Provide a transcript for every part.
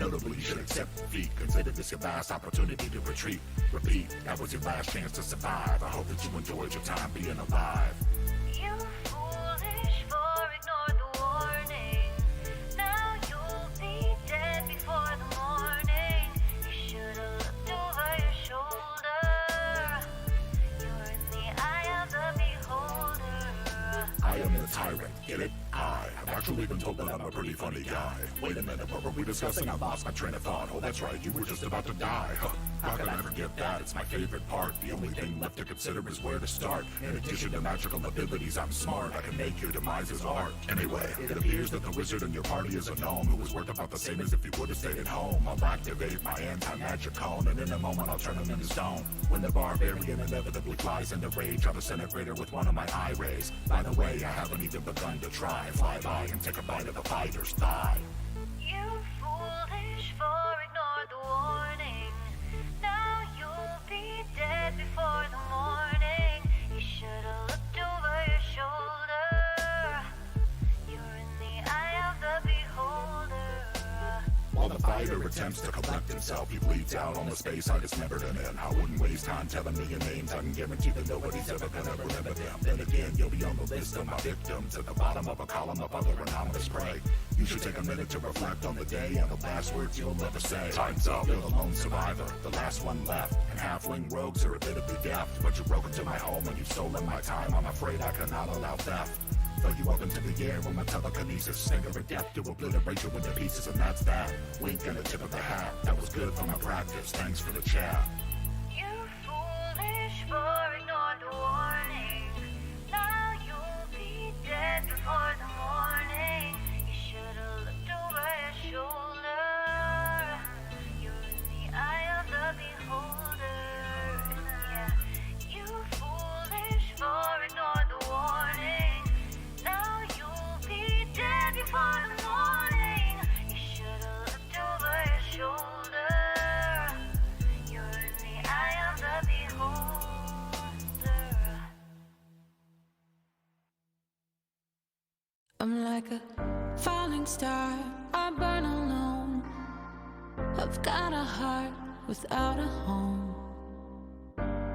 Inevitably you should accept defeat. Consider this your last opportunity to retreat. Repeat, that was your last chance to survive. I hope that you enjoyed your time being alive. You foolish for ignore the warning. Now you'll be dead before the morning. You should've looked over your shoulder. You're in the eye of the beholder. I am the tyrant, get it? I've actually been told that I'm a pretty funny guy. Wait a minute, what were we discussing? I lost my train of thought. Oh, that's right, you were just about to die. How could I forget that? It's my favorite part. The only thing left to consider is where to start. In addition to magical abilities, I'm smart. I can make your demise art. Anyway, it appears that the wizard in your party is a gnome who was worth about the same as if he would have stayed at home. I'll activate my anti-magic cone, and in a moment I'll turn him into stone. When the barbarian inevitably flies into rage, I'll disintegrate her with one of my eye rays. By the way, I haven't even begun to try. Fly by and take a bite of the fighter's thigh. You foolish for ignore the warning. Now you'll be dead before the morning. You should've looked over your shoulder. You're in the eye of the beholder. While the fighter attempts to collect himself, he bleeds out on the space I dismembered him in. I wouldn't waste time telling me your names. I can guarantee that nobody's ever gonna remember them. Then again, you'll be on the list of my victims at the bottom of a column of other anonymous prey. You should take a minute to reflect on the day and the last words you'll ever say. Time's up, you're the lone survivor, the last one left. And halfling rogues are admittedly deft, but you broke into my home and you've stolen my time. I'm afraid I cannot allow theft. Throw you up into the air with my telekinesis. Finger of death to obliterate you into pieces, and that's that. Wink and a tip of the hat. That was good for my practice. Thanks for the chat. You foolish for ignore the warning. Now you'll be dead before the morning. You should've looked over your shoulder. You're in the eye of the beholder. Yeah. You foolish for ignore the warning. Now you'll be dead before the morning. You should've looked over your shoulder. You're in the eye of the beholder. I'm like a falling star, I burn alone. I've got a heart without a home.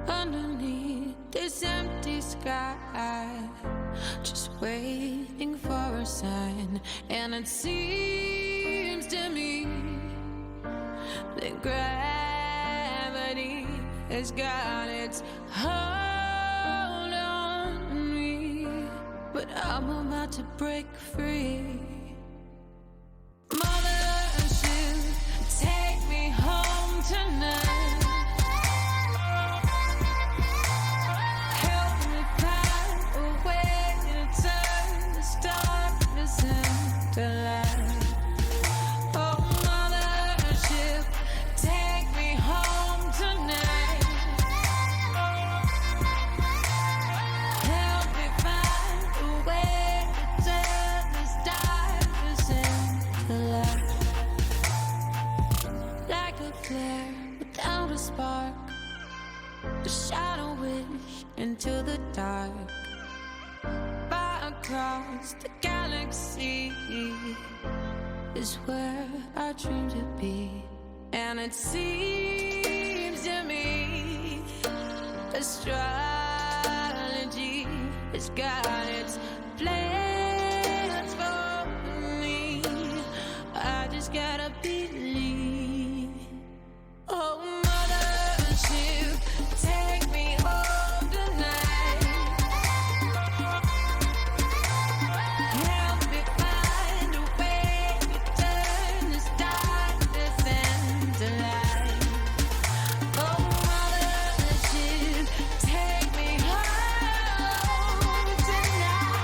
Underneath this empty sky, just waiting for a sign. And it seems to me that gravity has got its hold on me, but I'm about to break free. Mothership, take me home tonight. A shadow wish into the dark. Far across the galaxy is where I dream to be. And it seems to me astrology has got its plans for me. I just gotta believe. Oh, mothership, take me home tonight. Help me find a way to turn this darkness into light. Oh, mothership, take me home tonight.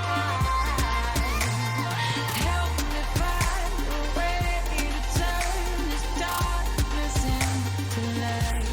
Help me find a way to turn this darkness into light.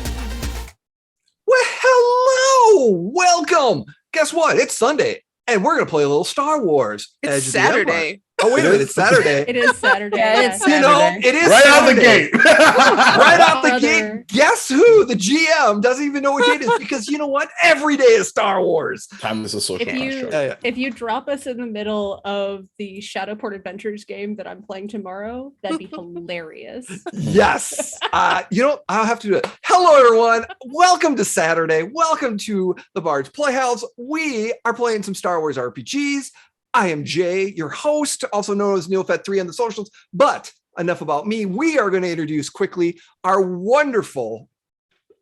Well, hello! Welcome! Guess what? It's Sunday, and we're going to play a little Star Wars. It's Edge of the Empire. Saturday. Oh, wait a minute. It's Saturday. It is Saturday. Yeah, yes. it's You know, Saturday. it is Right out the Saturday. gate. Right out the Brother. gate. Guess who? The GM doesn't even know what date it is because you know what? Every day is Star Wars. Time is a social If you construct. if you drop us in the middle of the Shadowport Adventures game that I'm playing tomorrow, that'd be hilarious. Yes. You know, I'll have to do it. Hello, everyone. Welcome to Saturday. Welcome to the Bard's Playhouse. We are playing some Star Wars RPGs. I am Jay, your host, also known as NeilFed3 on the socials. But enough about me. We are going to introduce quickly our wonderful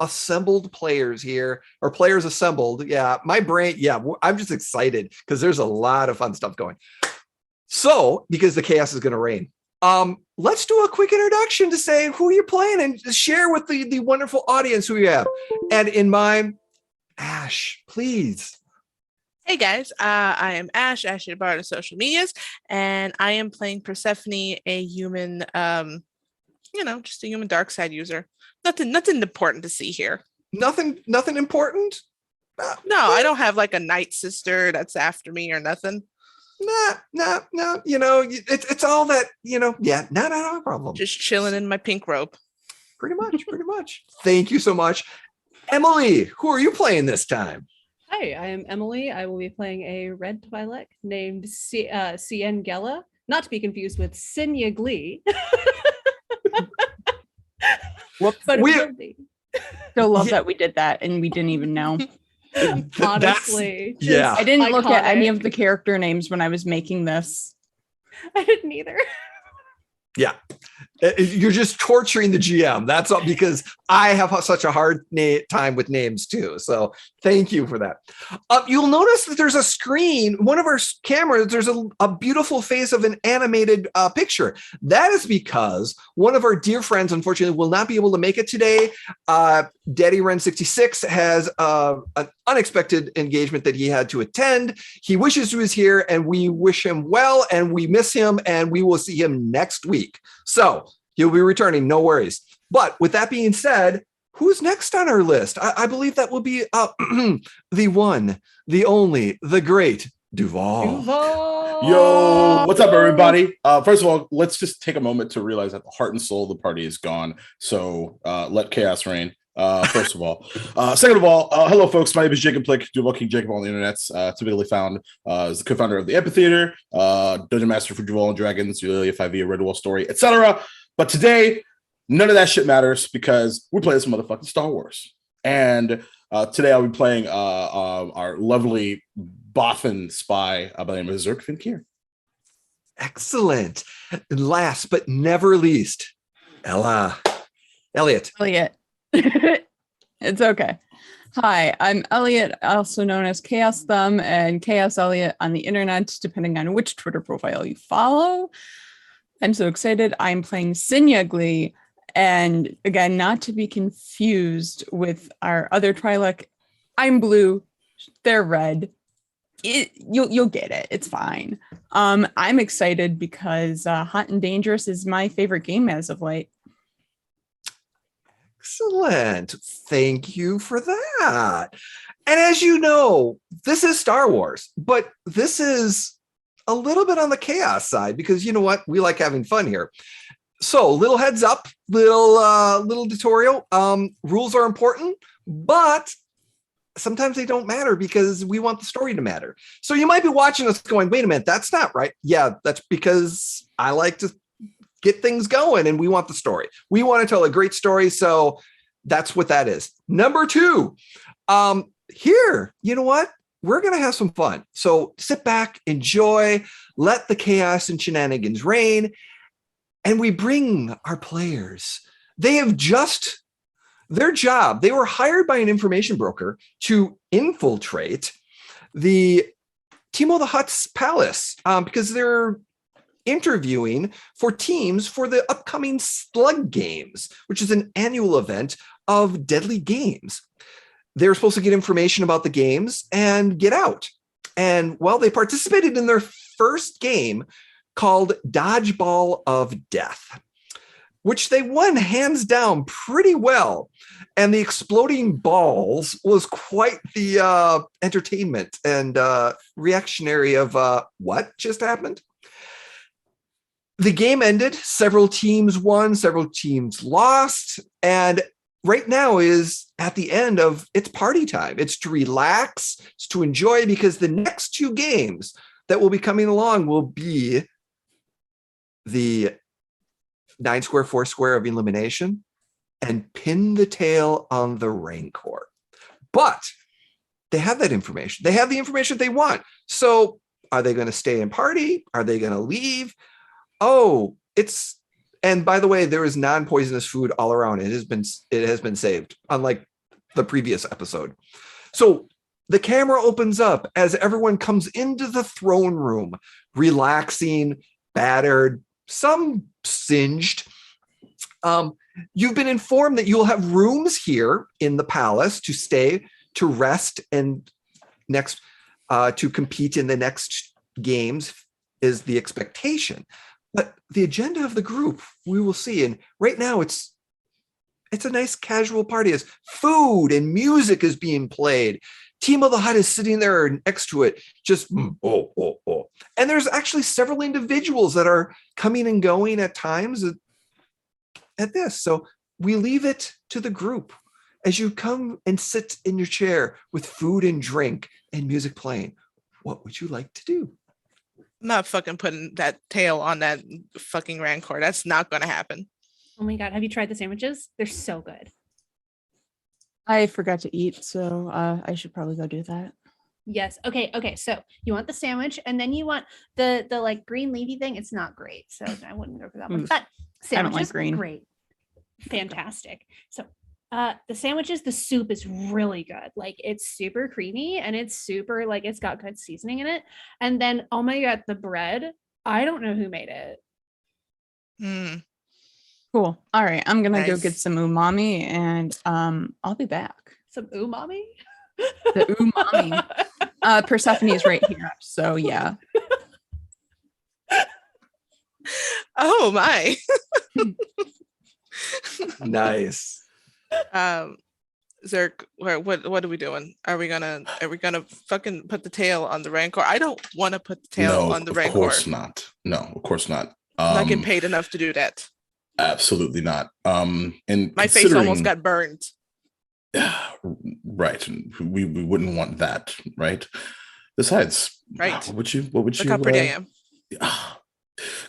assembled players here, or players assembled. Yeah, my brain. Yeah, I'm just excited because there's a lot of fun stuff going. So, because the chaos is going to reign. Let's do a quick introduction to say who you're playing and share with the wonderful audience who you have. And in mine, Ash, please. Hey guys, I am Ash, Ashythebard on social medias, and I am playing Persephone, a human, just a human dark side user. Nothing important to see here. Nothing important? No, I don't have like a night sister that's after me or nothing. No. You know, it's all that, you know, yeah, not a problem. Just chilling in my pink robe. Pretty much. Thank you so much. Emily, who are you playing this time? Hi, I am Emily. I will be playing a red Twi'lek named Cien Gella, not to be confused with Sinya Glee. Whoops. But We- it will be. Still love that we did that and we didn't even know. Honestly. just yeah. I didn't look at any iconic. of the character names when I was making this. I didn't either. Yeah. You're just torturing the GM. That's all because I have such a hard time with names too. So thank you for that. You'll notice that there's a screen, one of our cameras, there's a beautiful face of an animated picture. That is because one of our dear friends, unfortunately, will not be able to make it today. DaddyRen 66 has an unexpected engagement that he had to attend. He wishes he was here and we wish him well and we miss him and we will see him next week. So he'll be returning, no worries. But with that being said, who's next on our list? I believe that will be the one, the only, the great Duval. Yo, what's up, everybody? First of all, let's just take a moment to realize that the heart and soul of the party is gone. So let chaos reign. First of all. Second of all, hello, folks. My name is Jacob Plick, DuvalKingJacob on the internet. Typically found as the co-founder of the Amphitheater, Dungeon Master for Duval and Dragons, Eulalia 5e, Red Wall Story, etc. But today, none of that shit matters because we're playing some motherfucking Star Wars. And today I'll be playing our lovely Bothan spy by the name of Zerk Finkir. Excellent. And last but never least, Elliot. Elliot. It's okay. Hi, I'm Elliot, also known as ChaosThem and Chaos Elliot on the internet, depending on which Twitter profile you follow. I'm so excited. I'm playing Sinya Glee, and again, not to be confused with our other Twi'lek. I'm blue, they're red. You'll get it. It's fine. I'm excited because Hot and Dangerous is my favorite game as of late. Excellent. Thank you for that. And as you know, this is Star Wars, but this is a little bit on the chaos side because you know what? We like having fun here. So little heads up, little tutorial. Rules are important, but sometimes they don't matter because we want the story to matter. So you might be watching us going, wait a minute, that's not right. Yeah, that's because I like to get things going and we want the story. We want to tell a great story. So that's what that is. Number 2, here, you know what? We're going to have some fun. So sit back, enjoy, let the chaos and shenanigans reign. And we bring our players. They have just their job. They were hired by an information broker to infiltrate the Timo the Hutt's palace because they're interviewing for teams for the upcoming Slug Games, which is an annual event of deadly games. They were supposed to get information about the games and get out. And well, they participated in their first game called Dodgeball of Death, which they won hands down pretty well. And the exploding balls was quite the entertainment and reactionary of what just happened. the game ended. Several teams won, several teams lost, and right now is at the end of it's party time. It's to relax, it's to enjoy, because the next 2 games that will be coming along will be the 9 square, 4 square of elimination and pin the tail on the Rancor. But they have that information. They have the information they want. So are they going to stay and party? Are they going to leave? Oh, and by the way, there is non-poisonous food all around. It has been saved, unlike the previous episode. So the camera opens up as everyone comes into the throne room, relaxing, battered, some singed. You've been informed that you'll have rooms here in the palace to stay, to rest, and next to compete in the next games is the expectation. But the agenda of the group, we will see. And right now it's a nice casual party as food and music is being played. Team of the Hut is sitting there next to it, just oh. And there's actually several individuals that are coming and going at times at this. So we leave it to the group as you come and sit in your chair with food and drink and music playing. What would you like to do? I'm not fucking putting that tail on that fucking Rancor. That's not going to happen. Oh my God. Have you tried the sandwiches? They're so good. I forgot to eat, so I should probably go do that. Yes. Okay. So you want the sandwich, and then you want the like green leafy thing. It's not great, so I wouldn't go for that one. But sandwiches, I don't like green. Great, fantastic. So the sandwiches, the soup is really good. Like it's super creamy and it's super like it's got good seasoning in it. And then oh my God, the bread. I don't know who made it. Cool. All right, I'm gonna go Nice. get some umami, and I'll be back. Some umami. The umami. Persephone's right here, so yeah. Oh my. Nice. Zerk, what are we doing? Are we gonna fucking put the tail on the Rancor? I don't want to put the tail on the Rancor. Of course not. No, of course not. I'm not getting paid enough to do that. Absolutely not. And My face almost got burned. Right. We wouldn't want that, right? Besides, Right. What would you? Look how pretty I am.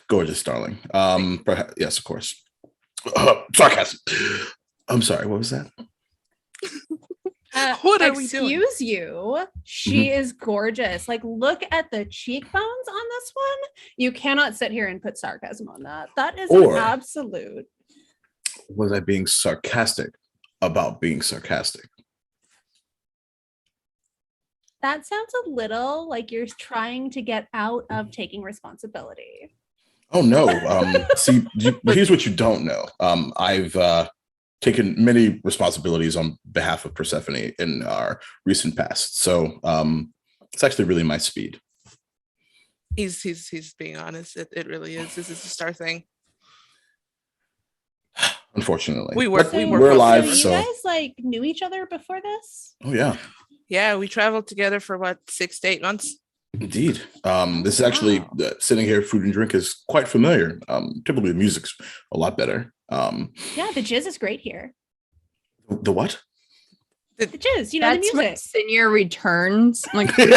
Gorgeous, darling. Perhaps, yes, of course. Sarcasm. I'm sorry. What was that? What are we doing? Excuse you. She is gorgeous. Like, look at the cheekbones on this one. You cannot sit here and put sarcasm on that. That is Or- an absolute. Was I being sarcastic about being sarcastic? That sounds a little like you're trying to get out of taking responsibility. Oh no. See, here's what you don't know. I've taken many responsibilities on behalf of Persephone in our recent past. So it's actually really my speed. He's being honest. It really is. This is a star thing. Unfortunately. We work- But we work we're with alive, them. You so guys like knew each other before this? oh yeah. Yeah, we traveled together for what, 6 to 8 months? Indeed. This is actually sitting here, food and drink is quite familiar. Typically the music's a lot better. Yeah, the jizz is great here. The what? The jizz, you know, That's the when music. Senior returns. Like, who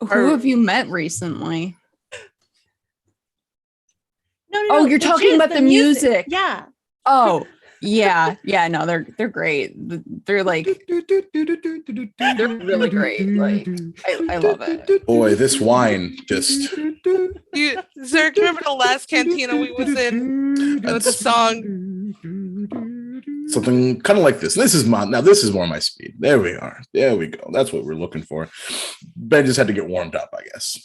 have you met recently? No, Oh, you're the talking jizz, about the music. Yeah. Oh, yeah. No, they're great. They're like they're really great. Like I love it. Boy, this wine just Zerk, remember the last cantina we was in with the song? something kind of like this. This is more my speed. There we are. There we go. That's what we're looking for. Ben just had to get warmed up, I guess.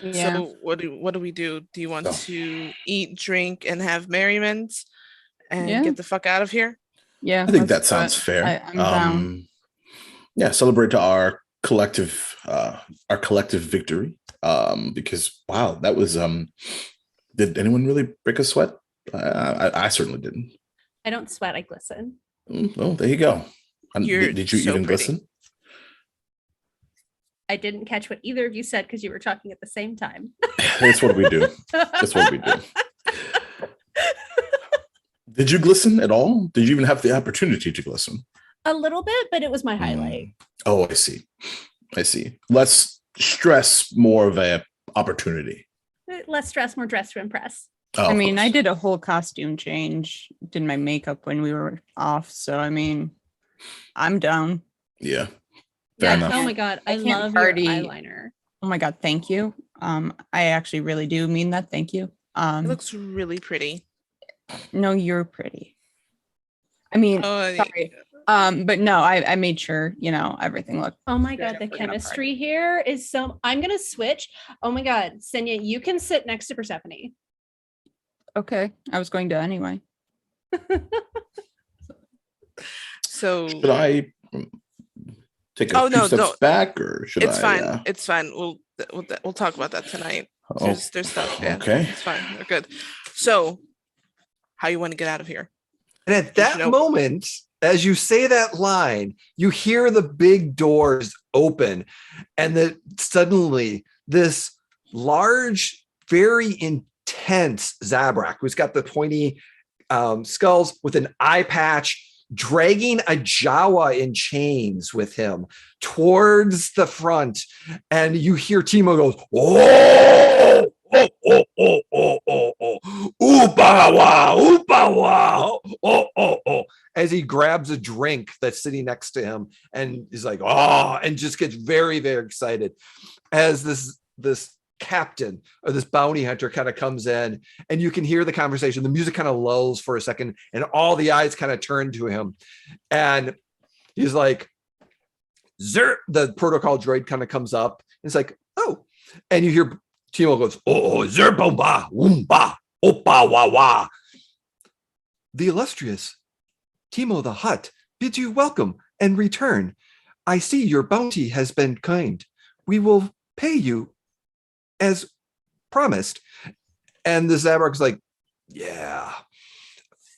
Yeah. So what do we do? Do you want to eat, drink, and have merriment and Yeah. get the fuck out of here? Yeah. I think that let's do sounds it. fair. I'm down. Yeah, celebrate our collective victory. Because wow, that was did anyone really break a sweat? I certainly didn't. I don't sweat, I glisten. Oh, there you go. You're Did you so even pretty. glisten? I didn't catch what either of you said because you were talking at the same time. That's what we do. That's what we do. Did you glisten at all? Did you even have the opportunity to glisten? A little bit, but it was my highlight. Oh, I see. I see. Less stress, more of a opportunity. Less stress, more dress to impress. Oh, I of mean, I course. did a whole costume change, did my makeup when we were off. So, I mean, I'm down. Yeah. Fair Yeah. enough. Oh my god, I I can't love party. your eyeliner. Oh my God, thank you. I actually really do mean that. Thank you. It looks really pretty. No, you're pretty. I mean, Oh, sorry. But no, I made sure, everything looked. Oh my good god, if the we're gonna chemistry here is so. I'm gonna switch. Oh my god, Senya, you can sit next to Persephone. Okay. I was going to anyway. So Should I take a few steps back, or should it's I? fine. It's fine. We'll talk about that tonight. There's stuff. Yeah, okay. It's fine. We're good. So, how you want to get out of here? And at that moment, as you say that line, you hear the big doors open, and that suddenly this large, very intense Zabrak, who's got the pointy skulls with an eye patch, dragging a Jawa in chains with him towards the front. And you hear Timo goes, oh, oh, oh, oh, oh, oh, oh, oopawa, oopawa, oh, oh, oh, as he grabs a drink that's sitting next to him and is like, oh, and just gets very, very excited as this captain or this bounty hunter kind of comes in, and you can hear the conversation. The music kind of lulls for a second, and all the eyes kind of turn to him, and he's like, Zer, the protocol droid kind of comes up. And it's like, oh, and you hear Timo goes, oh, Zerbomba, Wumba, Opa, Wa, Wa. The illustrious Timo the Hutt bids you welcome and return. I see your bounty has been kind. We will pay you as promised. And the Zabrak's like, yeah,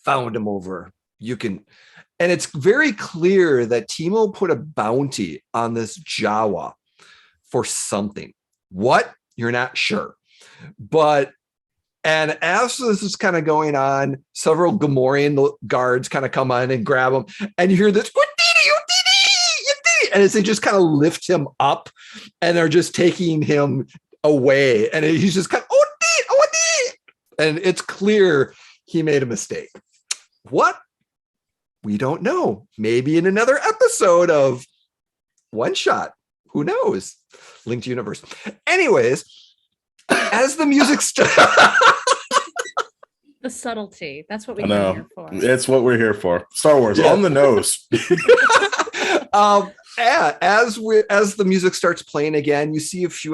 found him over. You can. And it's very clear that Timo put a bounty on this Jawa for something. What? You're not sure. But, and as this is kind of going on, several Gamorrean guards kind of come on and grab him. And you hear this, and as they just kind of lift him up and they're just taking him away. And he's just kind of, and it's clear he made a mistake. What? We don't know. Maybe in another episode of One Shot. Who knows? Linked universe. Anyways, as the music starts. The subtlety. That's what we I come know. here for. It's what we're here for. Star Wars Yeah. on the nose. As the music starts playing again, you see a few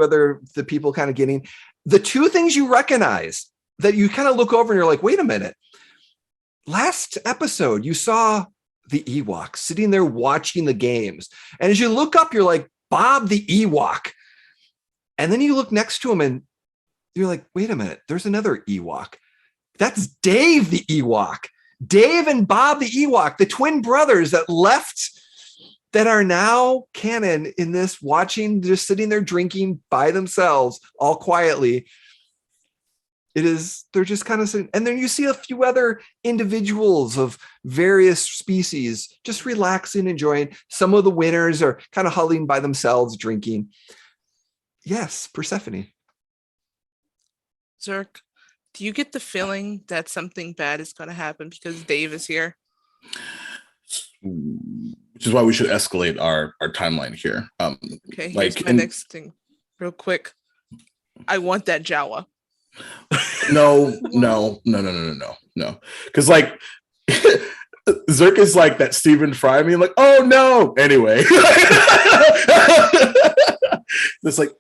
the people kind of getting the two things you recognize that you kind of look over and you're like, wait a minute. Last episode, you saw the Ewok sitting there watching the games. And as you look up, you're like, Bob the Ewok. And then you look next to him and you're like, wait a minute, there's another Ewok. That's Dave the Ewok. Dave and Bob the Ewok, the twin brothers that left, that are now canon in this, watching, just sitting there drinking by themselves, all quietly. They're just kind of sitting, and then you see a few other individuals of various species just relaxing, enjoying. Some of the winners are kind of huddling by themselves, drinking. Yes, Persephone. Zerk, do you get the feeling that something bad is going to happen because Dave is here? Which is why we should escalate our timeline here. Okay, here's my next thing. Real quick. I want that Jawa. No. Because like Zerk is like that Stephen Fry meme, like, oh no. Anyway. It's like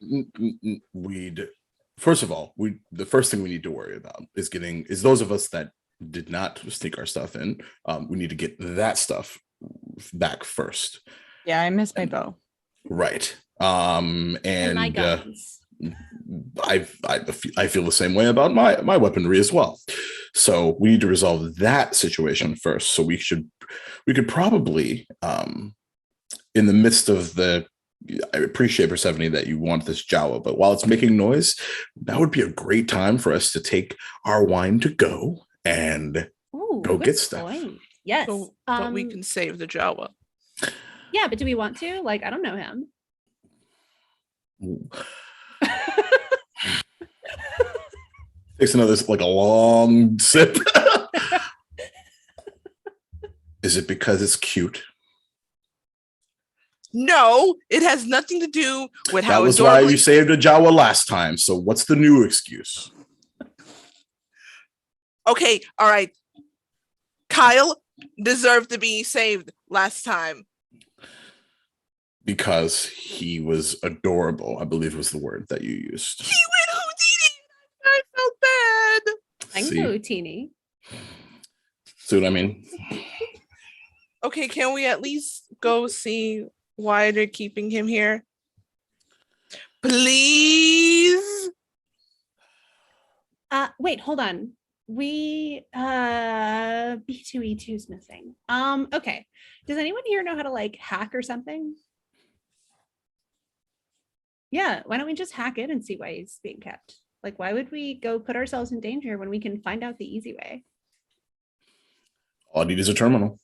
first of all, the first thing we need to worry about is those of us that did not sneak our stuff in. We need to get that stuff back first. Yeah, I miss my bow. Right. And my And guns. I feel the same way about my weaponry as well. So we need to resolve that situation first. So we could probably in the midst of the I appreciate, Persephone, that you want this Jawa, but while it's making noise, that would be a great time for us to take our wine to go and Ooh, go good get stuff. point. Yes. But we can save the Jawa. Yeah, but do we want to? Like, I don't know him. Takes another like a long sip. Is it because it's cute? No, it has nothing to do with how That was adorably- why you saved a Jawa last time. So what's the new excuse? Okay, all right. Kyle deserved to be saved last time. Because he was adorable, I believe was the word that you used. He went Houdini. I felt bad. I can go teeny. See what I mean? Okay, can we at least go see why they're keeping him here? Please? Wait, hold on. We B2E2 is missing. Okay. Does anyone here know how to like hack or something? Yeah, why don't we just hack it and see why he's being kept? Like, why would we go put ourselves in danger when we can find out the easy way? All I need is a terminal.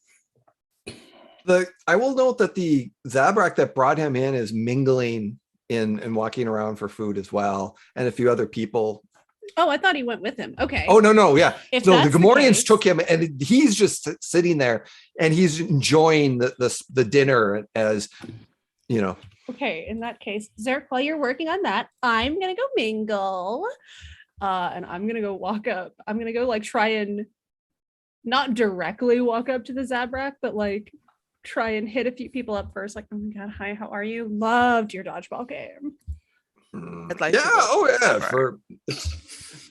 I will note that the Zabrak that brought him in is mingling in and walking around for food as well, and a few other people. Oh, I thought he went with him. Okay. Oh no, yeah. If No, the that's the Gamorreans case- took him, and he's just sitting there, and he's enjoying the dinner as you know. Okay, in that case, Zerk, while you're working on that, I'm gonna go mingle. And I'm gonna go walk up. I'm gonna go like try and not directly walk up to the Zabrak, but like try and hit a few people up first. Like, oh my god, hi, how are you? Loved your dodgeball game. I'd like Yeah, to go oh to the yeah. Zabrak. For a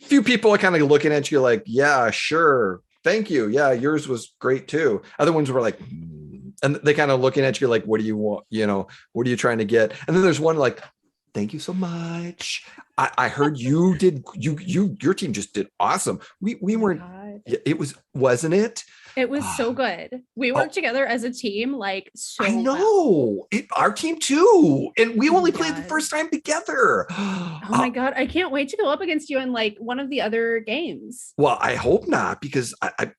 few people are kind of looking at you like, yeah, sure, thank you. Yeah, yours was great too. Other ones were like, and they kind of looking at you like, what do you want? You know, what are you trying to get? And then there's one like, thank you so much. I heard you did your team just did awesome. We Oh my weren't. God. It wasn't it? It was so good. We worked together as a team, like so. I well. know our team too, and we Oh my only played the God. first time together. Oh my god, I can't wait to go up against you in like one of the other games. Well, I hope not, because I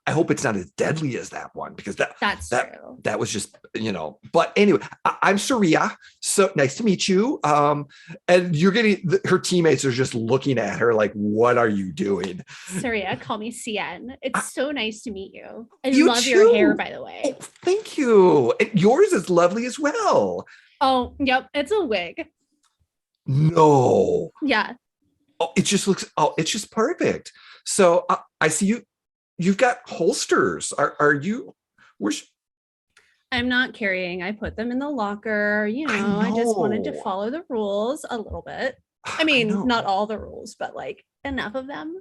hope it's not as deadly as that one, because That's true. that was just, you know. But anyway, I'm Saria. So nice to meet you. And you're getting her teammates are just looking at her like, what are you doing? Saria, call me CN. It's so nice to meet you. I You love your hair, too. by the way. Oh, thank you. And yours is lovely as well. Oh, yep, it's a wig. No. Yeah. Oh, it just looks. Oh, it's just perfect. So I see you. You've got holsters. Are you? I'm not carrying. I put them in the locker. You know, I just wanted to know. follow the rules a little bit. I mean, know. not all the rules, but like enough of them.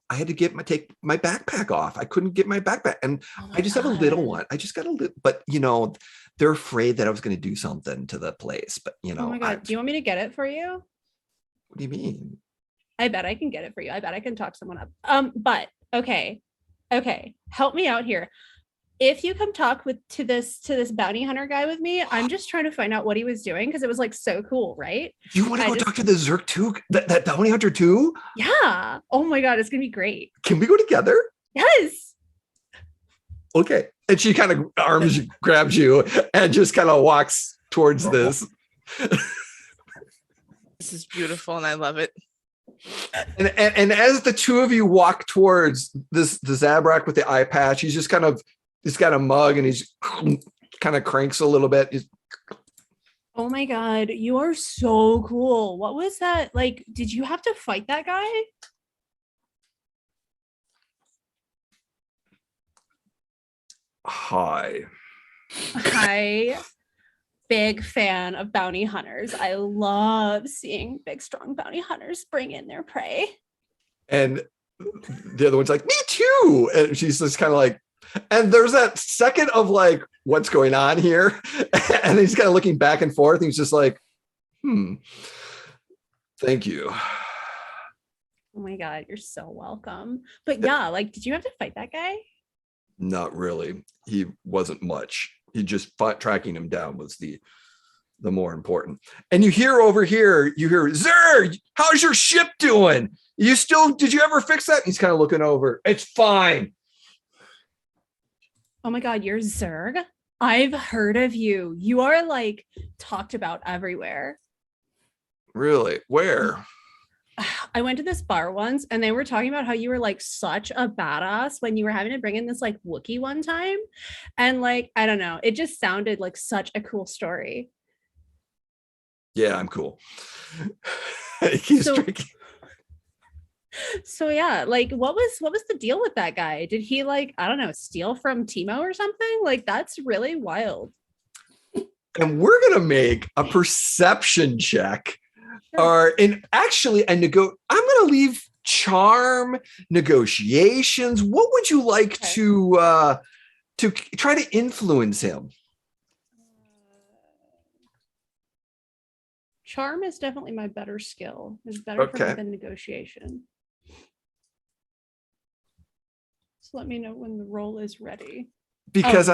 I had to take my backpack off. I couldn't get my backpack, and Oh my I just have a little God. one. I just got a little, but you know, they're afraid that I was going to do something to the place. But you know, Oh my god, do you want me to get it for you? what do you mean? I bet I can get it for you. I bet I can talk someone up. But okay, help me out here. If you come talk to this bounty hunter guy with me, I'm just trying to find out what he was doing because it was like so cool, right? You want to I go just- talk to the Zerk too? That bounty hunter too? Yeah. Oh my god, it's gonna be great. Can we go together? Yes. Okay. And she kind of grabs you and just kind of walks towards this. This is beautiful and I love it. And as the two of you walk towards the Zabrak with the eye patch, he's got a mug and he's kind of cranks a little bit. Oh my god, you are so cool. What was that? Like, did you have to fight that guy? Hi. Hi. Big fan of bounty hunters. I love seeing big, strong bounty hunters bring in their prey. And the other one's like, me too. And she's just kind of like, and there's that second of like, what's going on here? And he's kind of looking back and forth. And he's just like, thank you. Oh my god, you're so welcome. But yeah, like, did you have to fight that guy? Not really. He wasn't much. You just tracking him down was the more important. And you hear over here, Zer, how's your ship doing? Did you ever fix that? He's kind of looking over. It's fine. Oh my God, you're Zerg? I've heard of you. You are like talked about everywhere. Really? Where? I went to this bar once and they were talking about how you were like such a badass when you were having to bring in this like Wookiee one time. And like, I don't know, it just sounded like such a cool story. Yeah, I'm cool. He's drinking. So yeah, like what was the deal with that guy? Did he like, I don't know, steal from Timo or something? Like that's really wild. And we're gonna make a perception check. Or I'm gonna leave charm, negotiations. What would you like to try to influence him? Charm is definitely my better skill. It's better for me than negotiation. So let me know when the roll is ready. Because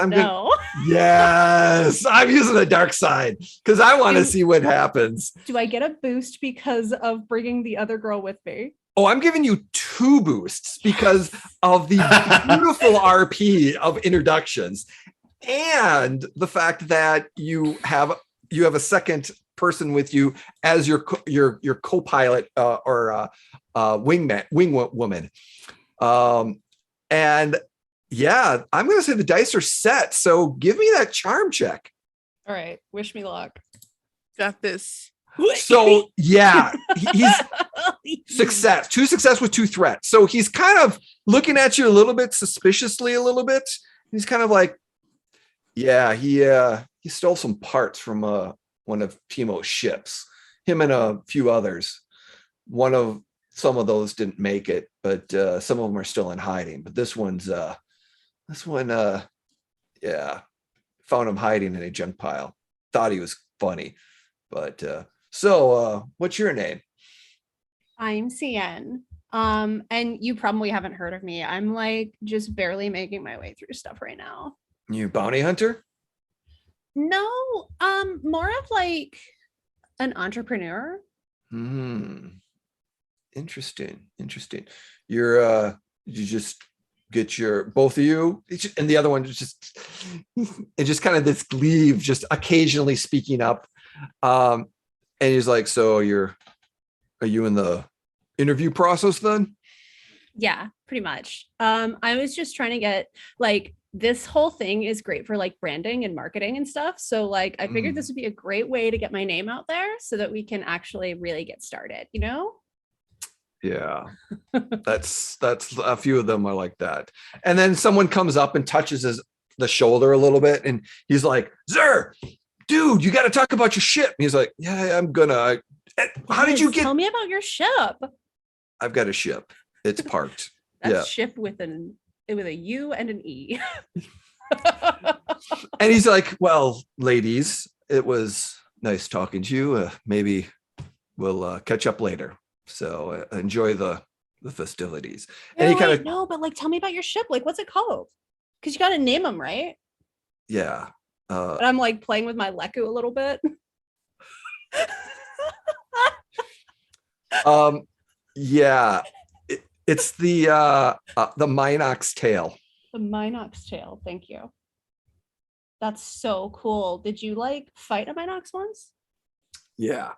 yes, I'm using the dark side because I want to see what happens. Do I get a boost because of bringing the other girl with me? Oh, I'm giving you 2 boosts because of the beautiful RP of introductions and the fact that you have a second person with you as your co-pilot or wing woman. And yeah, I'm going to say the dice are set. So give me that charm check. All right. Wish me luck. Got this. So yeah, he's success. 2 success with 2 threats. So he's kind of looking at you a little bit suspiciously a little bit. He's kind of like, yeah, he stole some parts from one of Timo's ships. Him and a few others. Some of those didn't make it, but some of them are still in hiding. But this one, found him hiding in a junk pile. Thought he was funny, but so what's your name? I'm CN. And you probably haven't heard of me. I'm like just barely making my way through stuff right now. You bounty hunter? No, more of like an entrepreneur. Interesting. You just get both of you, and the other one is just kind of this leave, just occasionally speaking up. And he's like, so are you in the interview process then? Yeah, pretty much. I was just trying to get like, this whole thing is great for like branding and marketing and stuff. So like, I figured this would be a great way to get my name out there so that we can actually really get started, you know? Yeah, that's a few of them are like that. And then someone comes up and touches the shoulder a little bit, and he's like, "Zer, dude, you got to talk about your ship." And he's like, "Yeah, I'm gonna." How did you get? Tell me about your ship. I've got a ship. It's parked. That's ship with a U and an E. And he's like, "Well, ladies, it was nice talking to you. Maybe we'll catch up later. So enjoy the festivities." And he kind of no, but like, tell me about your ship. Like, what's it called? Because you got to name them, right? Yeah. But I'm like playing with my Leku a little bit. Yeah, it's the Minox tail. The Minox tail. Thank you. That's so cool. Did you like fight a Minox once? Yeah.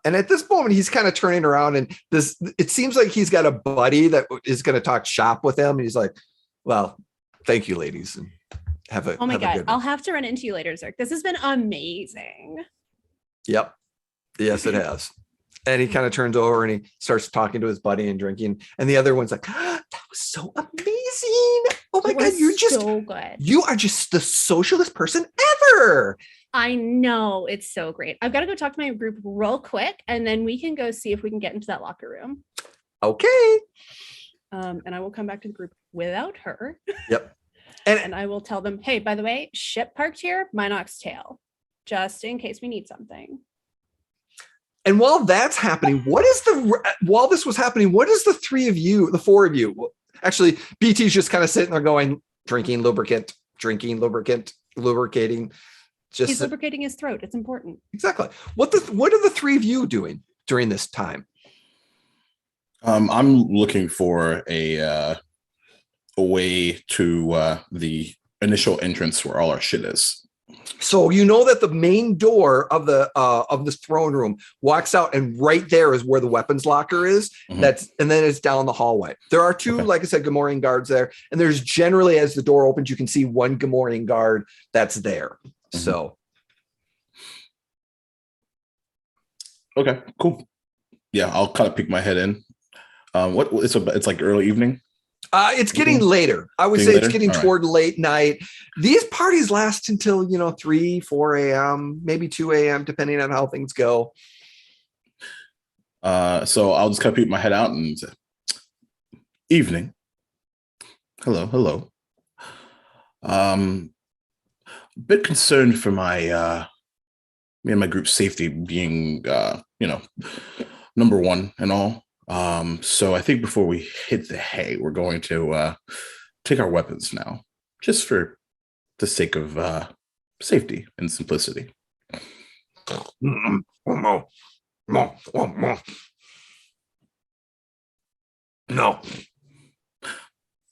And at this moment, he's kind of turning around, and it seems like he's got a buddy that is going to talk shop with him. And he's like, "Well, thank you, ladies, and have a." Oh my God, good I'll have to run into you later, Zerk. This has been amazing. Yep. Yes, it has. And he kind of turns over and he starts talking to his buddy and drinking. And the other one's like, "That was so amazing! Oh my God, you're just so good. You are just the socialist person ever." I know, it's so great. I've got to go talk to my group real quick, and then we can go see if we can get into that locker room. Okay. And I will come back to the group without her. Yep. And I will tell them, hey, by the way, ship parked here, Minox tail, just in case we need something. And while that's happening, while this was happening, what is the 4 of you? Actually, BT's just kind of sitting there going, drinking lubricant. lubricating. He's lubricating his throat. It's important. Exactly. What are the three of you doing during this time? I'm looking for a way to the initial entrance where all our shit is. So you know that the main door of this throne room walks out, and right there is where the weapons locker is. Mhm. And then it's down the hallway. There are two, like I said, Gamorrean guards there, and there's generally, as the door opens, you can see one Gamorrean guard that's there. Mhm. So okay, cool. Yeah, I'll kind of peek my head in. It's like early evening. It's getting later. I would say it's getting toward late night. These parties last until 3, 4 a.m., maybe 2 a.m., depending on how things go. So I'll just kind of peek my head out and say, evening. Hello. A bit concerned for my me and my group's safety being number one and all. So I think before we hit the hay, we're going to take our weapons now, just for the sake of safety and simplicity. No. Well,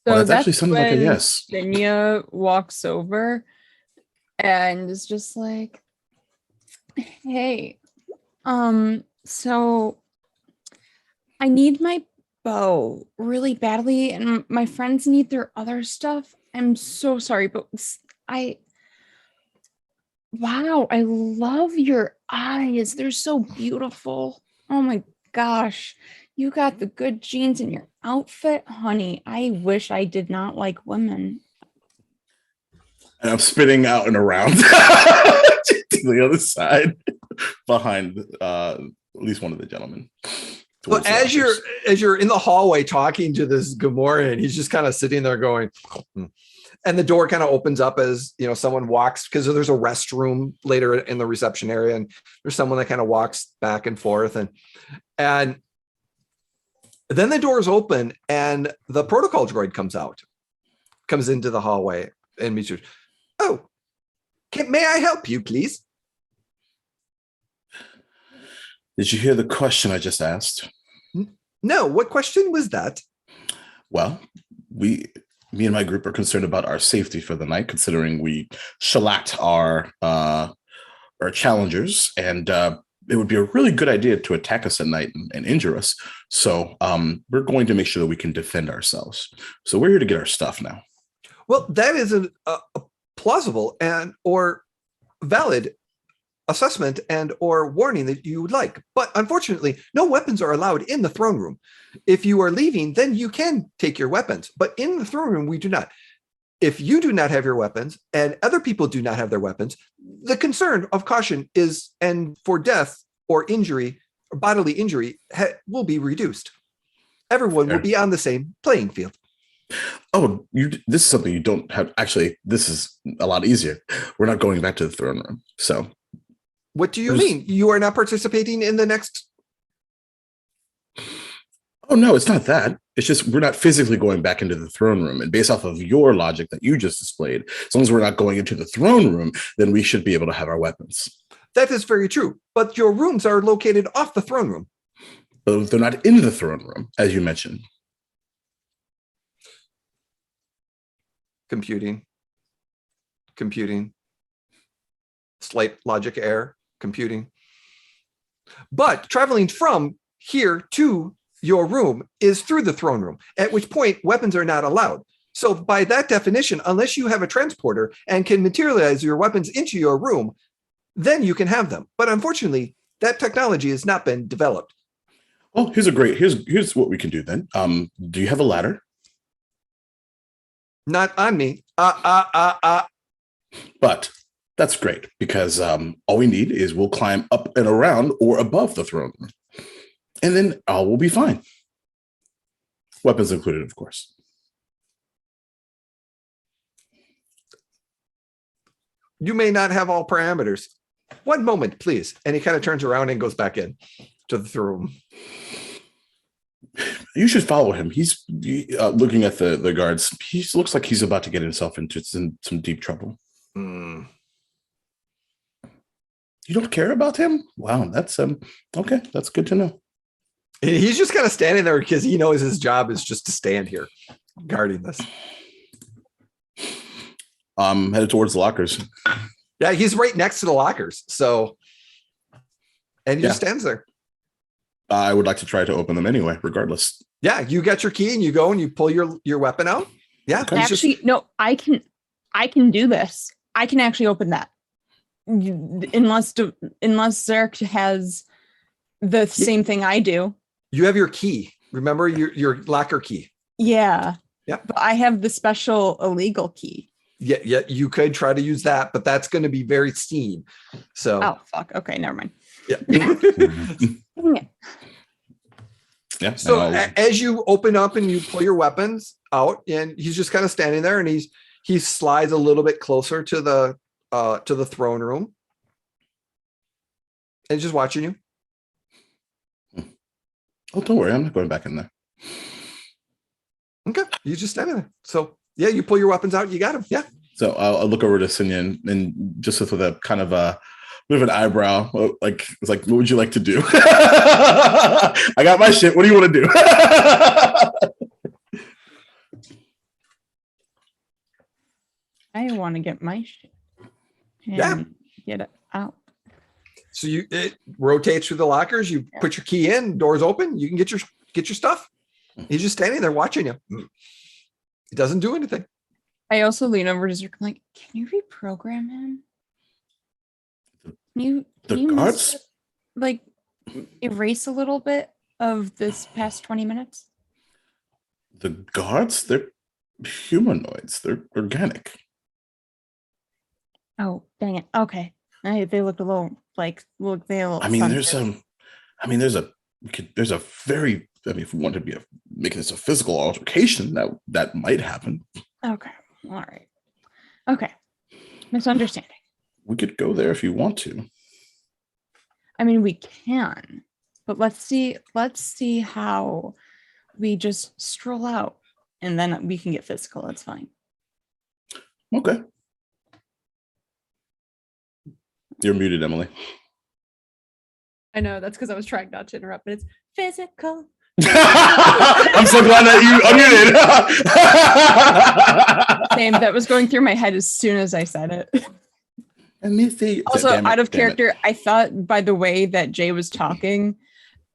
that's actually something like a yes. Vinya walks over and is just like, hey, so I need my bow really badly, and my friends need their other stuff. I'm so sorry, but wow, I love your eyes. They're so beautiful. Oh my gosh. You got the good genes in your outfit, honey. I wish I did not like women. And I'm spitting out and around to the other side behind at least one of the gentlemen. Well, as you're in the hallway talking to this Gamorrean, he's just kind of sitting there going, and the door kind of opens up as someone walks, because there's a restroom later in the reception area, and there's someone that kind of walks back and forth, and then the doors open and the protocol droid comes into the hallway and meets you. Oh, may I help you, please? Did you hear the question I just asked? No, what question was that? Well, me and my group are concerned about our safety for the night, considering we shellacked our challengers, and it would be a really good idea to attack us at night and injure us. So we're going to make sure that we can defend ourselves. So we're here to get our stuff now. Well, that is a plausible or valid assessment and or warning that you would like. But unfortunately, no weapons are allowed in the throne room. If you are leaving, then you can take your weapons. But in the throne room, we do not. If you do not have your weapons and other people do not have their weapons, the concern of caution is, and for death or injury or bodily injury will be reduced. Everyone will be on the same playing field. Oh, this is something you don't have. Actually, this is a lot easier. We're not going back to the throne room. So what do you mean? You are not participating in the next? Oh, no, it's not that. It's just we're not physically going back into the throne room. And based off of your logic that you just displayed, as long as we're not going into the throne room, then we should be able to have our weapons. That is very true. But your rooms are located off the throne room. But they're not in the throne room, as you mentioned. Computing. Slight logic error. Computing. But traveling from here to your room is through the throne room, at which point weapons are not allowed. So by that definition, unless you have a transporter and can materialize your weapons into your room, then you can have them. But unfortunately, that technology has not been developed. Well, here's what we can do then. Do you have a ladder? Not on me. But that's great, because all we need is we'll climb up and around or above the throne room. And then all will be fine. Weapons included, of course. You may not have all parameters. One moment, please. And he kind of turns around and goes back in to the room. You should follow him. He's looking at the guards. He looks like he's about to get himself into some deep trouble. Hmm. You don't care about him? Wow, that's okay. That's good to know. He's just kind of standing there because he knows his job is just to stand here guarding this. Headed towards the lockers. Yeah, he's right next to the lockers. So, and he just stands there. I would like to try to open them anyway, regardless. Yeah, you got your key and you go and you pull your weapon out. Yeah, Okay. Actually, no, I can do this. I can actually open that. Unless Zerk has the same thing I do. You have your key. Remember your locker key. Yeah. Yeah. But I have the special illegal key. Yeah, you could try to use that, but that's going to be very steam. So Oh fuck. Okay, never mind. yeah. Dang it. Yeah. So as you open up and you pull your weapons out, and he's just kind of standing there, and he slides a little bit closer to the throne room, and just watching you. Oh, don't worry, I'm not going back in there. Okay, you just standing there. So yeah, you pull your weapons out. You got them. Yeah. So I'll look over to Sinyan and just with a kind of a bit of an eyebrow, like it's like, what would you like to do? I got my shit. What do you want to do? I want to get my shit. And get it out. So it rotates through the lockers. You put your key in. Doors open. You can get your stuff. He's just standing there watching you. He doesn't do anything. I also lean over to Zerk. I'm like, can you reprogram him? Can you guards? like erase a little bit of this past 20 minutes? The guards? They're humanoids. They're organic. Oh, dang it. Okay. They look a little like they a little. I mean, there's a very, if we want to be making this a physical altercation, that might happen. Okay. All right. Okay. Misunderstanding. We could go there if you want to. I mean, we can, but let's see how we just stroll out and then we can get physical. That's fine. Okay. You're muted, Emily. I know that's because I was trying not to interrupt, but it's physical. I'm so glad that you unmuted. Same. That was going through my head as soon as I said it. Let me see. Also, out of character, I thought by the way that Jay was talking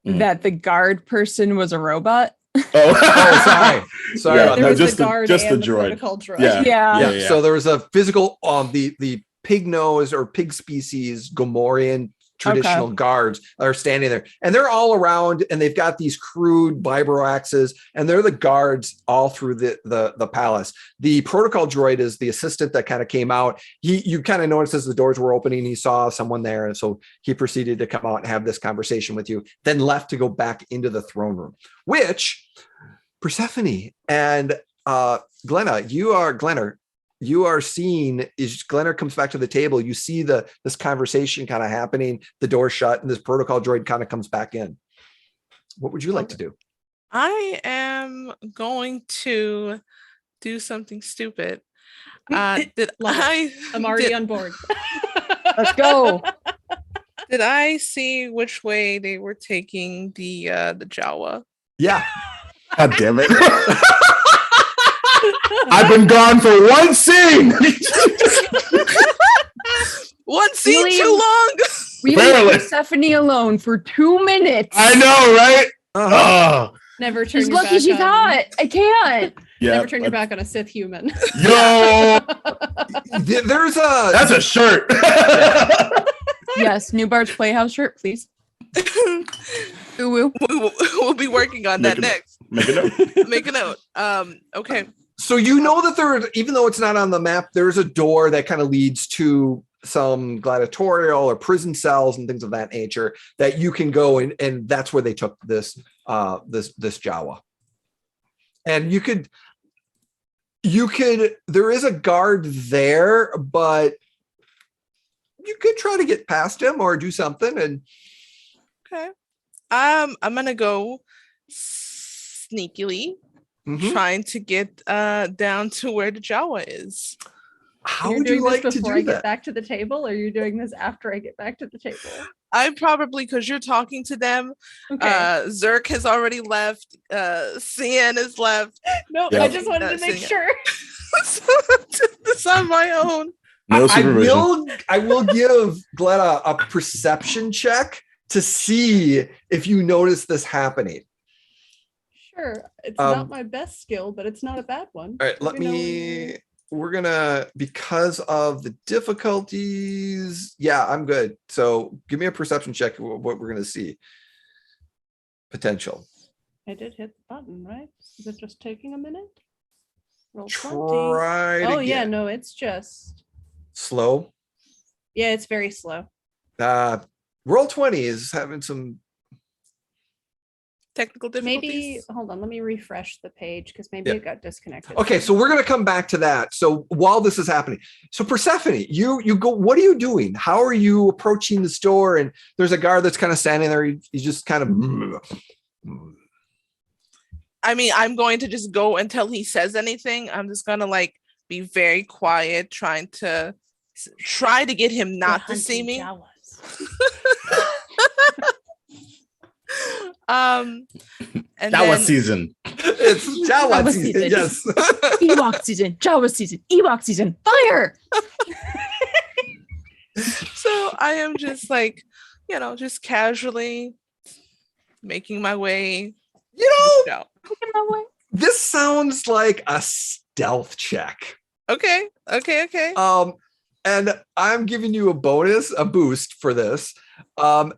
that the guard person was a robot. Oh, sorry. Yeah, there was just the guard just and the the droid. protocol droid. Yeah. So there was a physical the pig nose or pig species Gomorian traditional guards are standing there, and they're all around, and they've got these crude vibro axes, and they're the guards all through the palace. The protocol droid is the assistant that kind of came out. You kind of noticed as the doors were opening, he saw someone there, and so he proceeded to come out and have this conversation with you, then left to go back into the throne room, which Persephone and Glenna, you are seeing is Glenner comes back to the table. You see this conversation kind of happening, the door shut, and this protocol droid kind of comes back in. What would you like to do? I am going to do something stupid. I'm already on board. Let's go. Did I see which way they were taking the Jawa? Yeah. God damn it. I've been gone for one scene. One scene too long. We leave Persephone alone for 2 minutes. I know, right? Uh-huh. Never turn As your lucky back as you on. thought. I can't. Yeah, Never turn your back on a Sith human. Yo, There's that's a shirt. Yes, New Bart's Playhouse shirt, please. Ooh. We'll be working on that next. Make a note. Make a note. Okay. So you know that even though it's not on the map, there's a door that kind of leads to some gladiatorial or prison cells and things of that nature that you can go in, and that's where they took this Jawa. And you could there is a guard there, but you could try to get past him or do something. And Okay. I'm gonna go sneakily, trying to get down to where the Jawa is. How You're would doing you like this to before do I get that? back to the table, or you're doing this after I get back to the table? I probably, because you're talking to them. Okay. Zerk has already left. Cian has left. No, Yeah. I just wanted to make Cian. sure. So I did this on my own. No supervision. I will give Glenn a perception check to see if you notice this happening. Sure, it's not my best skill, but it's not a bad one. All right, we're gonna, because of the difficulties. Yeah, I'm good. So give me a perception check. What we're gonna see. Potential. I did hit the button, right? Is it just taking a minute? Roll 20. Try it Oh again. yeah, no, it's just Slow. yeah, it's very slow. Roll 20 is having some. Technical Maybe difficulties. hold on, let me refresh the page because maybe Yeah. it got disconnected. Okay, so we're gonna come back to that. So while this is happening, so Persephone, you go. What are you doing? How are you approaching the store? And there's a guard that's kind of standing there. He's just kind of. I mean, I'm going to just go until he says anything. I'm just gonna like be very quiet, try to get him not to see me. And Jawa then season. It's Jawa Jawa season. season. Yes. Ewok season, Jawa season, Ewok season, fire! so I am just like, just casually making my way. You know, No. this sounds like a stealth check. Okay. And I'm giving you a boost for this.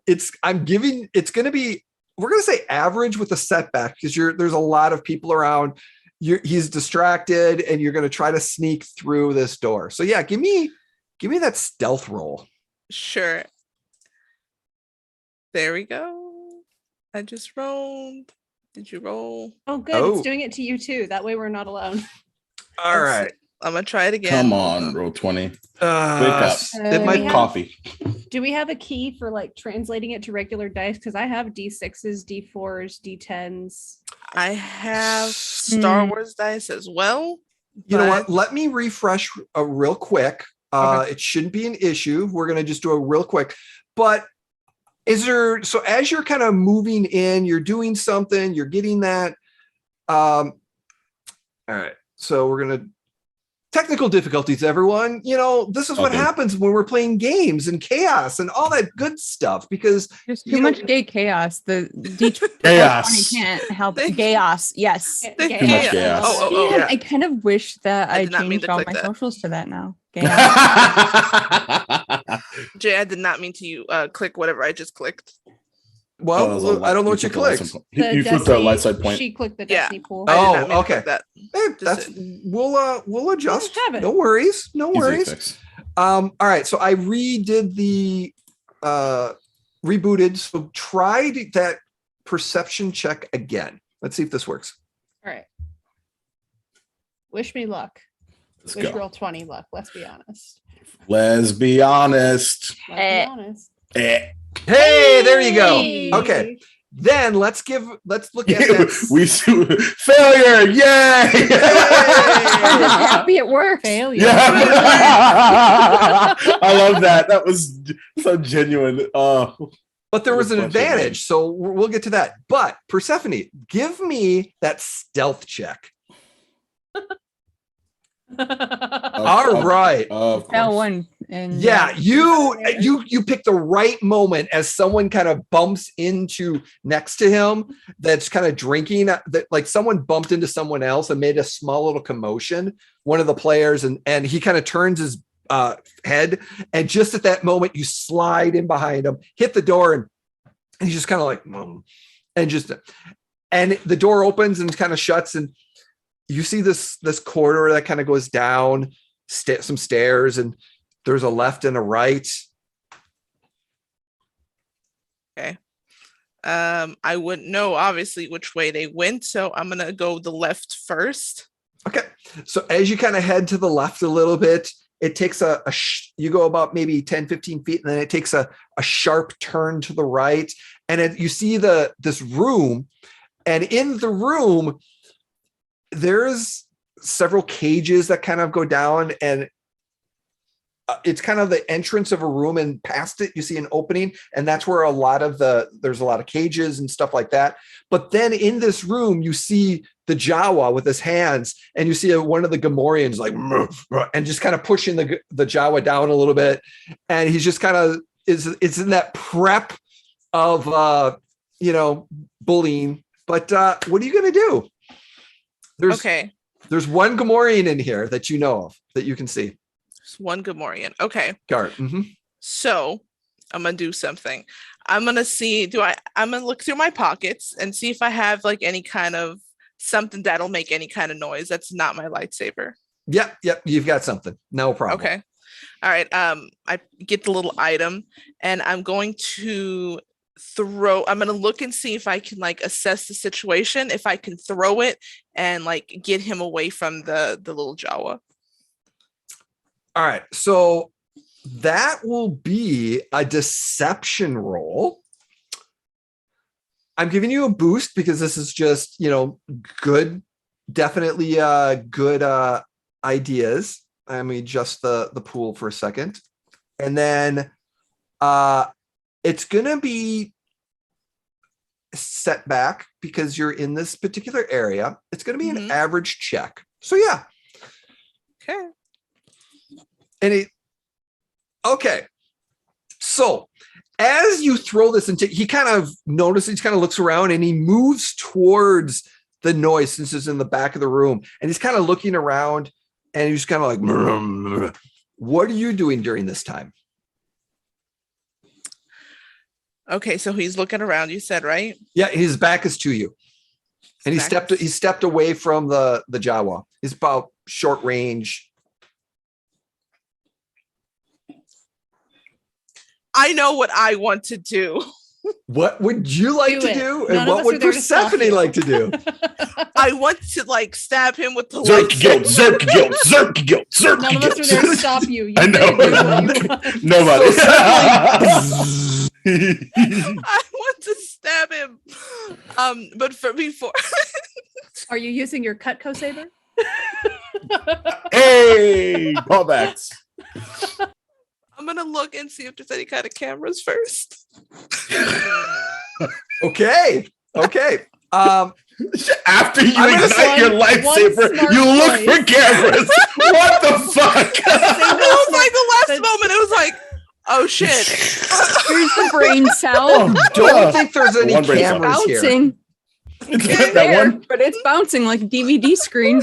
It's going to be, we're going to say average with a setback because there's a lot of people around. He's distracted and you're going to try to sneak through this door. So yeah, give me that stealth roll. Sure. There we go. I just rolled. Did you roll? Oh, good. It's doing it to you too. That way we're not alone. All right. I'm gonna try it again. Come on, roll 20. Wake up. It might Coffee. Do we have a key for like translating it to regular dice? Because I have D6s, D4s, D10s. I have Star Wars dice as well. You know what? Let me refresh real quick. Okay. It shouldn't be an issue. We're going to just do a real quick. But so as you're kind of moving in, you're doing something, you're getting that. All right. So we're going to technical difficulties, everyone. This is what happens when we're playing games and chaos and all that good stuff because There's too much gay chaos. The Chaos. can't help chaos. Yes. Too much chaos. Oh, yeah. I kind of wish that I I did not mean changed to all click my that. socials to that now. Jay, I did not mean to click whatever I just clicked. Well, I don't know what you clicked. You flipped the light side point. She clicked the Yeah. Destiny pool. I did not mean to okay. click that. Hey, that's we'll adjust. have it. No worries. No Easy worries. fix. All right. So I redid the rebooted. So try that perception check again. Let's see if this works. All right. Wish me luck. Let's Wish go. roll 20 luck. Let's be honest. Let's be honest. Let's be honest. Eh. Hey, there you go. Hey. Okay. Then let's look at that. We failure. Yay! I'm just happy it works. Failure. Yeah. I love that. That was so genuine. But there was an Bunch of advantage, names. so we'll get to that. But Persephone, give me that stealth check. All right. Of Fell course. one. And Yeah, you pick the right moment as someone kind of bumps into next to him that's kind of drinking, that like someone bumped into someone else and made a small little commotion, one of the players, and he kind of turns his head, and just at that moment you slide in behind him, hit the door, and he's just kind of like and the door opens and kind of shuts, and you see this corridor that kind of goes down some stairs, and there's a left and a right. Okay. I wouldn't know obviously which way they went, so I'm gonna go the left first. Okay. So as you kind of head to the left a little bit, it takes you go about maybe 10, 15 feet, and then it takes a sharp turn to the right. And you see this room, and in the room, there's several cages that kind of go down, and it's kind of the entrance of a room, and past it you see an opening, and that's where there's a lot of cages and stuff like that. But then in this room you see the Jawa with his hands, and you see one of the Gamorreans like and just kind of pushing the Jawa down a little bit, and he's just kind of it's in that prep of bullying. But what are you gonna do? There's one Gamorrean in here that you know of that you can see. One Gamorrean. Okay. Guard. So I'm gonna do something. I'm gonna see. I'm gonna look through my pockets and see if I have like any kind of something that'll make any kind of noise that's not my lightsaber. Yep. You've got something. No problem. Okay. All right. I get the little item, and I'm going to I'm gonna look and see if I can like assess the situation, if I can throw it and like get him away from the little Jawa. All right, so that will be a deception roll. I'm giving you a boost because this is just, good, definitely good ideas. Let me adjust the pool for a second. And then it's going to be set back because you're in this particular area. It's going to be an average check. So yeah. Okay. Okay. So as you throw this into, he kind of looks around and he moves towards the noise since it's in the back of the room. And he's kind of looking around and he's kind of like, what are you doing during this time? Okay. So he's looking around, you said, right? Yeah. His back is to you. And he stepped away from the Jawa. He's about short range. I know what I want to do. What would you like to do? And None of what us would are there to stop Persephone you. like to do? I want to like stab him with the Zerk guilt, zerk guilt, zerk guilt, zerk None of guilt. us are there to stop you. I know. You do what you want. Nobody. I want to stab him. But before Are you using your Cutco saber? Hey, callbacks. I'm gonna look and see if there's any kind of cameras first. Okay. After you I'm gonna ignite your lightsaber, smart you look choice. for cameras. What the fuck? It was like the last moment. It was like, oh shit. Here's the brain cell. Don't think there's any One brain cell. cameras here. Bouncing. It's It's that there, one. but it's bouncing like a DVD screen.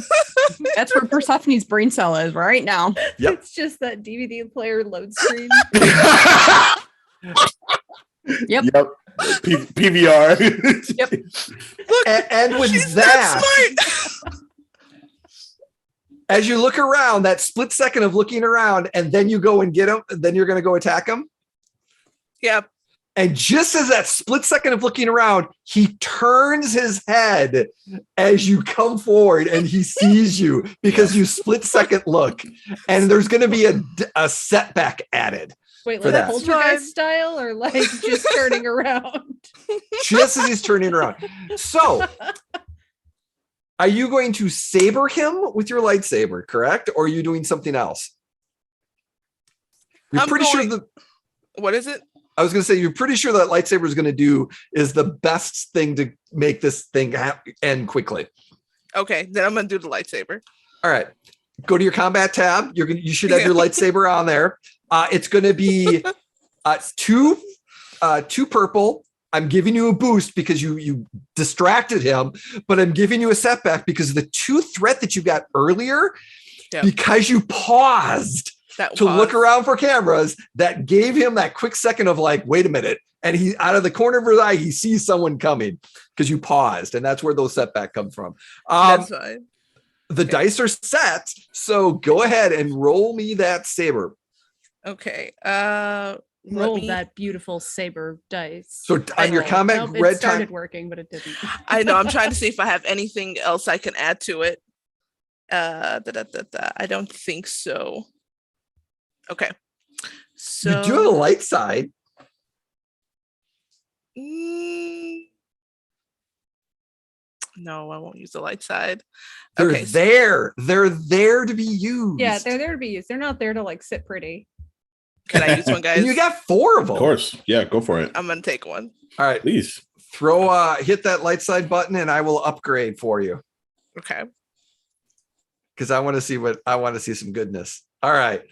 That's where Persephone's brain cell is right now. Yep. It's just that DVD player load screen. Yep. Yep. PVR. Yep. Look, And with she's that, not smart. as you look around, that split second of looking around, and then you go and get him, then you're going to go attack him. Yep. And just as that split second of looking around, he turns his head as you come forward and he sees you because you split second look. And there's going to be a setback added. Wait, For like that. poltergeist style or like just turning around? Just as he's turning around. So, are you going to saber him with your lightsaber, correct? Or are you doing something else? You're I'm pretty going- sure What is it? I was going to say, you're pretty sure that lightsaber is going to do is the best thing to make this thing end quickly. Okay, then I'm gonna do the lightsaber. All right. Go to your combat tab. You should have your lightsaber on there. It's going to be two purple. I'm giving you a boost because you distracted him, but I'm giving you a setback because of the 2 threat that you got earlier, Yep. because you paused to look around for cameras. That gave him that quick second of like, wait a minute. And he, out of the corner of his eye, he sees someone coming because you paused. And that's where those setback come from. That's fine. The dice are set. So go ahead and roll me that saber. Okay. Roll that beautiful saber dice. So on your combat Nope, red it started time. working, but it didn't. I know. I'm trying to see if I have anything else I can add to it. I don't think so. Okay. So You do have a light side. No, I won't use the light side. They're Okay. there. They're there to be used. Yeah, they're there to be used. They're not there to like sit pretty. Can I use one, guys? And you got 4 of them. Of course. Yeah, go for it. I'm gonna take one. All right. Please. Hit that light side button and I will upgrade for you. Okay. Because I want to see some goodness. All right.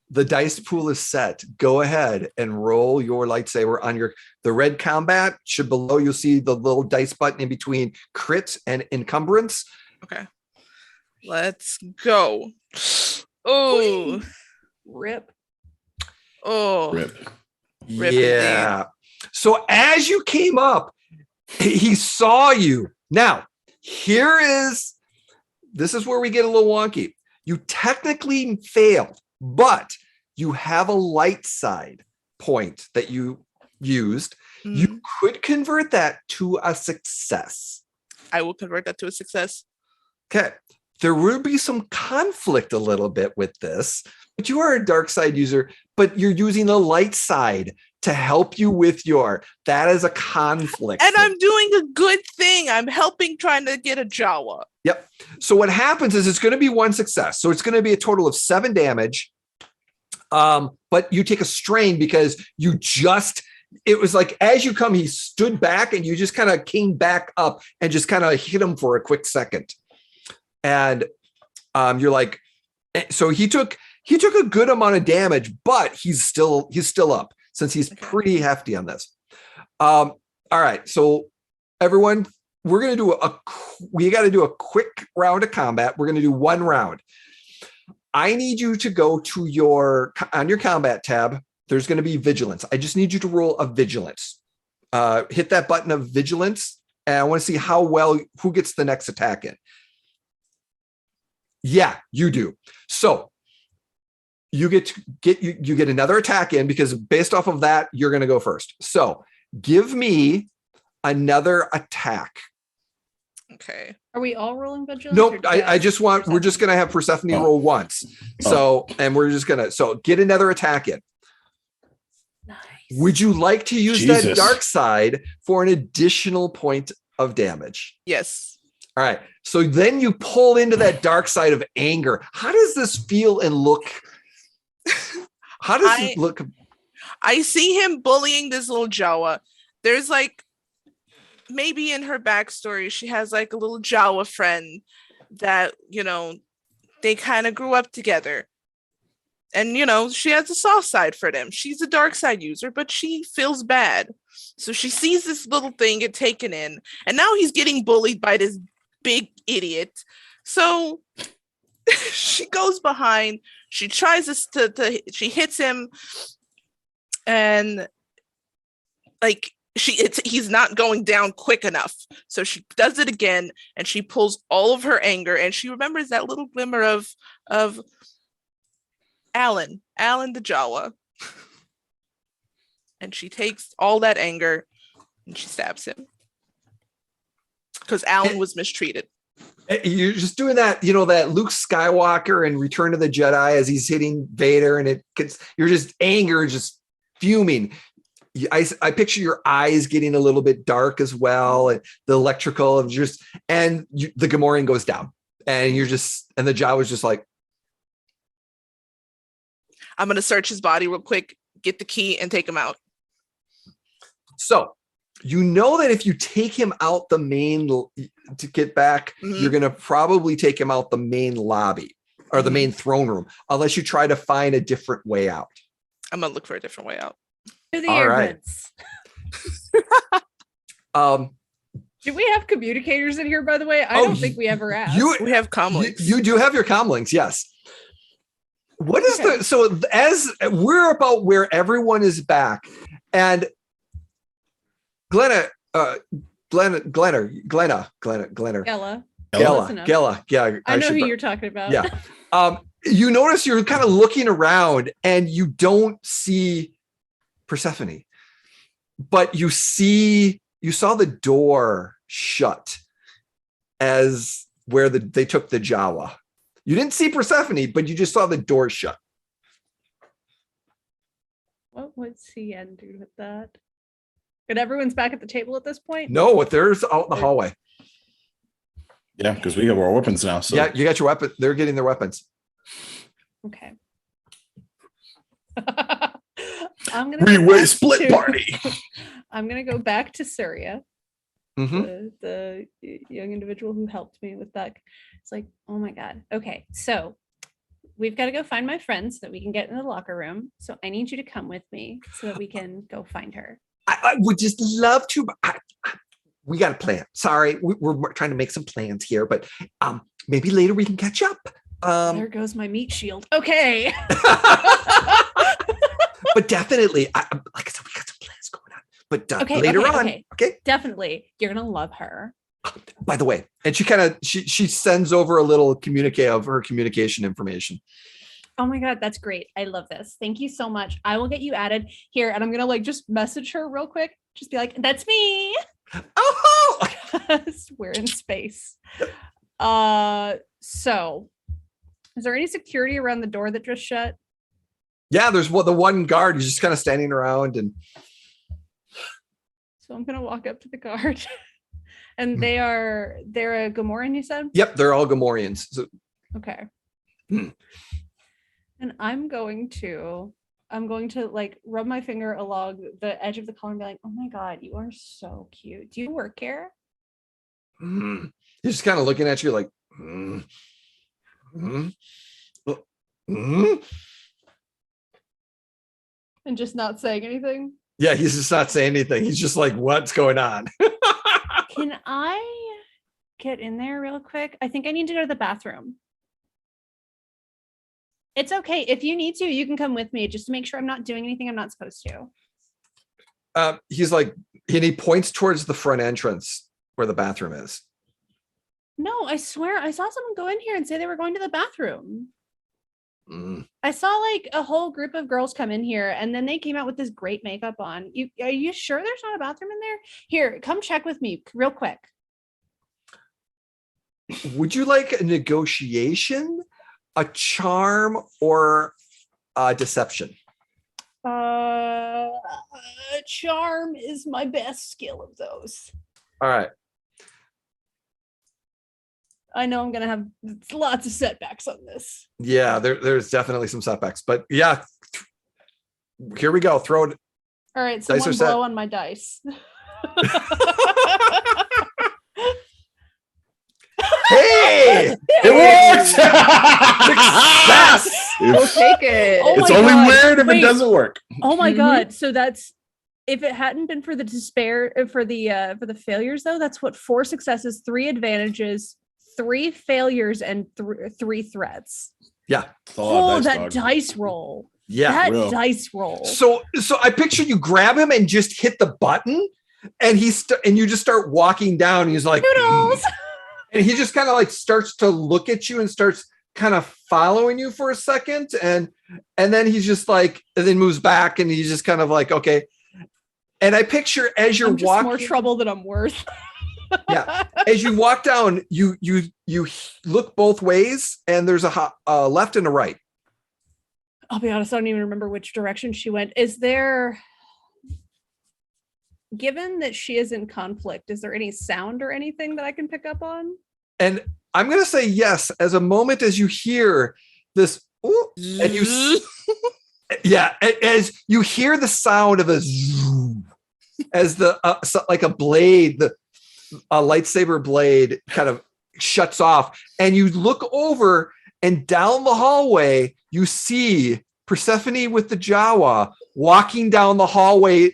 The dice pool is set. Go ahead and roll your lightsaber on the red combat. Should below you'll see the little dice button in between crit and encumbrance. Okay. Let's go. Oh. Rip. Oh. Rip. Rip Yeah. So as you came up, he saw you. Now, this is where we get a little wonky. You technically failed, but you have a light side point that you used. You could convert that to a success. I will convert that to a success. Okay. There will be some conflict a little bit with this, but you are a dark side user, but you're using a light side to help you with that is a conflict. And I'm doing a good thing. I'm helping trying to get a Jawa. Yep. So what happens is it's going to be 1 success. So it's going to be a total of 7 damage. But you take a strain because it was like as you come, he stood back and you just kind of came back up and just kind of hit him for a quick second. And you're like, so he took a good amount of damage, but he's still up since he's pretty hefty on this. All right. So everyone, we're going to we got to do a quick round of combat. We're going to do 1 round. I need you to go to on your combat tab. There's going to be vigilance. I just need you to roll a vigilance. Hit that button of vigilance. And I want to see who gets the next attack in. Yeah, you do. So you get another attack in because based off of that, you're going to go first. So give me another attack. Okay. Are we all rolling vigilance? Nope. We're just going to have Persephone roll once. So, and we're just going to, get another attack in. Nice. Would you like to use that dark side for an additional point of damage? Yes. All right. So then you pull into that dark side of anger. How does this feel and look? How does it look? I see him bullying this little Jawa. There's maybe in her backstory, she has a little Jawa friend that, they kind of grew up together. And, she has a soft side for them. She's a dark side user, but she feels bad. So she sees this little thing get taken in. And now he's getting bullied by this big idiot. So she goes behind. She tries she hits him. And he's not going down quick enough. So she does it again. And she pulls all of her anger. And she remembers that little glimmer of Alan the Jawa. And she takes all that anger and she stabs him. Because Alan was mistreated. You're just doing that, that Luke Skywalker in Return of the Jedi as he's hitting Vader and you're just anger, just fuming. I picture your eyes getting a little bit dark as well. And the electrical of the Gamorrean goes down and and the Jawa's just like, I'm going to search his body real quick, get the key and take him out. So that if you take him out the main to get back, you're going to probably take him out the main lobby or the main throne room, unless you try to find a different way out. I'm going to look for a different way out. To the air vents. Do we have communicators in here, by the way? I don't think we ever asked. We have comlinks. You do have your comlinks, yes. What is so as we're about where everyone is back and Glenna. Yeah. I know who you're talking about. Yeah. You notice you're kind of looking around and you don't see Persephone, but you saw the door shut as where they took the Jawa. You didn't see Persephone, but you just saw the door shut. What would CN do with that? And everyone's back at the table at this point? No, there's out in the hallway. Yeah, because we have our weapons now. So yeah, you got your weapon. They're getting their weapons. Okay. I'm gonna Three-way split party. I'm gonna go back to Surya, Mhm. the young individual who helped me with that. It's like, oh my god. Okay, so we've got to go find my friend so that we can get in the locker room. So I need you to come with me so that we can go find her. I would just love to. We got a plan. Sorry, we're trying to make some plans here, but maybe later we can catch up. There goes my meat shield. Okay. But definitely, like I said, we got some plans going on. But later on, okay. Definitely, you're gonna love her. By the way, and she sends over a little communique of her communication information. Oh my god, that's great. I love this. Thank you so much. I will get you added here, and I'm gonna like just message her real quick. Just be like, "That's me." Oh, we're in space. So, is there any security around the door that just shut? yeah. There's the one guard who's just kind of standing around, and So I'm gonna walk up to the guard, and they're a Gamorrean, you said? yep, they're all Gamorreans. So, Okay. Hmm. And I'm going to like rub my finger along the edge of the collar and be like, oh my god, you are so cute. Do you work here? he's just kind of looking at you like, And just not saying anything? yeah, he's just not saying anything. He's just like, what's going on? Can I get in there real quick? I think I need to go to the bathroom. It's okay. If you need to, you can come with me just to make sure I'm not doing anything I'm not supposed to. He's like, and he points towards the front entrance where the bathroom is. No, I swear I saw someone go in here and say they were going to the bathroom. Mm. I saw like a whole group of girls come in here and then they came out with this great makeup on. Are you sure there's not a bathroom in there? Here, come check with me real quick. Would you like a negotiation, a charm, or a deception? Charm is my best skill of those. All right. I know I'm gonna have lots of setbacks on this. Yeah, there's definitely some setbacks, but yeah, here we go. Throw it. All right, so Dice are one set. blow on my dice. Hey, It worked. success! We'll take it. Oh It's my only God. weird if Wait. it doesn't work. Oh my Mhm. god! So that's if it hadn't been for the despair for the failures though. That's what 4 successes, 3 advantages, 3 failures, and 3 threats. Yeah, Oh, Dice that dog. dice roll! yeah. That real. dice roll! So I picture you grab him and just hit the button, and and you just start walking down. And he's like, Noodles! and he just kind of like starts to look at you and starts kind of following you for a second, and then he's just like, and then moves back, and he's just kind of like, okay. And I picture as you're I'm just walking, more trouble than I'm worth. Yeah. as you walk down, you look both ways, and there's a left and a right. I'll be honest, I don't even remember which direction she went. Is there, given that she is in conflict, is there any sound or anything that I can pick up on? And I'm going to say yes, as a moment as you hear this, ooh, and yeah, as you hear the sound of a zoom, as the like a blade, a lightsaber blade kind of shuts off, and you look over, and down the hallway you see Persephone with the Jawa walking down the hallway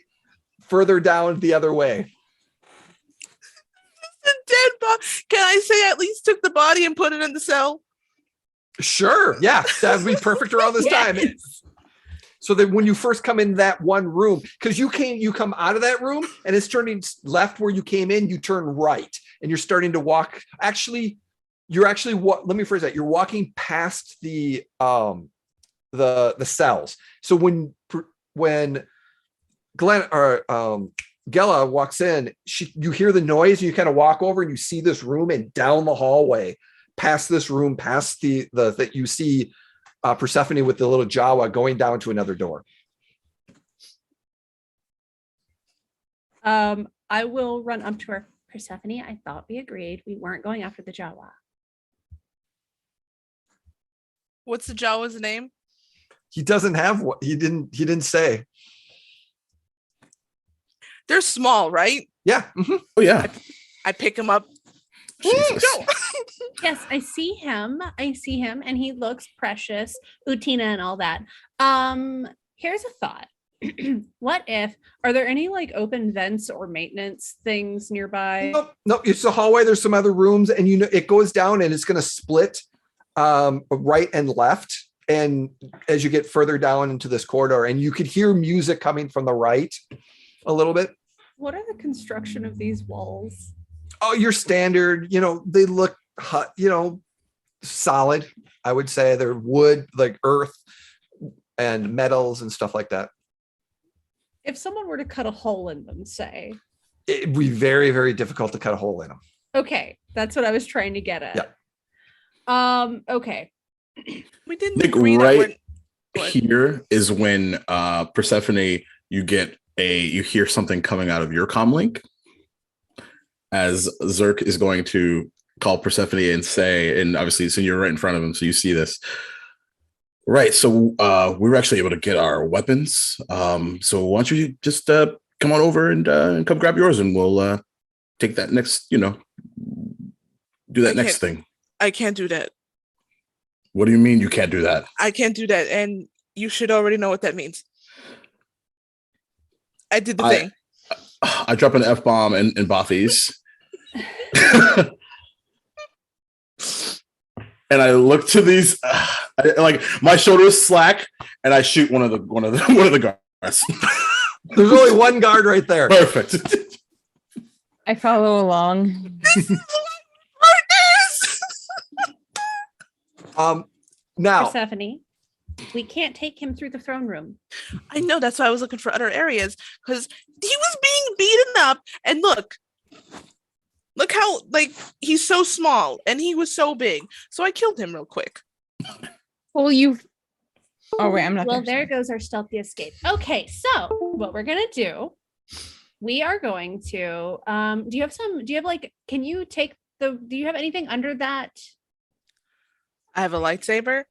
further down the other way. The dead body. Can I say at least took the body and put it in the cell? Sure, yeah, that would be perfect around this time. Yes. So that when you first come in that one room, because you come out of that room and it's turning left where you came in, you turn right and you're starting to walk. Actually, let me phrase that. You're walking past the cells. So when Glenn or Gella walks in, you hear the noise and you kind of walk over and you see this room, and down the hallway, past this room, past that you see Persephone with the little Jawa going down to another door. I will run up to her. Persephone, I thought we agreed we weren't going after the Jawa. What's the Jawa's name? He doesn't have what he didn't say. They're small, right? Yeah. Mhm. Oh yeah. I pick him up. Jesus. Go. Yes, I see him, and he looks precious, Utina and all that. Here's a thought. What if, are there any like open vents or maintenance things nearby? Nope. It's a hallway. There's some other rooms, and it goes down, and it's going to split right and left. And as you get further down into this corridor, and you could hear music coming from the right a little bit. What are the construction of these walls? Oh, your standard, they look, solid. I would say they're wood, like earth and metals and stuff like that. If someone were to cut a hole in them, say. It'd be very, very difficult to cut a hole in them. Okay, that's what I was trying to get at. Yeah. Okay. We didn't Nick, agree right that here is when Persephone, you hear something coming out of your comm link as Zerk is going to call Persephone and say, and obviously so you're right in front of him, so you see this. Right, so we were actually able to get our weapons. So why don't you just come on over and come grab yours, and we'll take that next, do that next thing. I can't do that. What do you mean you can't do that? I can't do that, and you should already know what that means. I did the thing. I drop an F-bomb in Bothy's. And I look to these, like my shoulders slack, and I shoot one of the guards. There's only one guard right there. Perfect. I follow along. Now, Persephone, we can't take him through the throne room. I know, that's why I was looking for other areas, because he was being beaten up, and look how, like, he's so small, and he was so big, so I killed him real quick. Well, oh wait, I'm not. Well, there goes our stealthy escape. Okay, so what we're gonna do, we are going to, do you have anything under that? I have a lightsaber,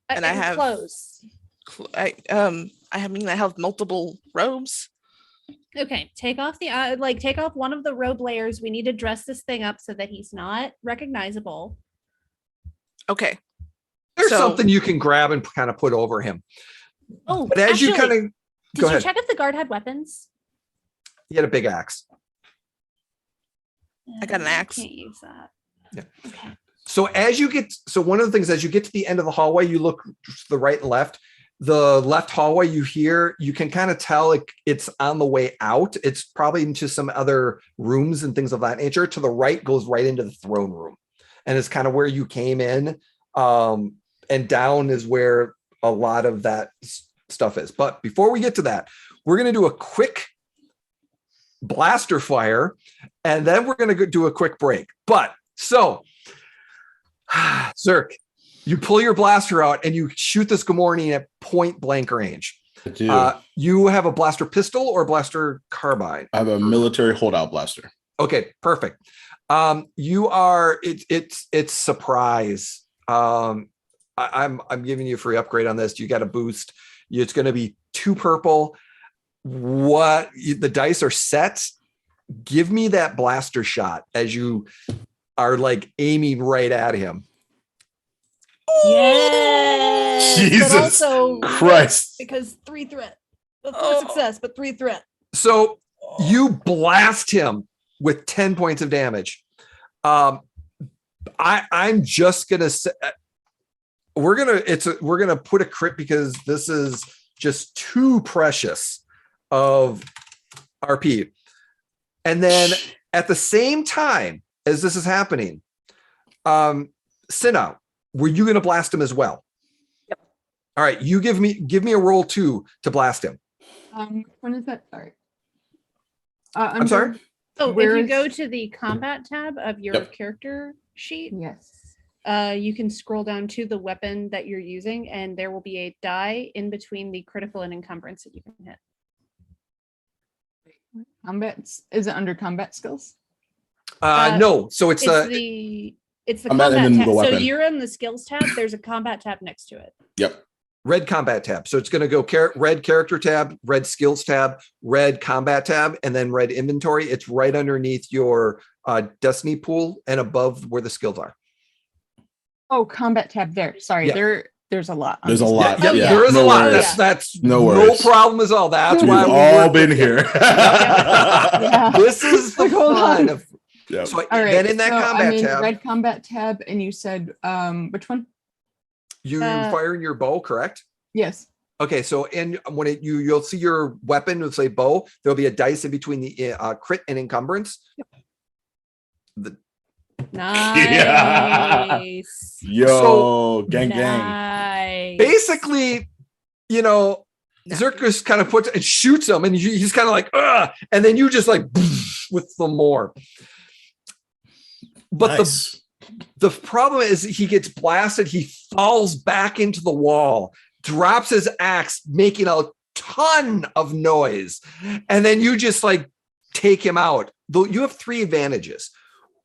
and I have clothes. I have multiple robes. Okay, take off one of the robe layers. We need to dress this thing up so that he's not recognizable. Okay. There's something you can grab and kind of put over him. Oh, but as you kind of did you check if the guard had weapons? He had a big axe. I got an axe. Can't use that. Yeah. Okay. So one of the things, as you get to the end of the hallway, you look to the right and left. The left hallway you can kind of tell it's on the way out. It's probably into some other rooms and things of that nature. To the right goes right into the throne room. And it's kind of where you came in. And down is where a lot of that stuff is. But before we get to that, we're going to do a quick blaster fire, and then we're going to do a quick break. But so, Zerk, you pull your blaster out and you shoot this Gamorrean at point blank range. I do. You have a blaster pistol or blaster carbine? I have a military holdout blaster. Okay, perfect. It's surprise. I'm giving you a free upgrade on this. You got a boost. It's going to be 2 purple. The dice are set. Give me that blaster shot as you are like aiming right at him. Yes. Jesus but also, Christ. Because 3 threat. That's success, but 3 threat. So you blast him with 10 points of damage. I'm just gonna say we're gonna put a crit because this is just too precious of RP. And then at the same time as this is happening, Sinna, were you gonna blast him as well? Yep. All right, you give me a roll 2 to blast him. When is that? Sorry. I'm sorry. Oh, if you go to the combat tab of your character sheet, yes, you can scroll down to the weapon that you're using, and there will be a die in between the critical and encumbrance that you can hit. Combat, is it under combat skills? No, so it's the combat combat and then tab. the So weapon. you're in the skills tab. There's a combat tab next to it. Yep. Red combat tab. So it's going to go red character tab, red skills tab, red combat tab, and then red inventory. It's right underneath your Destiny pool and above where the skills are. Oh, combat tab there. Sorry, Yeah. there's a lot. There's a lot. Yeah, Yeah, there is no a lot. worries. That's No no worries. problem at all. That's We've why we all work been with you. here. Yeah. This is the Like, hold fun on. of. Yep. So All right. then in that so combat I'm in tab, red combat tab, and you said which one? you firing your bow, correct? Yes. Okay, so when you'll see your weapon, it'll say bow. There'll be a dice in between the crit and encumbrance. Nice. Yo, So- gang. Nice. Basically, Zerkus kind of puts and shoots him, and he's kind of like, ugh, and then you just like with some more. But Nice. the problem is he gets blasted, he falls back into the wall, drops his axe, making a ton of noise, and then you just like take him out. Though you have 3 advantages.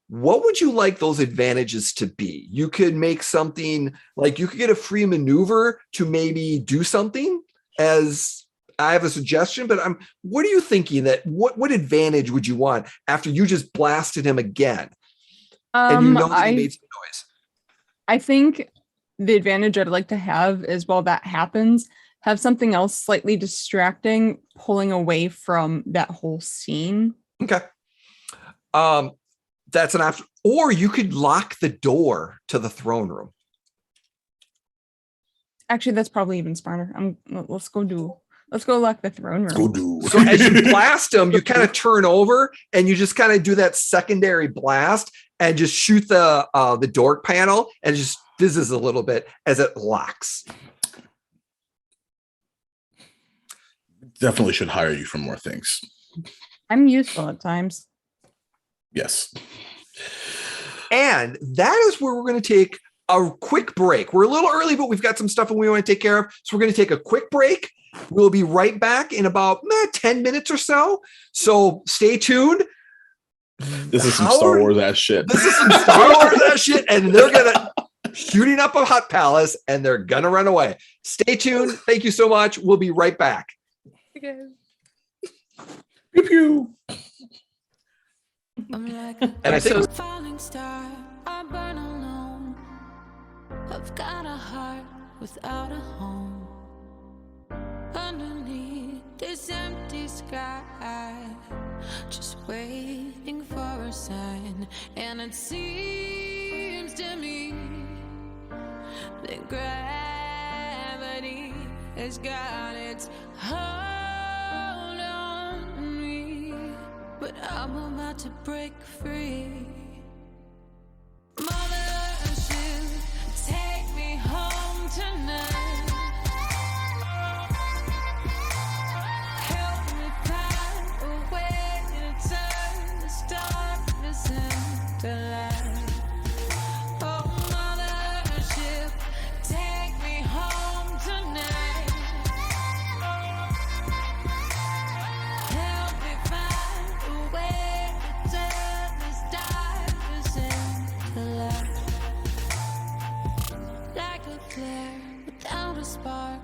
What would you like those advantages to be? You could make something like you could get a free maneuver to maybe do something. As I have a suggestion, but what are you thinking that what advantage would you want after you just blasted him again? And you know that he made some noise. I think the advantage I'd like to have is while that happens, have something else slightly distracting, pulling away from that whole scene. Okay. That's an option. Or you could lock the door to the throne room. Actually, that's probably even smarter. Let's go lock the throne room. Go do. So as you blast him, you kind of turn over and you just kind of do that secondary blast and just shoot the door panel, and it just fizzes a little bit as it locks. Definitely should hire you for more things. I'm useful at times. Yes. And that is where we're going to take a quick break. We're a little early, but we've got some stuff we want to take care of. So we're going to take a quick break. We'll be right back in about 10 minutes or so. So stay tuned. This is some Star Wars ass shit. This is some Star Wars ass shit. And they're going to shooting up a hot palace and they're going to run away. Stay tuned. Thank you so much. We'll be right back. Okay. Pew pew. I'm like And I think a falling star, I burn alone. I've got a heart without a home. Underneath this empty sky, just waiting for a sign. And it seems to me that gravity has got its hold on me, but I'm about to break free. Mothership, take me home tonight. Help me find a way to turn this darkness into light. Oh, mothership, take me home tonight. Help me find a way to turn this darkness into light. Like a flare without a spark,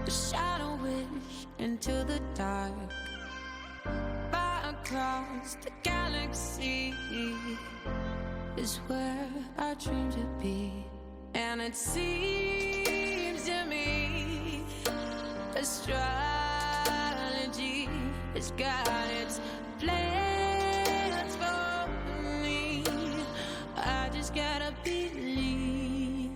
a shadow wish into the dark. Far across the galaxy is where I dream to be. And it seems to me astrology has got its plans for me. I just gotta believe.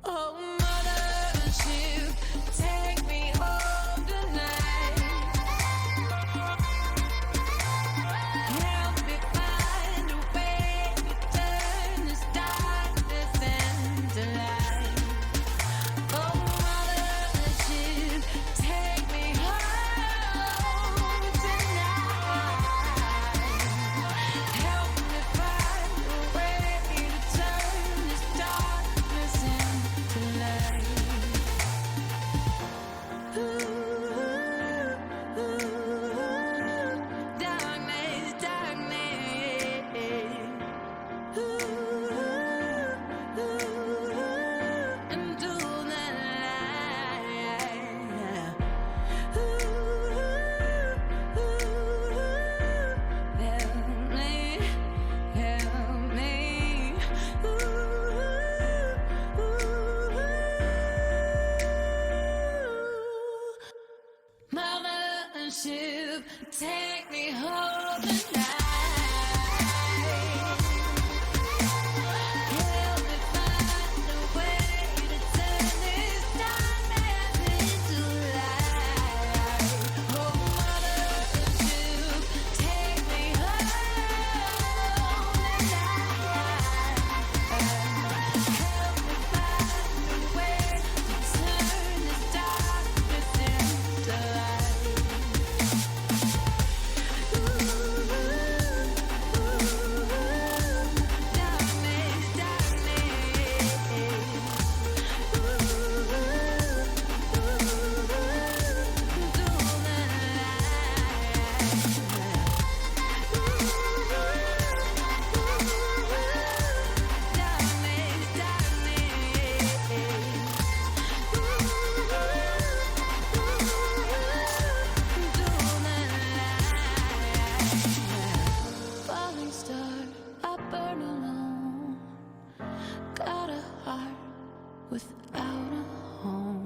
Oh, mothership, take me home tonight. Help me find a way to turn this darkness into light. Oh, mothership, take me home tonight. Help me find a way to turn without a home.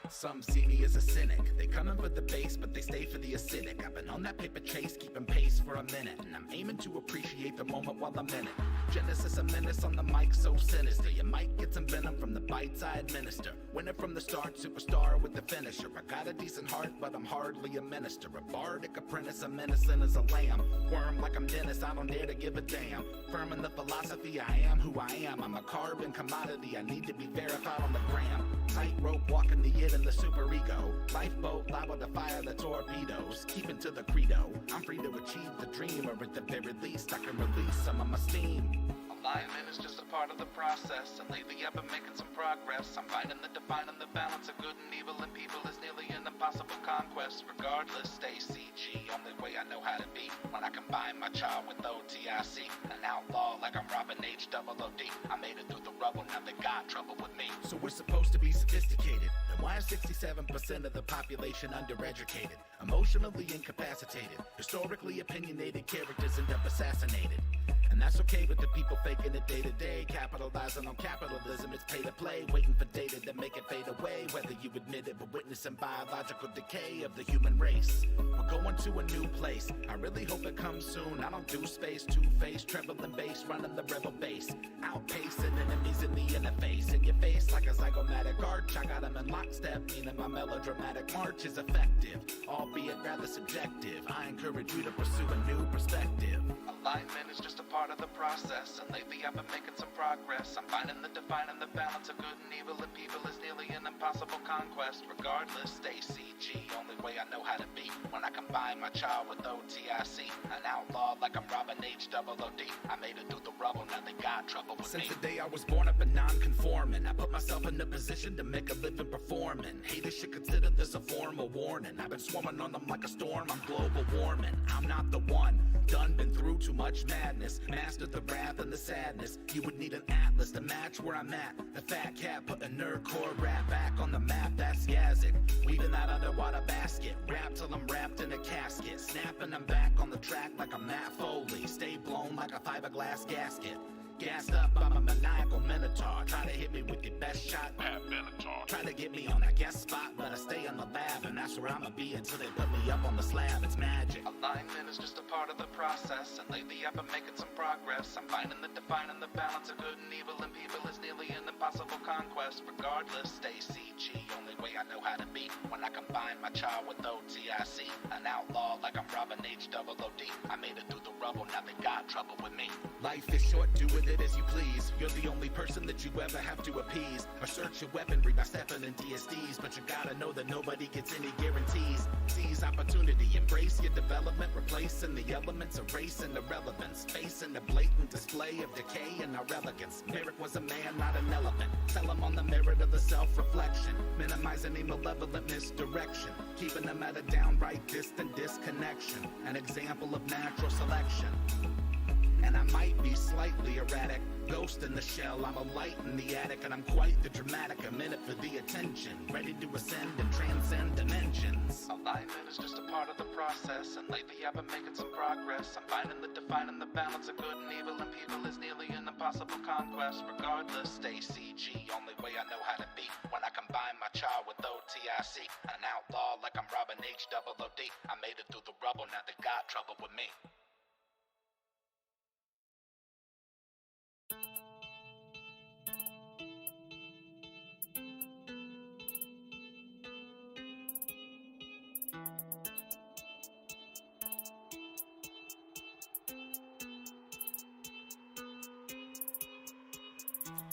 Some see me as a cynic. They come in for the base, but they stay for the acidic. I've been on that paper chase, keeping pace for a minute, and I'm aiming to appreciate the moment while I'm in it. Genesis a menace on the mic, so sinister. You might get some venom from the bites I administer. Winner from the start, superstar with the finisher. I got a decent heart, but I'm hardly a minister. A bardic apprentice, a menacing as a lamb. Worm like I'm Dennis, I don't dare to give a damn. Firm in the philosophy, I am who I am. I'm a carbon commodity, I need to be verified on the gram. Tightrope walking the id and the superego. Lifeboat liable to fire the torpedoes. Keeping to the credo, I'm free to achieve the dream, or at the very least I can release some of my steam. Alignment is just a part of the process, and lately I've been making some progress. I'm finding the defining the balance of good and evil in people is nearly an impossible conquest. Regardless, stay CG, only way I know how to be. When I combine my child with OTIC, an outlaw like I'm Robin H. Double OD. I made it through the rubble, now they got trouble with me. So we're supposed to be sophisticated, then why is 67% of the population undereducated? Emotionally incapacitated, historically opinionated characters end up assassinated. And that's okay with the people faking it day to day, capitalizing on capitalism. It's pay to play, waiting for data to make it fade away. Whether you admit it, but witnessing biological decay of the human race. We're going to a new place, I really hope it comes soon. I don't do space, two-faced, trembling bass, running the rebel base. Outpacing enemies in the interface, in your face like a zygomatic arch. I got them in lockstep, meaning my melodramatic march is effective, albeit rather subjective. I encourage you to pursue a new perspective. Alignment is just a part of the process, and lately I've been making some progress. I'm finding the defining the balance of good and evil in people is nearly an impossible conquest. Regardless, stay CG, only way I know how to be. When I combine my child with OTIC, an outlaw like I'm Robin H. Double OD. I made it through the rubble, now they got trouble with me. Since the day I was born, I've been non-conforming. I put myself in a position to make a living performing. Haters should consider this a form of warning. I've been swarming on them like a storm, I'm global warming. I'm not the one, done been through too much madness. Mastered the wrath and the sadness. You would need an atlas to match where I'm at. The fat cat put a nerdcore rap back on the map, that's Yazik. Weaving that underwater basket. Rap till I'm wrapped in a casket. Snapping them back on the track like a Matt Foley. Stay blown like a fiberglass gasket. Gassed up, I'm a maniacal minotaur. Try to hit me with your best shot, Pat Minotaur. Try to get me on a guest spot, but I stay in the lab, and that's where I'ma be until they put me up on the slab. It's magic. Alignment is just a part of the process, and lately I've been making some progress. I'm finding the defining the balance of good and evil in people is nearly an impossible conquest. Regardless, stay CG, only way I know how to be. When I combine my child with OTIC, an outlaw like I'm Robin H. Double OD. I made it through the rubble, now they got trouble with me. Life is short, do with it as you please. You're the only person that you ever have to appease or search your weaponry by stepping in DSDs, but you gotta know that nobody gets any guarantees. Seize opportunity, embrace your development, replacing the elements, erasing irrelevance, facing the blatant display of decay and our elegance. Merrick was a man, not an elephant. Tell him on the merit of the self-reflection, minimize any malevolent misdirection, keeping them at a downright distant disconnection, an example of natural selection. And I might be slightly erratic, ghost in the shell, I'm a light in the attic, and I'm quite the dramatic, a minute for the attention, ready to ascend and transcend dimensions. Alignment is just a part of the process, and lately I've been making some progress. I'm finding the defining the balance of good and evil in people is nearly an impossible conquest. Regardless, stay CG, only way I know how to be. When I combine my child with OTIC, an outlaw like I'm Robin H. Double OD. I made it through the rubble, now they got trouble with me.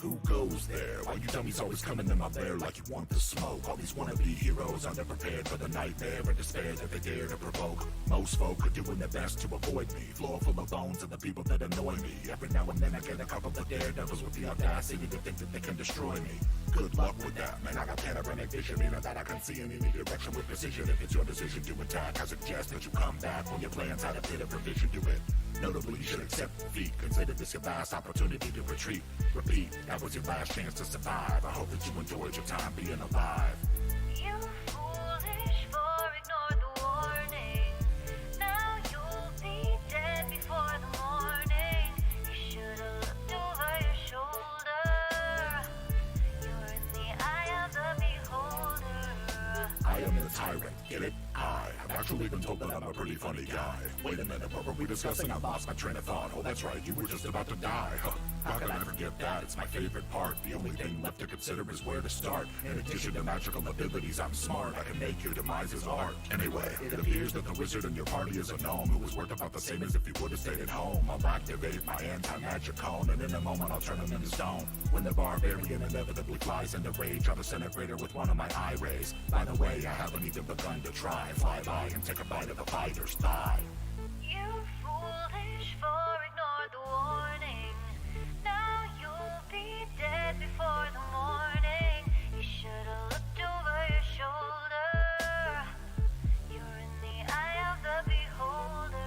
Who goes there? Why you dummies always coming in my lair like you want the smoke? All these wannabe heroes underprepared for the nightmare and despair that they dare to provoke. Most folk are doing their best to avoid me. Floor full of bones and the people that annoy me. Every now and then I get a couple of daredevils with the audacity to think that they can destroy me. Good luck with that, man. I got panoramic vision, meaning that I can see in any direction with precision. If it's your decision to attack, I suggest that you come back when your plans had a bit of revision to it. Notably, you should accept defeat. Consider this your last opportunity to retreat. Repeat, that was your last chance to survive. I hope that you enjoyed your time being alive. You foolish for ignore the warning. Now you'll be dead before the morning. You should've looked over your shoulder. You're in the eye of the beholder. I am the tyrant, get it? I've actually been told that I'm a pretty funny guy. Wait a minute, what were we discussing? I lost my train of thought. Oh, that's right, you were just about to die. How can I forget that? It's my favorite part. The only thing left to consider is where to start. In addition to magical abilities, I'm smart. I can make your demise art. Anyway, it appears that the wizard in your party is a gnome who was worth about the same as if you would have stayed at home. I'll activate my anti-magic cone, and in a moment I'll turn him into stone. When the barbarian inevitably flies into rage, I'll disintegrate her with one of my eye rays. By the way, I haven't even begun to try. Fly by and take a bite of the fighter's thigh. You foolish for ignore the warning. Now you'll be dead before the morning. You should've looked over your shoulder. You're in the eye of the beholder.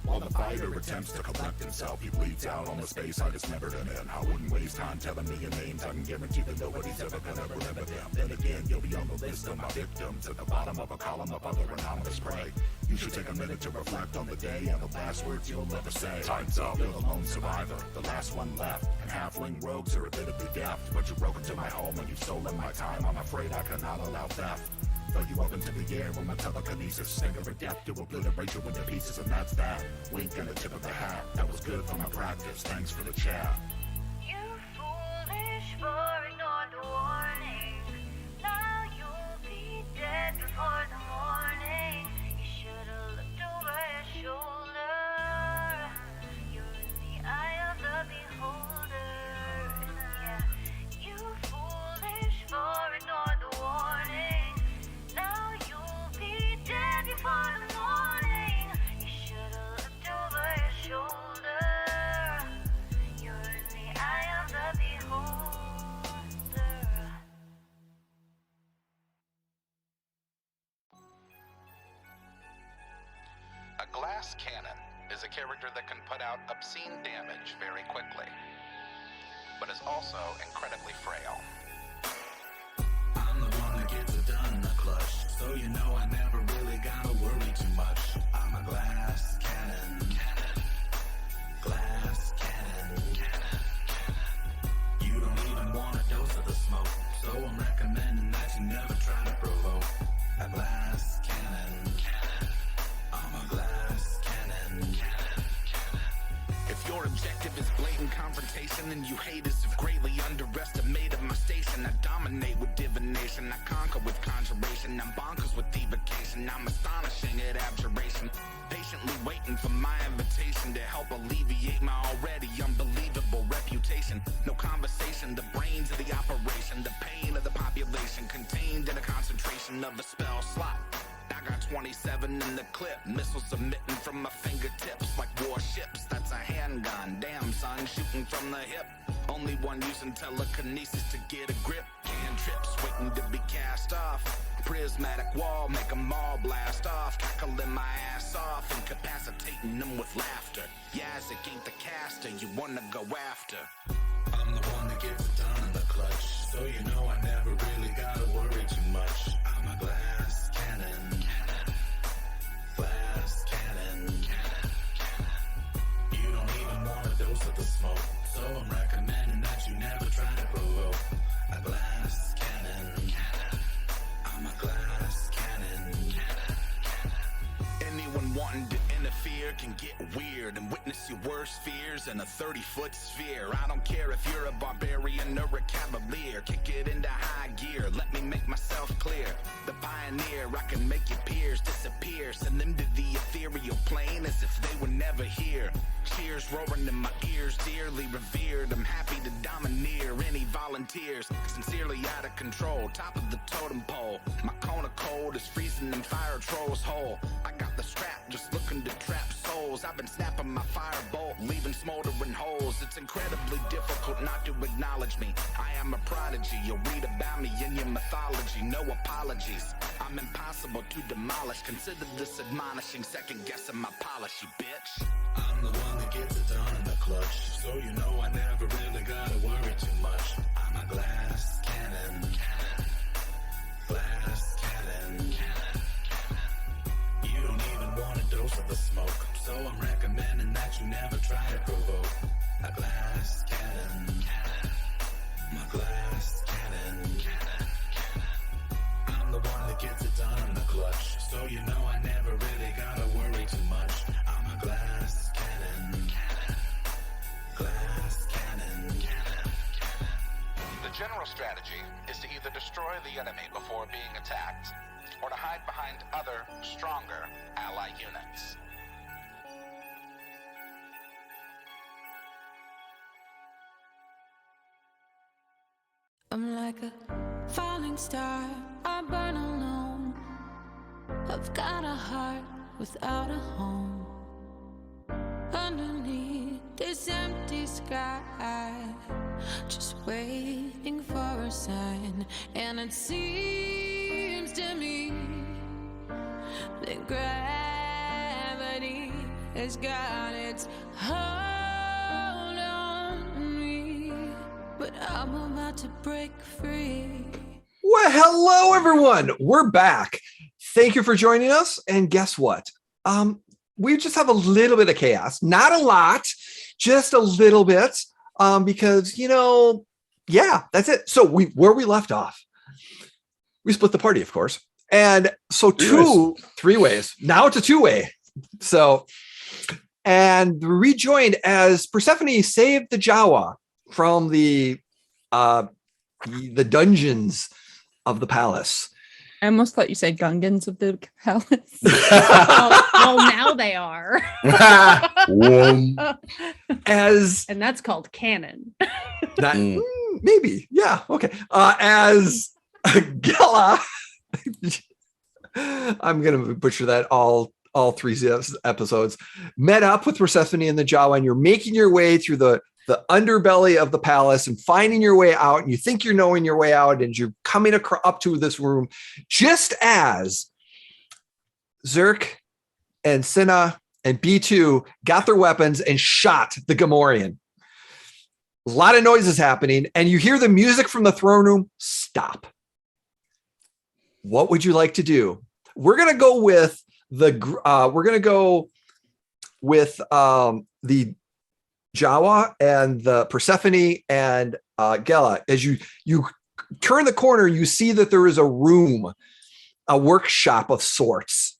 While the fighter attempts to collect himself, he bleeds out on the space I dismembered him in. I wouldn't waste time telling me your names. I can guarantee that nobody's ever gonna remember them. Then again, you'll be on the list of my victims at the bottom of a column of other anonymous prey. You should take a minute to reflect on the day and the last words you'll ever say. Time's up. You're the lone survivor, the last one left. And halfling rogues are admittedly deft, but you broke into my home and you've stolen my time. I'm afraid I cannot allow theft. Throw you up into the air with my telekinesis. Finger of death to obliterate you into pieces, and that's that. Wink and a tip of the hat. That was good for my practice. Thanks for the chat. You foolish for ignore the warning. Now you'll be dead before the morning. You should've looked over your shoulder. You're in the eye of the beholder. Yeah. You foolish for ignore the warning. Now you'll be dead before the morning. You should've looked over your shoulder. You're in the eye of the beholder. A glass cannon is a character that can put out obscene damage very quickly, but is also incredibly frail. I'm the one that gets it done in the clutch, so you know I never really gotta worry too much. I'm a glass cannon, glass cannon. You don't even want a dose of the smoke, so I'm recommending that you never try to provoke. A glass cannon, I'm a glass cannon. If your objective is blatant confrontation and you haters have greatly underestimated my station, I dominate with divination, I conquer with conjuration, I'm bonkers with evocation, I'm astonishing at abjuration, patiently waiting for my invitation to help alleviate my already unbelievable reputation. No conversation, the brains of the operation, the pain of the population contained in a concentration of a spell slot. I got 27 in the clip, missiles emitting from my fingertips like warships. That's a handgun, damn son, shooting from the hip. Only one using telekinesis to get a grip. Cantrips waiting to be cast off. Prismatic wall, make them all blast off. Cackling my ass off, incapacitating them with laughter. Yazzik ain't the caster you wanna go after. I'm the one that gets it done in the clutch, so you know I never really gotta worry too much. I'm a glass cannon, glass cannon. You don't even want a dose of the smoke, so I'm recommending that you never try to provoke. A glass cannon, I'm a glass cannon. Anyone wanting to interfere can get weird and witness your worst fears in a 30-foot sphere. I don't care if you're a barbarian or a cavalier. Kick it into high gear, let me make myself myself clear. The pioneer, I can make your peers disappear. Send them to the ethereal plane as if they were never here. Cheers roaring in my ears, dearly revered. I'm happy to domineer any volunteers. Sincerely out of control, top of the totem pole. My cone of cold is freezing them fire trolls whole. I got the strap, just looking to trap souls. I've been snapping my firebolt, leaving smoldering holes. It's incredibly difficult not to acknowledge me. I am a prodigy, you'll read about me in your mythology. No apologies, I'm impossible to demolish. Consider this admonishing, second guessing my polish, you bitch. I'm the one that gets it done in the clutch, so you know I never really gotta worry too much. I'm a glass cannon, glass cannon. You don't even want a dose of the smoke, so I'm recommending that you never try to provoke. A glass cannon, my glass cannon. I'm the one that gets it done in the clutch, so you know I never really gotta worry too much. I'm a glass cannon, glass cannon. The general strategy is to either destroy the enemy before being attacked, or to hide behind other, stronger ally units. I'm like a falling star, I burn alone. I've got a heart without a home. Underneath this empty sky, just waiting for a sign. And it seems to me that gravity has got its hold on me, but I'm about to break free. Well, hello, everyone. We're back. Thank you for joining us. And guess what? We just have a little bit of chaos. Not a lot, just a little bit. Because, yeah, that's it. So where we left off, we split the party, of course. And so three ways. Now it's a two-way. So, and we rejoined as Persephone saved the Jawa from the dungeons of the palace. I almost thought you said Gungans of the Palace. well, now they are. And that's called canon. Maybe, yeah, okay. As Gela, I'm gonna butcher that all three episodes. Met up with Persephone and the Jawa, and you're making your way through the underbelly of the palace and finding your way out, and you think you're knowing your way out, and you're coming up to this room just as Zerk and Cinna and B2 got their weapons and shot the Gamorrean. A lot of noise is happening, and you hear the music from the throne room stop. What would you like to do? We're gonna go with the Jawa and the Persephone and Gela. As you turn the corner, you see that there is a room, a workshop of sorts.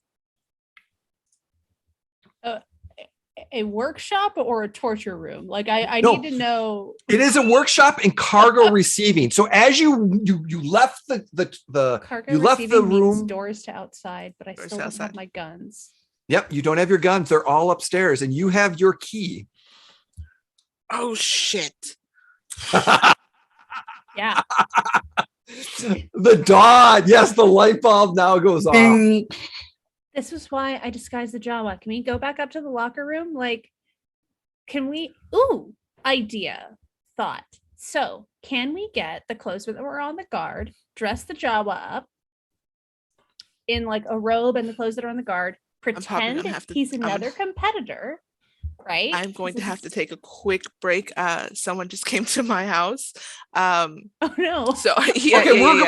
A workshop or a torture room? Like I need to know. It is a workshop and cargo receiving. So as you left the cargo you left the room, means doors to outside, but I still don't have my guns. Yep, you don't have your guns. They're all upstairs, and you have your key. Oh shit. Yeah. The dawn. Yes, the light bulb now goes off. This was why I disguised the Jawa. Can we go back up to the locker room? Like, can we? Ooh, idea, thought. So, can we get the clothes that were on the guard, dress the Jawa up in like a robe and the clothes that are on the guard, pretend he's another competitor, right? I'm going to have to take a quick break. Someone just came to my house. Oh no! So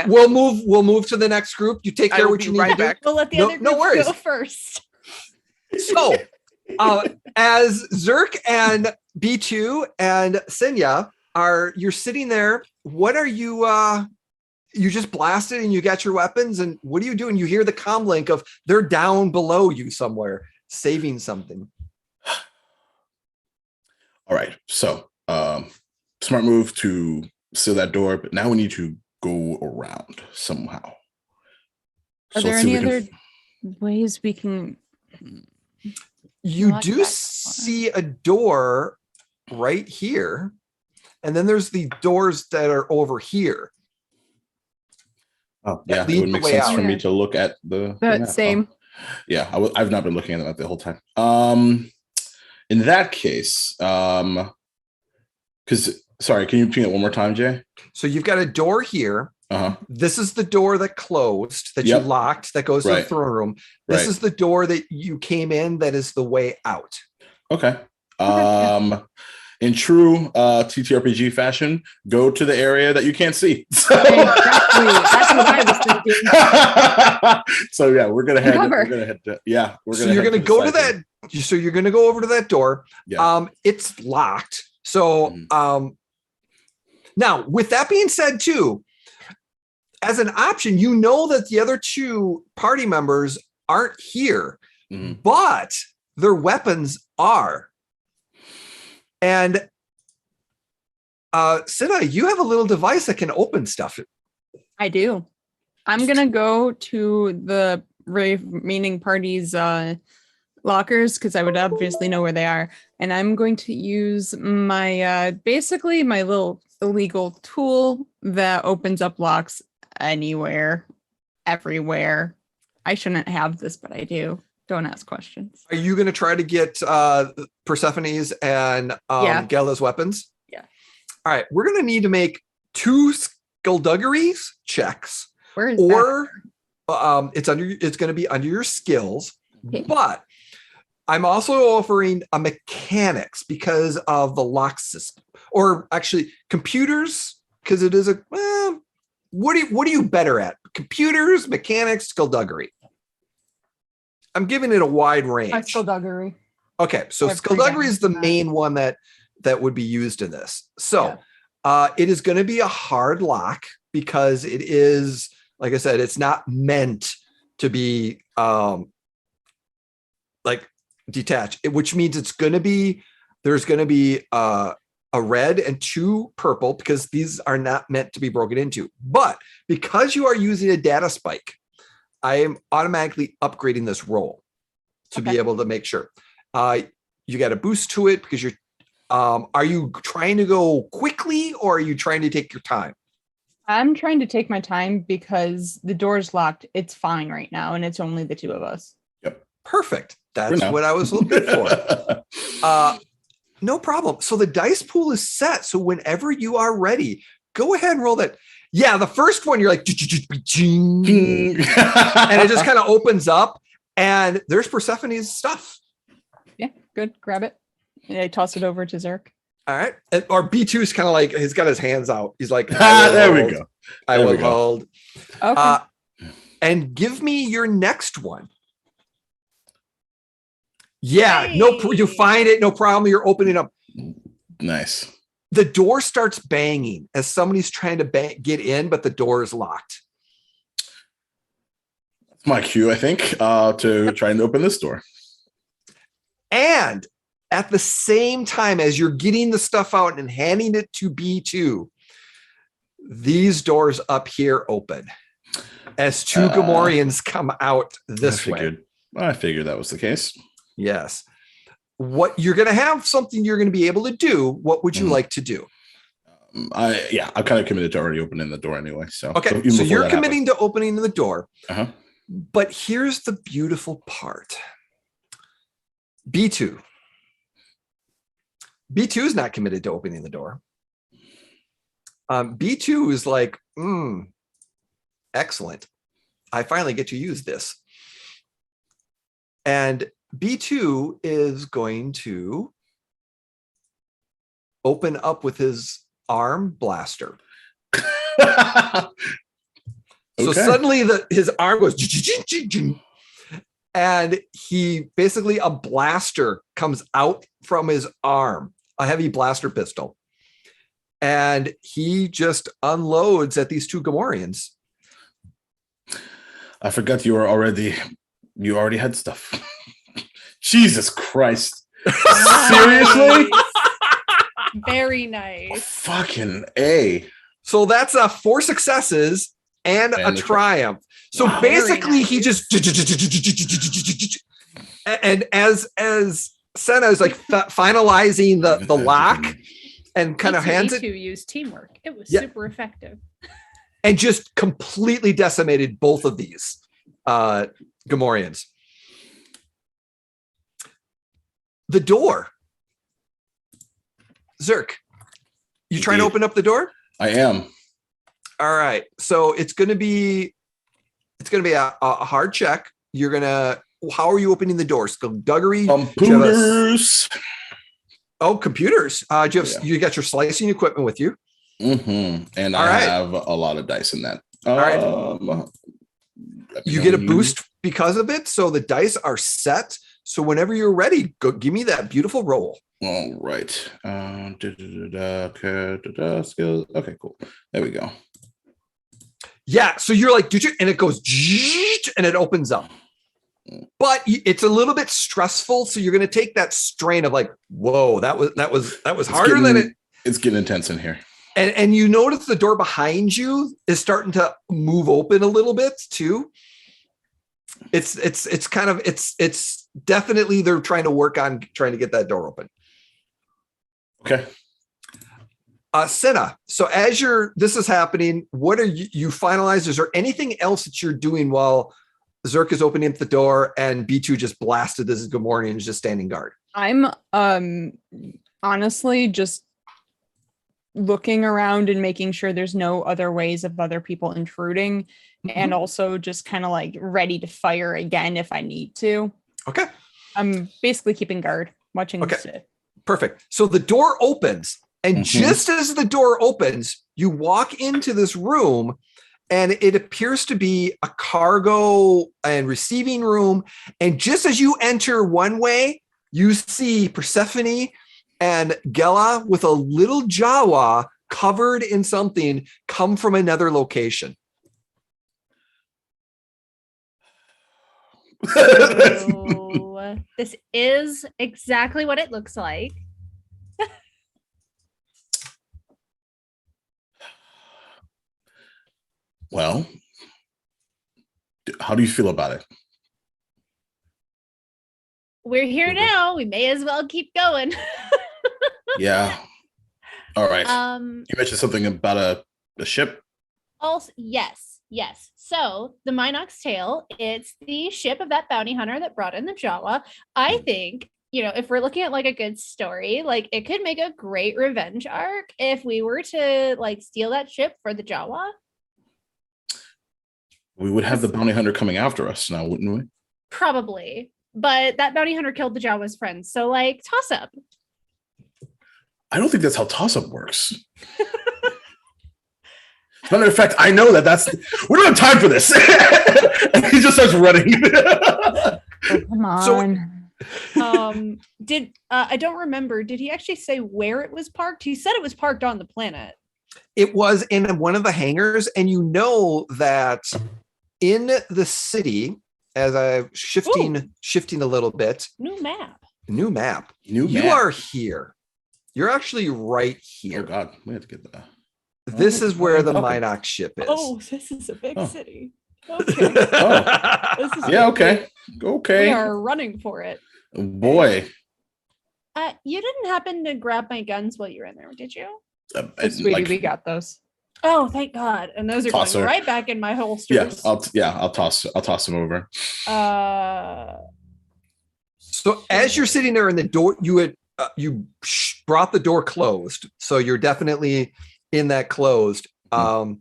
we'll move to the next group. You take care of what you need to do. We'll let the other group go first. So, as Zerk and B2 and Senya you're sitting there. What are you? You just blasted and you got your weapons. And what are you doing? You hear the comlink of they're down below you somewhere, saving something. All right. So, smart move to seal that door, but now we need to go around somehow. Are So there let's see any if we other ways we can? You Lock do that door. see a door right here, and then there's the doors that are over here. Oh, that yeah, it lead would the make way sense out. for me Yeah. to look at the That map. same. Yeah, I've not been looking at that the whole time. In that case, because sorry, can you repeat it one more time, Jay? So you've got a door here. Uh-huh. This is the door that closed, that Yep. you locked, that goes to the Right. throne room. This Right. is the door that you came in, that is the way out. Okay. In true TTRPG fashion, go to the area that you can't see. So, Exactly. That's what I was thinking. So yeah, we're gonna head. Cover. We're gonna head to, yeah. We're So gonna. you're head going to the go to side that. So you're going to go over to that door. Yeah. It's locked. So now, with that being said, too, as an option, you know that the other two party members aren't here, Mhm. but their weapons are. And Sina, you have a little device that can open stuff. I do. I'm gonna go to the remaining party's lockers because I would obviously know where they are, and I'm going to use my basically my little illegal tool that opens up locks anywhere, everywhere. I shouldn't have this, but I do. Don't ask questions. Are you going to try to get Persephone's and Yeah. Gela's weapons? Yeah. All right. We're going to need to make 2 skullduggery checks, Where is or it's going to be under your skills. Okay. But I'm also offering a mechanics because of the lock system, or actually computers, because it is a what are you better at? Computers, mechanics, skullduggery. I'm giving it a wide range. skullduggery. Okay, so I've skullduggery is the forgotten that. main one that would be used in this. So it is going to be a hard lock because it is, like I said, it's not meant to be like detached, which means there's going to be a red and 2 purple, because these are not meant to be broken into. But because you are using a data spike, I am automatically upgrading this roll to be able to make sure. You got a boost to it because you're. Are you trying to go quickly, or are you trying to take your time? I'm trying to take my time because the door's locked. It's fine right now, and it's only the 2 of us. Perfect. That's now. what I was looking for. No problem. So the dice pool is set. So whenever you are ready, go ahead and roll that. Yeah, the first one you're like, and it just kind of opens up, and there's Persephone's stuff. Yeah, good. Grab it. And I toss it over to Zerk. All right. Or B2 is kind of like, he's got his hands out. He's like, There we go. I There we will go. hold. Okay. And give me your next one. Yeah, you find it, no problem. You're opening up. Nice. The door starts banging as somebody's trying to get in, but the door is locked. That's my cue, I think, to try and open this door. And at the same time as you're getting the stuff out and handing it to B2, these doors up here open as 2 Gamorreans come out this way. I figured that was the case. Yes. What you're going to have something you're going to be able to do. What would you like to do? I'm kind of committed to already opening the door anyway. So Okay, even so before you're that committing to opening the door. happens. But here's the beautiful part. B2 is not committed to opening the door. B2 is like, excellent. I finally get to use this. And B2 is going to open up with his arm blaster. So suddenly his arm goes, and he basically, a blaster comes out from his arm, a heavy blaster pistol. And he just unloads at these 2 Gamorreans. I forgot you already had stuff. Jesus Christ. Seriously? Very nice. Fucking A. So that's 4 successes and a the triumph. So Wow. basically, Very he nice. just and as Senna is like finalizing the lock and kind of hands You it two used teamwork. It was Yeah. super effective. and just completely decimated both of these Gamorreans. The door. Zerk, you trying to Indeed. open up the door? I am. All right. So it's going to be a hard check. How are you opening the door? Skullduggery. Computers. Oh, computers. Yeah. You got your slicing equipment with you. And All I right. have a lot of dice in that. right. You get a boost because of it. So the dice are set. So whenever you're ready, go give me that beautiful roll. All right. Skills. Okay, cool. There we go. Yeah. So you're like, and it goes and it opens up. But it's a little bit stressful. So you're going to take that strain of like, whoa, that was harder than it. It's getting intense in here. And you notice the door behind you is starting to move open a little bit too. It's definitely they're trying to work on trying to get that door open. Okay. Senna, so as this is happening, what are you finalized? Is there anything else that you're doing while Zerk is opening up the door and B2 just blasted this Gamorrean and is just standing guard? I'm honestly just looking around and making sure there's no other ways of other people intruding, and also just kind of like ready to fire again if I need to. Okay. I'm basically keeping guard, watching this shit. Perfect. So the door opens, and just as the door opens, you walk into this room, and it appears to be a cargo and receiving room. And just as you enter one way, you see Persephone and Gela with a little jawa covered in something come from another location. So, this is exactly what it looks like. Well, how do you feel about it? We're here now. We may as well keep going. Yeah. All right. Um, You mentioned something about a ship. Also, yes. So the Minox Tail, it's the ship of that bounty hunter that brought in the Jawa. I think, if we're looking at like a good story, like it could make a great revenge arc if we were to like steal that ship for the Jawa. We would have the bounty hunter coming after us now, wouldn't we? Probably. But that bounty hunter killed the Jawa's friends. So like toss up. I don't think that's how toss-up works. As a matter of fact, I know we don't have time for this. And he just starts running. Oh, come on. I don't remember. Did he actually say where it was parked? He said it was parked on the planet. It was in one of the hangars, and you know that in the city, as I'm shifting a little bit. New map. You are here. You're actually right here. Oh God, we have to get that. This is where the Minox ship is. Oh, this is a big city. Okay. This is Okay. We are running for it. Boy. You didn't happen to grab my guns while you were in there, did you? Sweetie, we got those. Oh, thank God! And those are going right back in my holsters. I'll toss them over. So as you're sitting there in the door, you brought the door closed, so you're definitely in that closed. And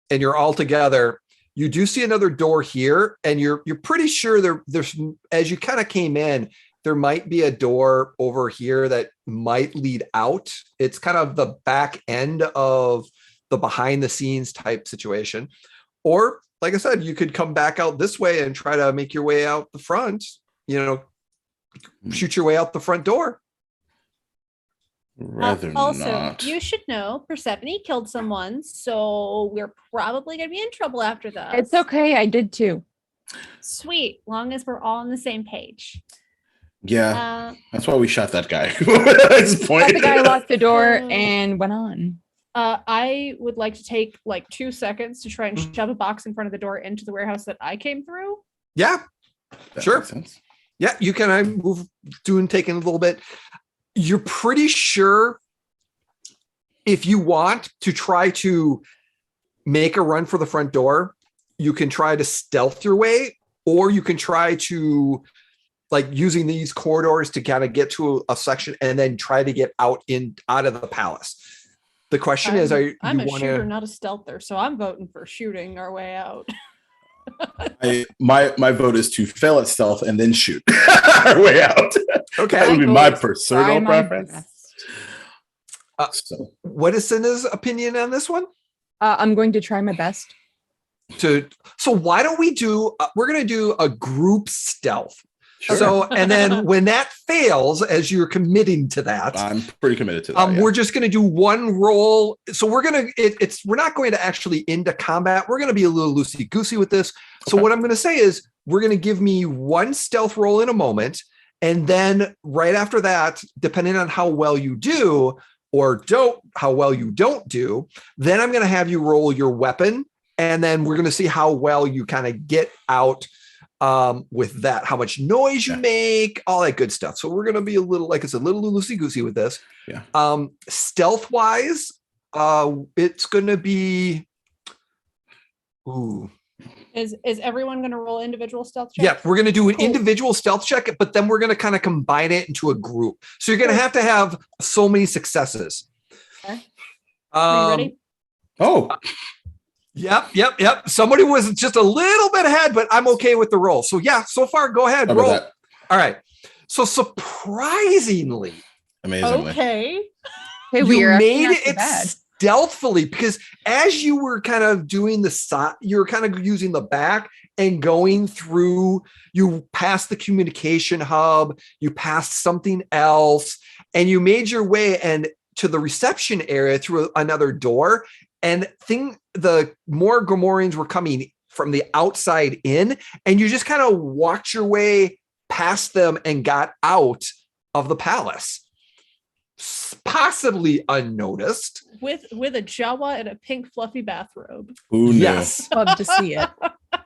you're all together. You do see another door here, and you're pretty sure there's as you kind of came in, there might be a door over here that might lead out. It's kind of the back end of the behind the scenes type situation. Or like I said, you could come back out this way and try to make your way out the front, shoot your way out the front door. Rather also, not. You should know Persephone killed someone, so we're probably going to be in trouble after that. It's okay. I did too. Sweet. Long as we're all on the same page. Yeah. That's why we shot that guy. At this point. The guy locked the door and went on. I would like to take like 2 seconds to try and shove a box in front of the door into the warehouse that I came through. Yeah, That sure. makes sense. Yeah, you can move, taking a little bit. You're pretty sure if you want to try to make a run for the front door, you can try to stealth your way, or you can try to like using these corridors to kind of get to a section and then try to get out of the palace. The question is, I'm a shooter, not a stealther, so I'm voting for shooting our way out. My vote is to fail at stealth and then shoot our way out. Okay. That would be my Try personal my preference. best. So, What is Cinna's opinion on this one? I'm going to try my best. So why don't we do? We're going to do a group stealth. sure. So and then when that fails, as you're committing to that, I'm pretty committed to that. Yeah. we're just going to do one roll. So we're going to we're not going to actually into combat. We're going to be a little loosey goosey with this. So Okay. what I'm going to say is we're going to give me one stealth roll in a moment, and then right after that, depending on how well you do or how well you don't do, then I'm going to have you roll your weapon, and then we're going to see how well you kind of get out with that, how much noise you make, all that good stuff. So we're going to be a little, like it's a little loosey goosey with this. Yeah. Stealth wise, it's going to be. Ooh. Is everyone going to roll individual stealth checks? Yeah, we're going to do an Cool. individual stealth check, but then we're going to kind of combine it into a group. So you're going to have so many successes. Okay. Are you ready? Oh, Yep. Somebody was just a little bit ahead, but I'm okay with the roll. So yeah, so far, go ahead, how about roll. that? All right. So surprisingly, Amazingly. Okay. Hey, we you are made actually not too it bad. stealthily, because as you were kind of doing the side, you're kind of using the back and going through, you passed the communication hub, you passed something else, and you made your way and to the reception area through another door. And the more Gomorians were coming from the outside in, and you just kind of walked your way past them and got out of the palace, possibly unnoticed. With a jawa and a pink fluffy bathrobe. Who knew? Yes. Love to see it.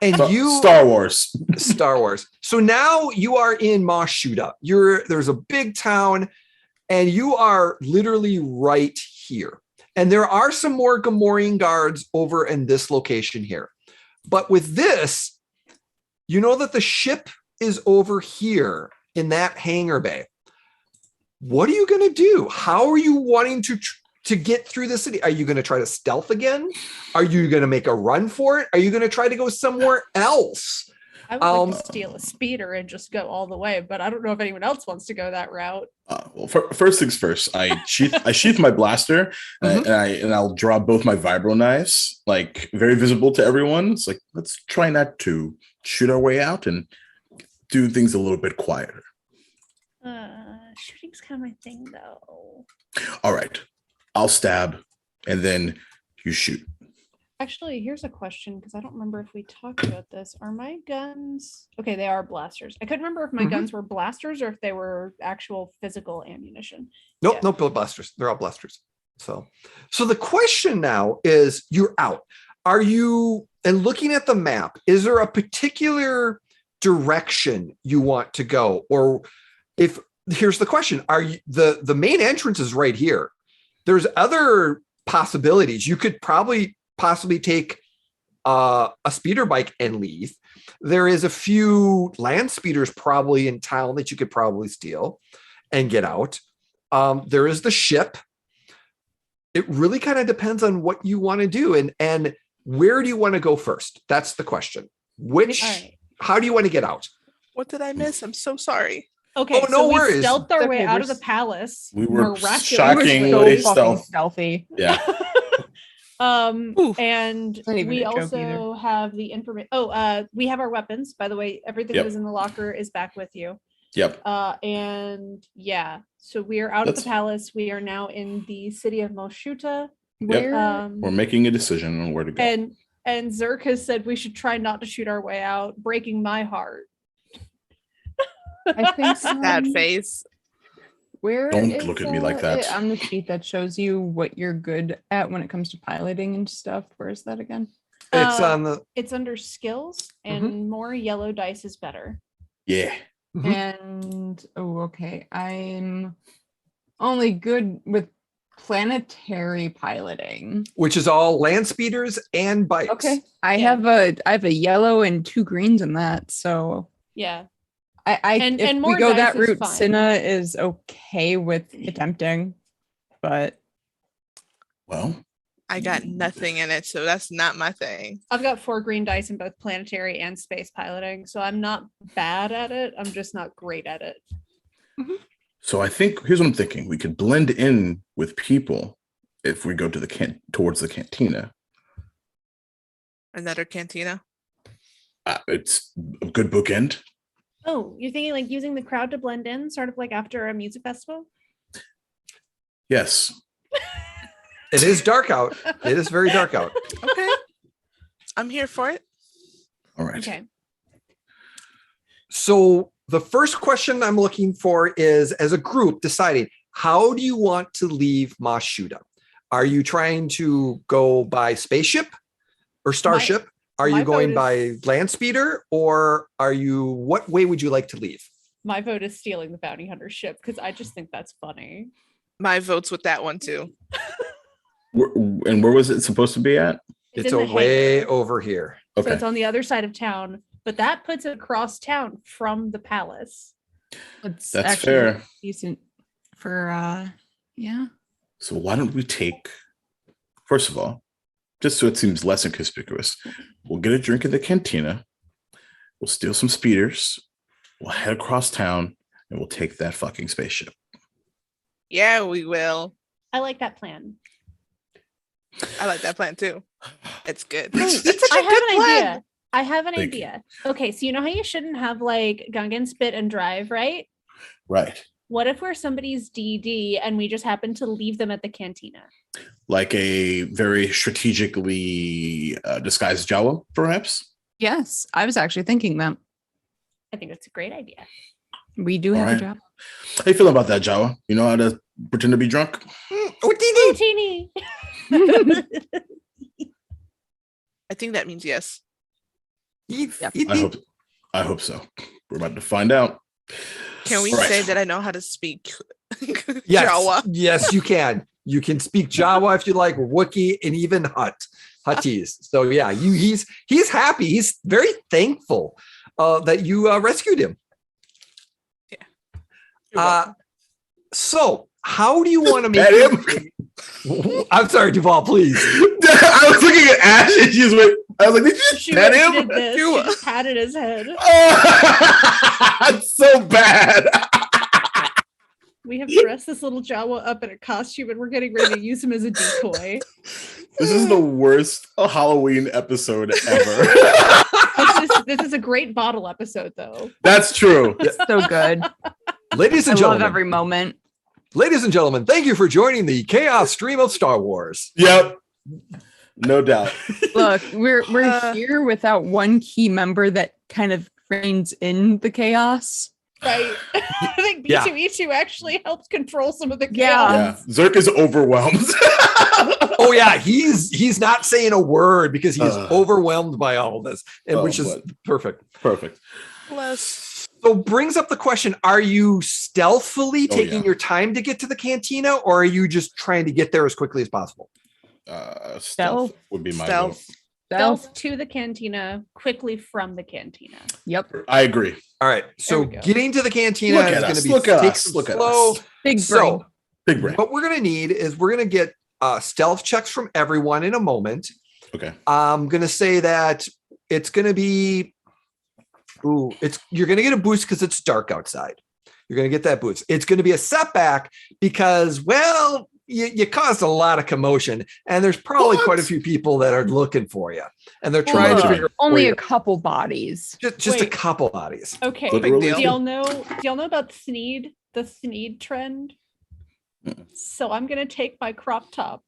And Star Wars. Star Wars. So now you are in Mashuda. There's a big town, and you are literally right here. And there are some more Gomorian guards over in this location here. But with this, you know that the ship is over here in that hangar bay. What are you going to do? How are you wanting to get through the city? Are you going to try to stealth again? Are you going to make a run for it? Are you going to try to go somewhere else? I would like to steal a speeder and just go all the way, but I don't know if anyone else wants to go that route. Well, first things first, I sheath my blaster, and I'll draw both my vibro knives, like very visible to everyone. It's like, let's try not to shoot our way out and do things a little bit quieter. Shooting's kind of my thing, though. All right, I'll stab, and then you shoot. Actually, here's a question, because I don't remember if we talked about this. Are my guns... Okay, they are blasters. I couldn't remember if my guns were blasters or if they were actual physical ammunition. Nope, Yeah. nope, blasters. They're all blasters. So the question now is, you're out. Are you, and looking at the map, is there a particular direction you want to go? Or here's the question, are you, the main entrance is right here. There's other possibilities. You could possibly take a speeder bike and leave. There is a few land speeders probably in town that you could probably steal and get out. There is the ship. It really kind of depends on what you want to do and where do you want to go first? That's the question. How do you want to get out? What did I miss? I'm so sorry. Okay, no so worries. we stealthed our way Okay, out of the palace. We were miraculously. shockingly so fucking stealth. stealthy. Yeah. And Not even we a joke also have the information. We have our weapons, by the way. Everything Yep. that is in the locker is back with you. Yep. And yeah, so we are out of the palace. We are now in the city of Moshuta. Yep. We're making a decision on where to go. And Zerk has said we should try not to shoot our way out, breaking my heart. I think Sad face. Where Don't is, look at me like that. it on the sheet that shows you what you're good at when it comes to piloting and stuff? Where is that again? It's on the It's under skills, and more yellow dice is better. Yeah. And okay, I'm only good with planetary piloting. which is all land speeders and bikes. Okay, I Yeah. have a yellow and 2 greens in that, so Yeah. if And we more go dice that is route, fine. Cinna is okay with attempting, but Well, I got nothing in it, so that's not my thing. I've got 4 green dice in both planetary and space piloting, so I'm not bad at it. I'm just not great at it. so I think here's what I'm thinking. We could blend in with people if we go to towards the cantina. Another cantina. It's a good bookend. Oh, you're thinking like using the crowd to blend in, sort of like after a music festival? Yes. It is dark out. It is very dark out. Okay. I'm here for it. All right. Okay. So the first question I'm looking for is, as a group, deciding how do you want to leave Mashuda? Are you trying to go by spaceship or starship? Are my you going vote by is- land speeder, or what way would you like to leave? My vote is stealing the bounty hunter ship because I just think that's funny. My vote's with that one too. And where was it supposed to be at? It's in the way hangar. over here. So Okay. it's on the other side of town, but that puts it across town from the palace. it's That's actually fair. decent for yeah. So why don't we take, first of all, just so it seems less inconspicuous, we'll get a drink in the cantina, we'll steal some speeders, we'll head across town, and we'll take that fucking spaceship. Yeah, we will. I like that plan. I like that plan too. It's good. Wait, It's such I a have good an plan. idea. I have an Thank you. idea. Okay, so you know how you shouldn't have like Gungan spit and drive, right? Right. What if we're somebody's DD and we just happen to leave them at the cantina? Like a very strategically disguised jawa, perhaps? Yes, I was actually thinking that I think that's a great idea. we do All have right. a job. How you feel about that, jawa? You know how to pretend to be drunk? Routini. I think that means yes. I hope so. We're about to find out. Can we All right. say that I know how to speak Yes, Jawa? yes, you can. You can speak Jawa if you like, Wookiee, and even Huttese. So yeah, he's happy. He's very thankful that you rescued him. You're welcome. So how do you want to make Pet him? I'm sorry, Duval, please. I was looking at Ash and she was like, I was like, did you just She pet did him? this. She just patted his head. It's so bad. We have dressed this little Jawa up in a costume and we're getting ready to use him as a decoy. This is the worst Halloween episode ever. This is a great bottle episode, though. That's true. It's so good. Ladies I and love gentlemen, every moment. ladies and gentlemen, thank you for joining the Chaos stream of Star Wars. Yep. No doubt. Look, we're Uh, here without one key member that kind of reins in the chaos. Right. I think Yeah. B2E2 actually helps control some of the Yeah. chaos. Yeah. Zerk is overwhelmed. Oh yeah, he's not saying a word because he's Uh. overwhelmed by all of this, and Oh, which is but- perfect. Perfect. Plus, So brings up the question: are you stealthily Oh, taking yeah. your time to get to the cantina, or are you just trying to get there as quickly as possible? Stealth Stealth. would be my Stealth. vote. Stealth to the cantina, quickly from the cantina. Yep. I agree. All right, so we go. getting to the cantina Look is at going to us. be Look at take us. some Look at slow. us. Big brain. So Big brain. what we're going to need is we're going to get stealth checks from everyone in a moment. Okay. I'm going to say that it's going to be, you're going to get a boost because it's dark outside. You're going to get that boost. It's going to be a setback because, well, you caused a lot of commotion, and there's probably What? quite a few people that are looking for you, and they're trying to Look, figure out Only where a couple bodies. just a Wait. couple bodies. Okay. Literally. Do y'all know about Sneed, the Sneed trend? So I'm gonna take my crop top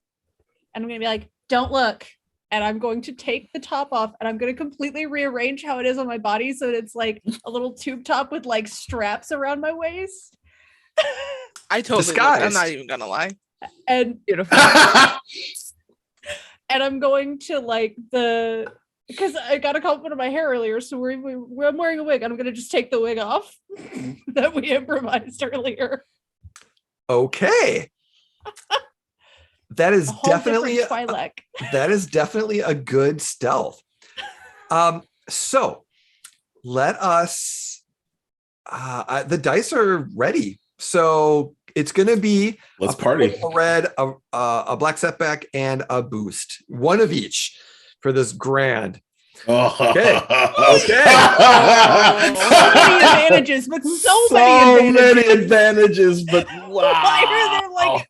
and I'm gonna be like, don't look. And I'm going to take the top off and I'm going to completely rearrange how it is on my body so that it's like a little tube top with like straps around my waist. I totally looked. I'm not even gonna lie. And Beautiful. and I'm going to like because I got a compliment on my hair earlier, so I'm wearing a wig. I'm gonna just take the wig off that we improvised earlier. Okay. That is A whole definitely different Twi'lek. that is definitely a good stealth. So let us the dice are ready. So it's gonna be Let's a party. purple, a red, a black setback, and a boost. One of each for this grand. Oh. Okay. So many advantages, but so many advantages, but wow. Why are there like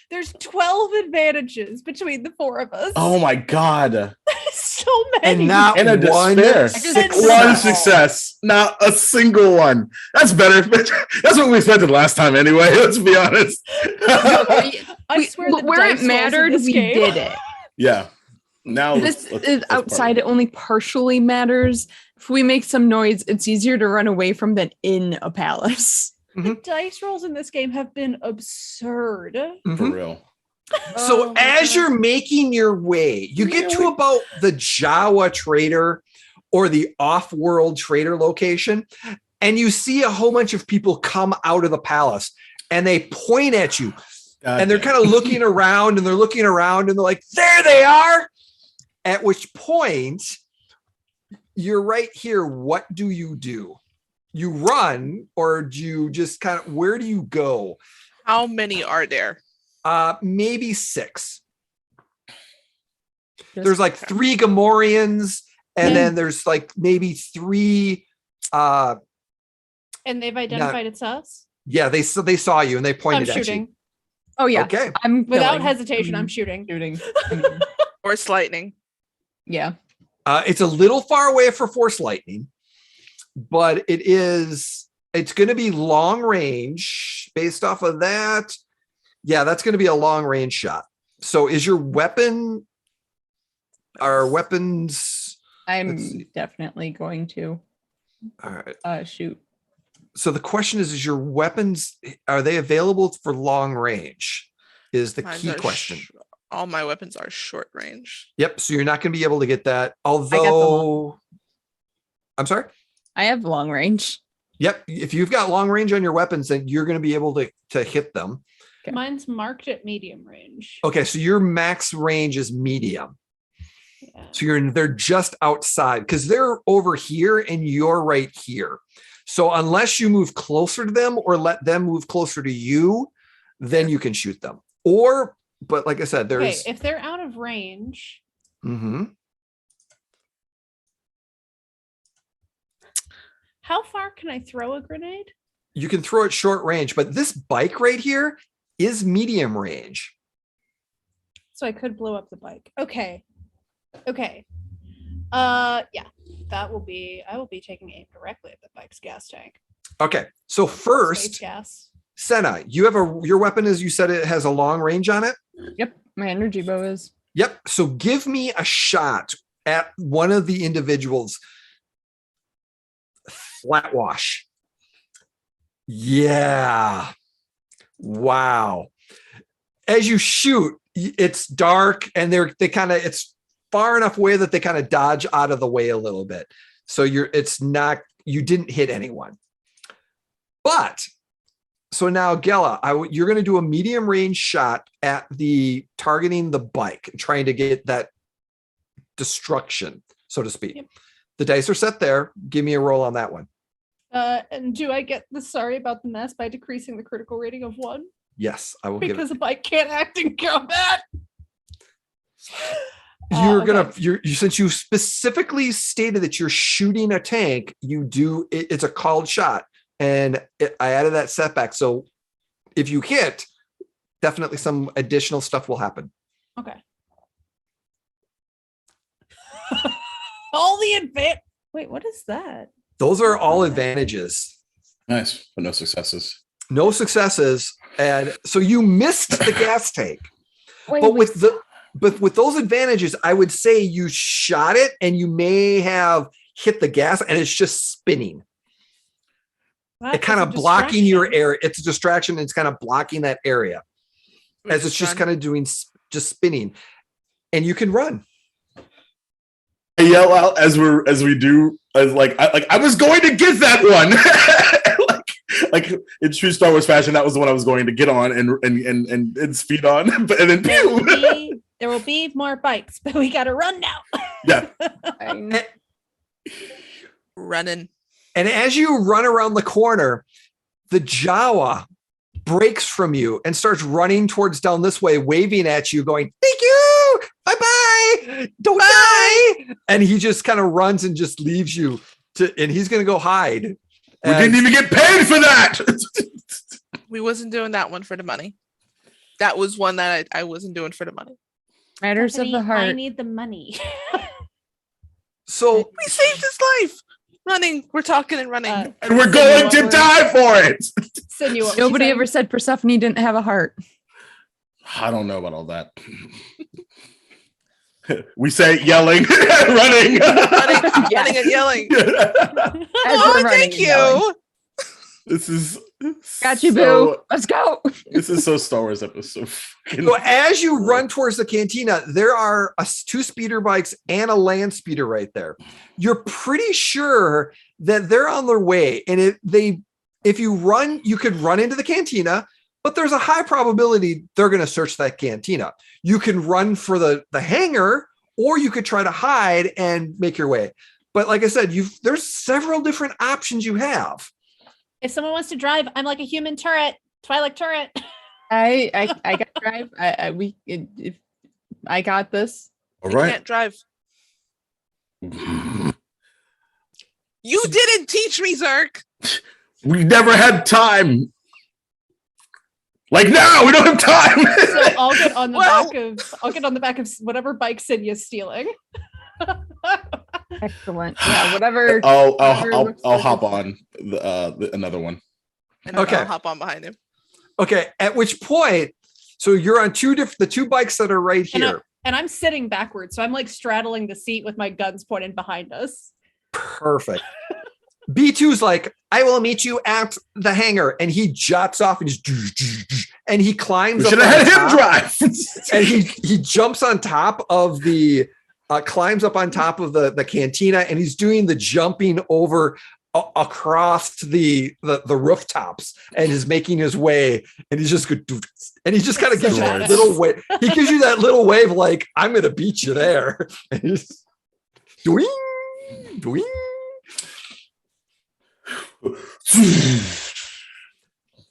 there's 12 advantages between the four of us? Oh my god. So many. And not And a one despair. success. One success. Not a single one. That's better. That's what we expected last time anyway. Let's be honest. I swear the where dice it rolls in mattered, this we game. did it. Yeah. Now This let's is outside. It only partially matters. If we make some noise, it's easier to run away from than in a palace. The dice rolls in this game have been absurd. For real. So as you're making your way, you get to about the Jawa trader or the off-world trader location, and you see a whole bunch of people come out of the palace and they point at you. And they're kind of looking around and they're looking around and they're like, there they are. At which point you're right here. What do? You run, or do you just kind of, where do you go? How many are there? Maybe 6. There's like 3 Gamorreans, and then there's like maybe 3. And they've identified it's us. Yeah, they saw you and they I'm pointed at shooting. you. Oh yeah. Okay. I'm Without killing. hesitation, I'm shooting. Force lightning. Yeah. It's a little far away for force lightning, but it's going to be long range based off of that. Yeah, that's going to be a long range shot. So is your weapon, our weapons? I'm definitely going to All right. shoot. So the question is your weapons, are they available for long range? Is the Mine key are question. All my weapons are short range. Yep. So you're not going to be able to get that. Although, I'm sorry. I have long range. Yep. If you've got long range on your weapons, then you're going to be able to hit them. Okay. Mine's marked at medium range. Okay. So your max range is medium. Yeah. So they're just outside because they're over here and you're right here. So unless you move closer to them or let them move closer to you, then you can shoot them. But like I said, there's. Okay, if they're out of range. Mm-hmm. How far can I throw a grenade? You can throw it short range, but this bike right here is medium range. So I could blow up the bike. Okay. Yeah. I will be taking aim directly at the bike's gas tank. Okay. So Space first, gas. Senna, you have your weapon, as you said, it has a long range on it. Yep. My energy bow is. Yep. So give me a shot at one of the individuals. Flat wash. Yeah. Wow. As you shoot, it's dark and it's far enough away that they kind of dodge out of the way a little bit. So you didn't hit anyone. But so now Gela, you're going to do a medium range shot at targeting the bike, trying to get that destruction, so to speak. Yep. The dice are set there. Give me a roll on that one. And do I get the sorry about the mess by decreasing the critical rating of 1? Yes, I will give it. Because the bike can't act in combat. Since you specifically stated that you're shooting a tank, it's a called shot. And I added that setback. So if you hit, definitely some additional stuff will happen. Okay. All the advantage. Wait, what is that? Those are all advantages. Nice, but no successes. No successes. And so you missed the gas tank. But with those advantages, I would say you shot it and you may have hit the gas and it's just spinning. it kind of blocking your area. It's a distraction. It's kind of blocking that area as it's just kind of doing, just spinning, and you can run. I yell out as we do, as I was going to get that one. like in true Star Wars fashion, that was the one I was going to get on and speed on. And then there will be more bikes, but we gotta run now. Yeah. Running. And as you run around the corner, the Jawa breaks from you and starts running towards down this way, waving at you, going, "Thank you, bye-bye, don't die." And he just kind of runs and just leaves you and he's gonna go hide. We didn't even get paid for that. We wasn't doing that one for the money. That was one that I wasn't doing for the money. Matters of the heart. I need the money. So we saved his life. Running, we're talking and running, and we're going to die for it. Nobody ever said Persephone didn't have a heart. I don't know about all that. We say yelling, running, running and yelling. Oh, thank you. This is got you, boo. Let's go. This is so Star Wars episode. So as you run towards the cantina, there are 2 speeder bikes and a land speeder right there. You're pretty sure that they're on their way, and if you run, you could run into the cantina, but there's a high probability they're going to search that cantina. You can run for the hangar, or you could try to hide and make your way. But like I said, there's several different options you have. If someone wants to drive, I'm like a human turret, Twi'lek turret. I got to drive. I got this. All right. I can't drive. You didn't teach me, Zerk. We never had time. Like now, we don't have time. So I'll get on the back of whatever bike Cinya's stealing. Excellent. Yeah, whatever. I'll hop on another one. And okay. I'll hop on behind him. Okay. At which point, so you're on the 2 bikes that are right here. And I'm sitting backwards, so I'm like straddling the seat with my guns pointed behind us. Perfect. B2's like, "I will meet you at the hangar," and he jots off and he climbs. We should have had him drive. And he jumps on top of the climbs up on top of the cantina, and he's doing the jumping over across the rooftops, and is making his way, and he's just good, and he just kind of gives you that little wave. He gives you that little wave, like, "I'm gonna beat you there." And he's doing.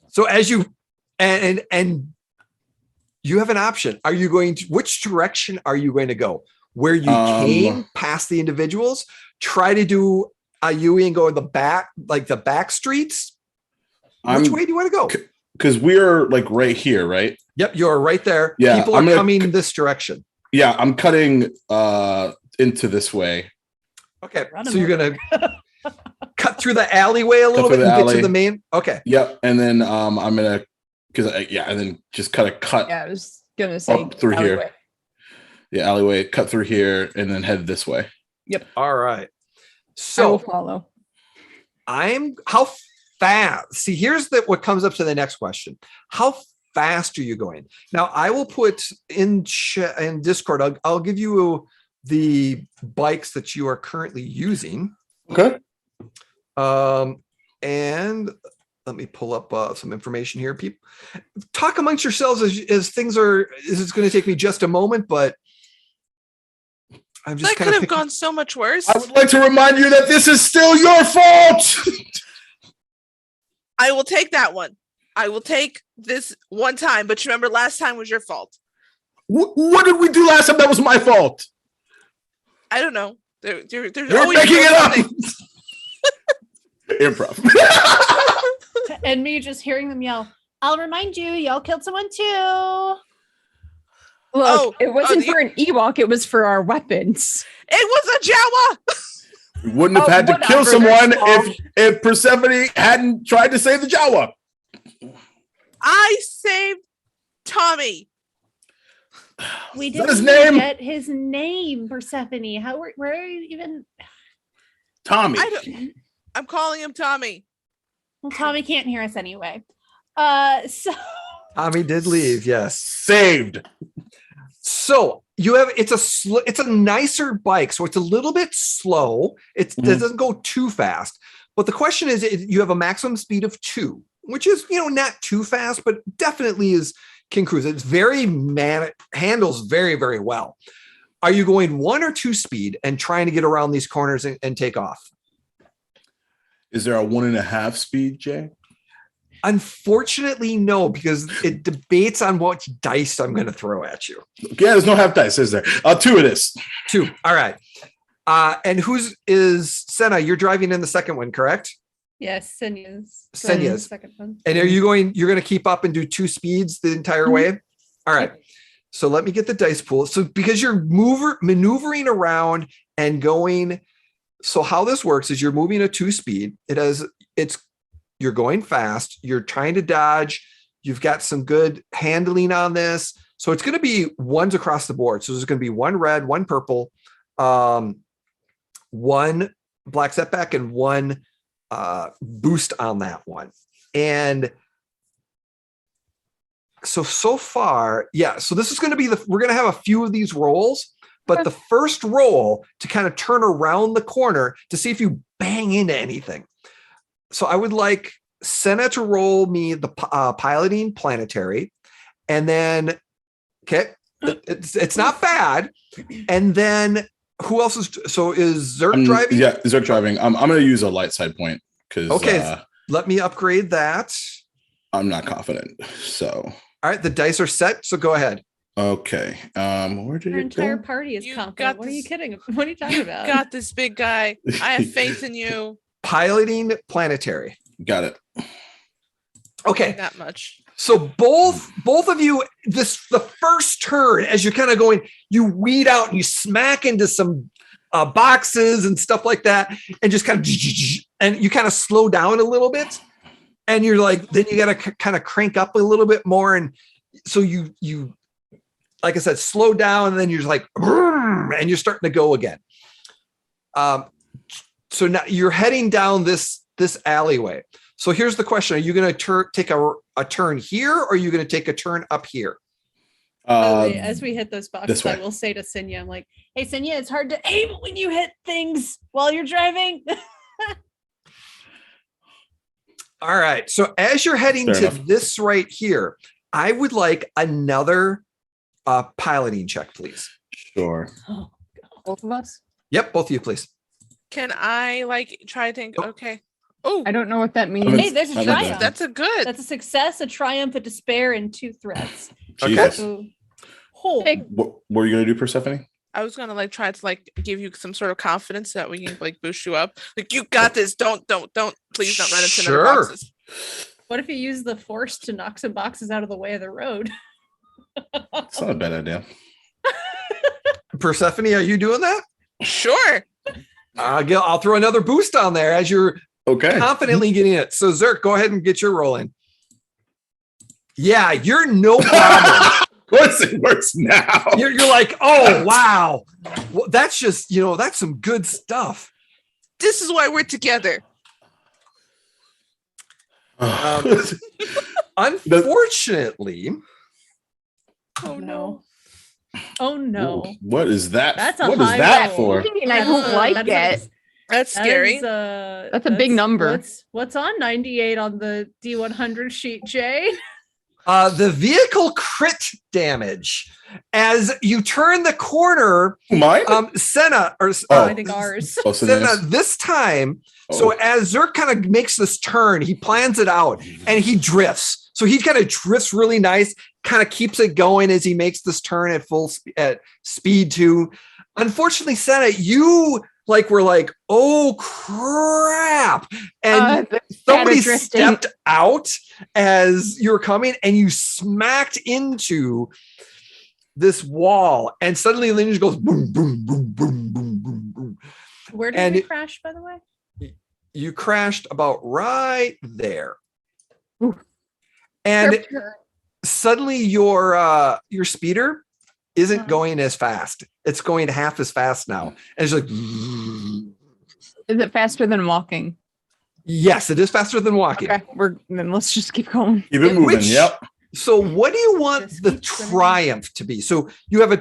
So as you and you have an option. Are you going to, which direction are you going to go? Where you came past the individuals? Try to do a Yui and go in the back, like the back streets. Which way do you want to go? Because we're like right here, right? Yep, you're right there. Yeah, people are coming this direction. Yeah, I'm cutting into this way. Okay, so you're gonna cut through the alleyway a little bit and get to the main. Okay. Yep, and then I'm gonna and then just cut. Yeah, I was gonna say up through alleyway. here. Yeah, alleyway, cut through here, and then head this way. Yep. All right. I So will follow. how fast? See, here's what comes up to the next question. How fast are you going? Now, I will put in Discord. I'll give you the bikes that you are currently using. Okay. And let me pull up some information here. People, talk amongst yourselves as things are. It's going to take me just a moment, but I'm just. That could have gone so much worse. I would like to remind you that this is still your fault. I will take that one. I will take this one time, but remember, last time was your fault. What did we do last time? That was my fault. I don't know. You're making it up. Improv. And me just hearing them yell, "I'll remind you, y'all killed someone too." Look, it wasn't for an Ewok, it was for our weapons. It was a Jawa. We wouldn't have had to kill someone if Persephone hadn't tried to save the Jawa. I saved Tommy. We that his didn't name? get his name, Persephone. Where are you even? Tommy. I'm calling him Tommy. Well, Tommy can't hear us anyway. So Tommy did leave. Yes. Saved. So you have it's a nicer bike, so it's a little bit slow. It doesn't go too fast. But the question is, you have a maximum speed of 2, which is not too fast, but definitely can cruise. It's handles very, very well. Are you going 1 or 2 speed and trying to get around these corners and take off? Is there a 1.5 speed, Jay? Unfortunately, no, because it debates on what dice I'm going to throw at you. Yeah, there's no half dice, is there? 2 it is. 2. All right. And is Senna? You're driving in the second one, correct? yes, Senya's second one. And you're going to keep up and do 2 speeds the entire way? All right. So let me get the dice pool. So because you're maneuvering around and going, so how this works is you're moving at 2 speed. You're going fast. You're trying to dodge. You've got some good handling on this. So it's going to be ones across the board. So there's going to be 1 red, 1 purple, 1 black setback, and 1 boost on that one. And so far, yeah. So this is going to be we're going to have a few of these rolls, but the first roll to kind of turn around the corner to see if you bang into anything. So I would like Senna to roll me the piloting planetary, and then, okay, it's not bad. And then who else is Zerk driving? Yeah, Zerk driving. I'm going to use a light side point because let me upgrade that. I'm not confident. So all right, the dice are set. So go ahead. Okay. Where did Our it entire go? party is You confident. got What are you this. kidding? What are you talking about? Got this, big guy. I have faith in you. Piloting planetary. Got it. Okay. That much. So both of you, the first turn, as you're kind of going, you weed out and you smack into some boxes and stuff like that, and just kind of, and you kind of slow down a little bit, and you're like, then you got to kind of crank up a little bit more, and so you, like I said, slow down, and then you're just like, and you're starting to go again. So now you're heading down this alleyway. So here's the question. Are you going to take a turn here, or are you going to take a turn up here? As we hit those boxes, this way. I will say to Sinya, I'm like, hey, Sinya, it's hard to aim when you hit things while you're driving. All right. So as you're heading Fair to enough. this right here, I would like another piloting check, please. Sure. Both of us? Yep. Both of you, please. Can I try to think? Oh. Okay. Oh, I don't know what that means. Hey, there's a I'm triumph. that's a good. That's a success, a triumph, a despair, and 2 threats. Jesus. So, oh, Hey, What were you going to do, Persephone? I was gonna try to give you some sort of confidence so that we can boost you up. You got this. Don't. Please don't run into another Sure. boxes. what if you use the force to knock some boxes out of the way of the road? It's not a bad idea. Persephone, are you doing that? Sure. I'll throw another boost on there as you're Okay. confidently getting it. So Zerk, go ahead and get your roll in. Yeah, you're no problem. Of course it works now. You're like, oh, wow. Well, that's just, that's some good stuff. This is why we're together. Unfortunately, Oh no. Oh no. What is that? That's a what is high that roll. for? and I don't like it. That's That scary. is, That's a big number. What's on 98 on the D100 sheet, Jay? the vehicle crit damage as you turn the corner, Mine? Senna, or I think ours. Oh, so Senna, there's- this time. oh. So as Zerk kind of makes this turn, he plans it out and he drifts. So he kind of drifts really nice, kind of keeps it going as he makes this turn at at speed 2. Unfortunately, Senna, you were like, oh crap. And somebody drifting. stepped out as you were coming and you smacked into this wall. And suddenly the engine goes boom, boom, boom, boom, boom, boom, boom. Where did And we it- crash, by the way? You crashed about right there. Ooh. And suddenly your speeder isn't going as fast. It's going half as fast now. And it's like, Is it faster than walking? Yes, it is faster than walking. Okay, then let's just keep going. Keep it moving. Which- Yep. So what do you want Just the keep swimming. triumph to be? So you have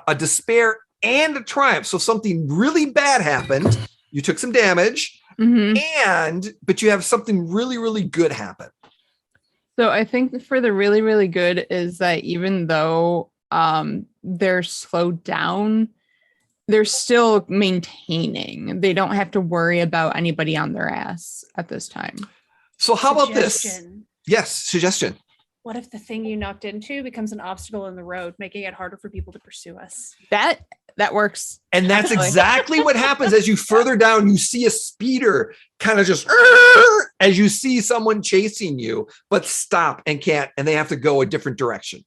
a despair and a triumph. So something really bad happened. You took some damage, but you have something really, really good happen. So I think for the really, really good is that even though they're slowed down, they're still maintaining. They don't have to worry about anybody on their ass at this time. So how about this? Suggestion. Yes, suggestion. What if the thing you knocked into becomes an obstacle in the road, making it harder for people to pursue us? That works. And that's Actually. exactly what happens as you further down. You see a speeder kind of just as you see someone chasing you, but stop and can't, and they have to go a different direction.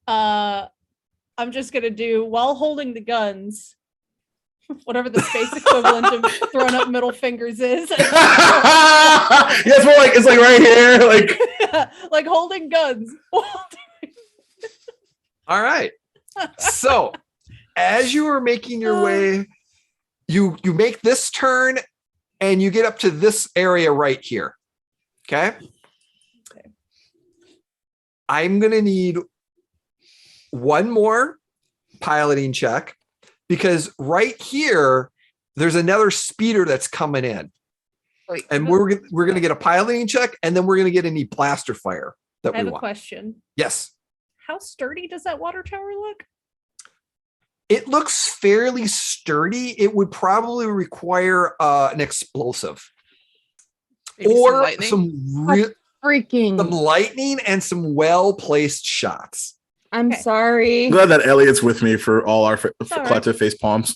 I'm just gonna do while holding the guns, whatever the space equivalent of throwing up middle fingers is. Yes, well, it's like right here, like like holding guns. All right. So as you are making your way, you make this turn and you get up to this area right here. Okay. I'm going to need one more piloting check because right here, there's another speeder that's coming in. And we're going to get a piloting check and then we're going to get any blaster fire that I have we a want. question. Yes. How sturdy does that water tower look? It looks fairly sturdy. It would probably require an explosive Maybe or lightning? some Freaking. lightning and some well-placed shots. I'm Okay. sorry. I'm glad that Elliot's with me for all our all right. collective face palms.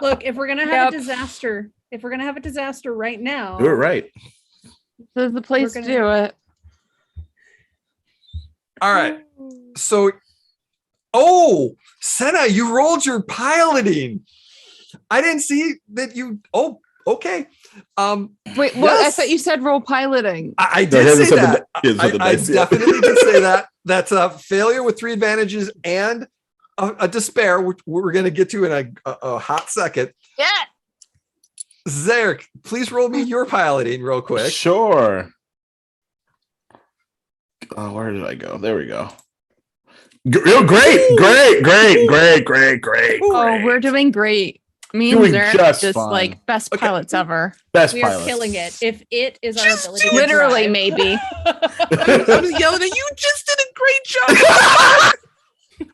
Look, if we're gonna have Yep. a disaster right now, Do it right. This is the place We're to do it. All right. So, Senna, you rolled your piloting. I didn't see that you. Oh, okay. Wait, well, I yes. thought you said roll piloting. I No, did he hasn't say said that. he hasn't said the I dice yet. definitely did say that. That's a failure with 3 advantages and a despair, which we're going to get to in a hot second. Yeah. Zarek, please roll me your piloting real quick. Sure. Oh, where did I go? There we go. Great. Oh, we're doing great. Me and Doing Zarek just just fine. like best Okay. pilots ever. Best we are pilot. killing it. If it is our ability, to Literally, drive. maybe. I was yelling at you. Just did a great job.